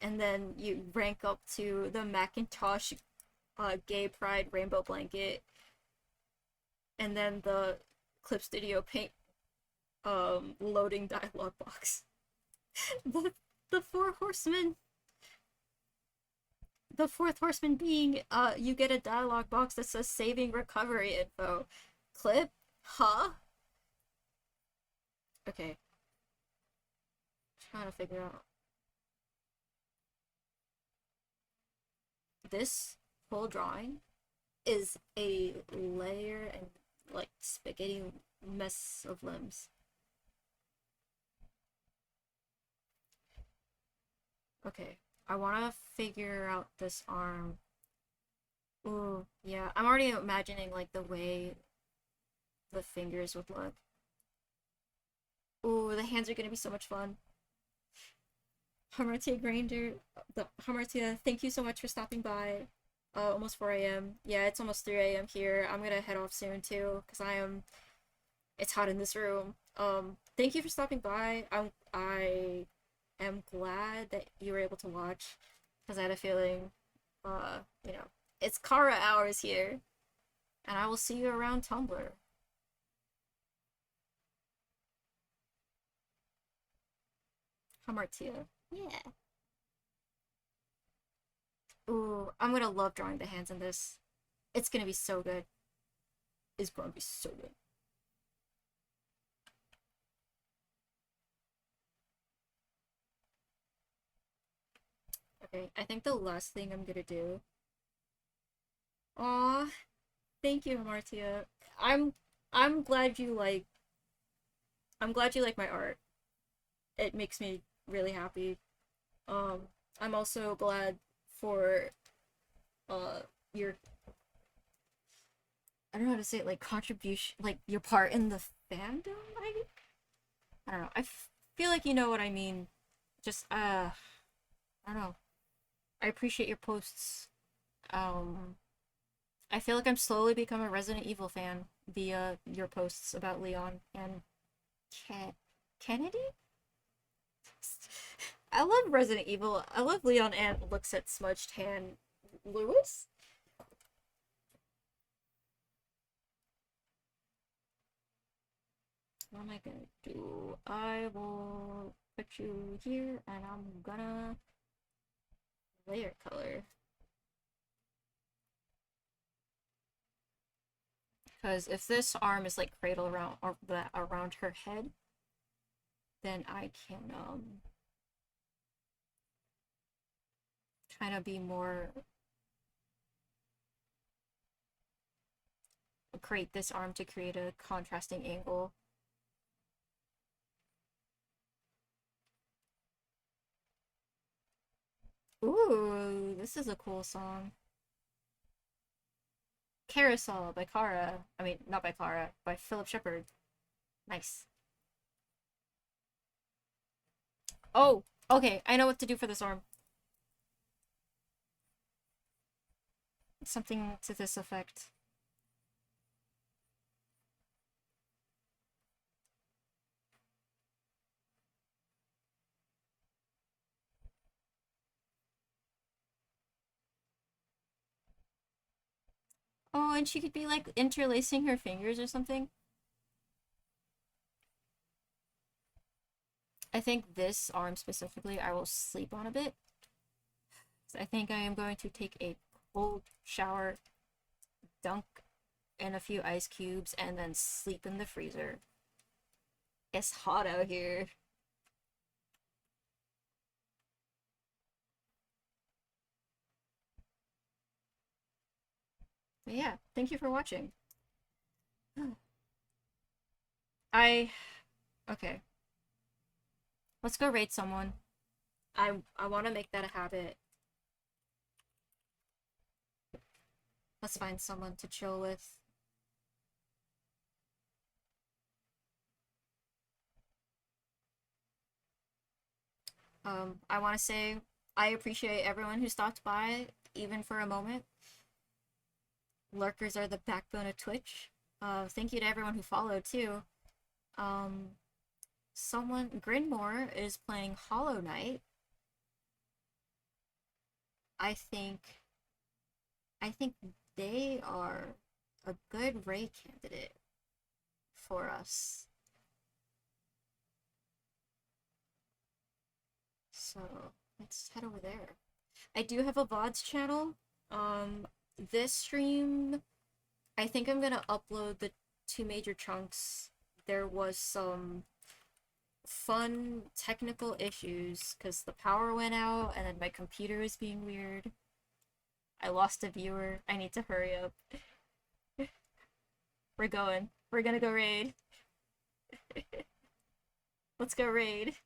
and then you rank up to the Macintosh Gay Pride rainbow blanket, and then the Clip Studio Paint loading dialog box. the the four horsemen. The fourth horseman being you get a dialog box that says saving recovery info. Clip? Huh? Okay. Trying to figure out. This whole drawing is a layer and like spaghetti mess of limbs. Okay, I want to figure out this arm. Ooh, yeah, I'm already imagining like the way the fingers would look. Ooh, the hands are gonna be so much fun. Hamartia Grinder, the Hamartia, thank you so much for stopping by. Almost 4 a.m. Yeah, it's almost 3 a.m. here. I'm gonna head off soon too, because it's hot in this room. Thank you for stopping by. I am glad that you were able to watch, because I had a feeling, you know, it's Kara hours here, and I will see you around Tumblr. Hamartia. Yeah. Ooh, I'm gonna love drawing the hands in this. It's gonna be so good. It's gonna be so good. Okay, I think the last thing I'm gonna do. Aw, thank you, Hamartia. I'm I'm glad you like I'm glad you like my art. It makes me really happy. I'm also glad for uh your I don't know how to say it, like contribution, like your part in the fandom. I don't know. Feel like you know what I mean. Just I don't know. I appreciate your posts. Um, I feel like I'm slowly becoming a Resident Evil fan via your posts about Leon and Kennedy. I love Resident Evil. I love Leon and looks at smudged hand Lewis. What am I gonna do? I will put you here, and I'm gonna layer color. Because if this arm is like cradle around or around her head, then I can kind of be more create this arm to create a contrasting angle. Ooh, this is a cool song. Carousel by Kara. I mean, not by Kara, by Philip Shepard. Nice. Oh, okay, I know what to do for this arm. Something to this effect. Oh, and she could be like interlacing her fingers or something. I think this arm specifically I will sleep on a bit. So I think I am going to take a cold shower, dunk and a few ice cubes and then sleep in the freezer. It's hot out here. But yeah, thank you for watching. I okay. Let's go raid someone. I want to make that a habit. Let's find someone to chill with. I want to say I appreciate everyone who stopped by, even for a moment. Lurkers are the backbone of Twitch. Thank you to everyone who followed too. Someone Grinmore is playing Hollow Knight. I think they are a good raid candidate for us. So let's head over there. I do have a VODs channel. This stream, I think I'm gonna upload the 2 major chunks. There was some fun technical issues because the power went out and then my computer was being weird. I lost a viewer. I need to hurry up. We're going. We're gonna go raid. Let's go raid.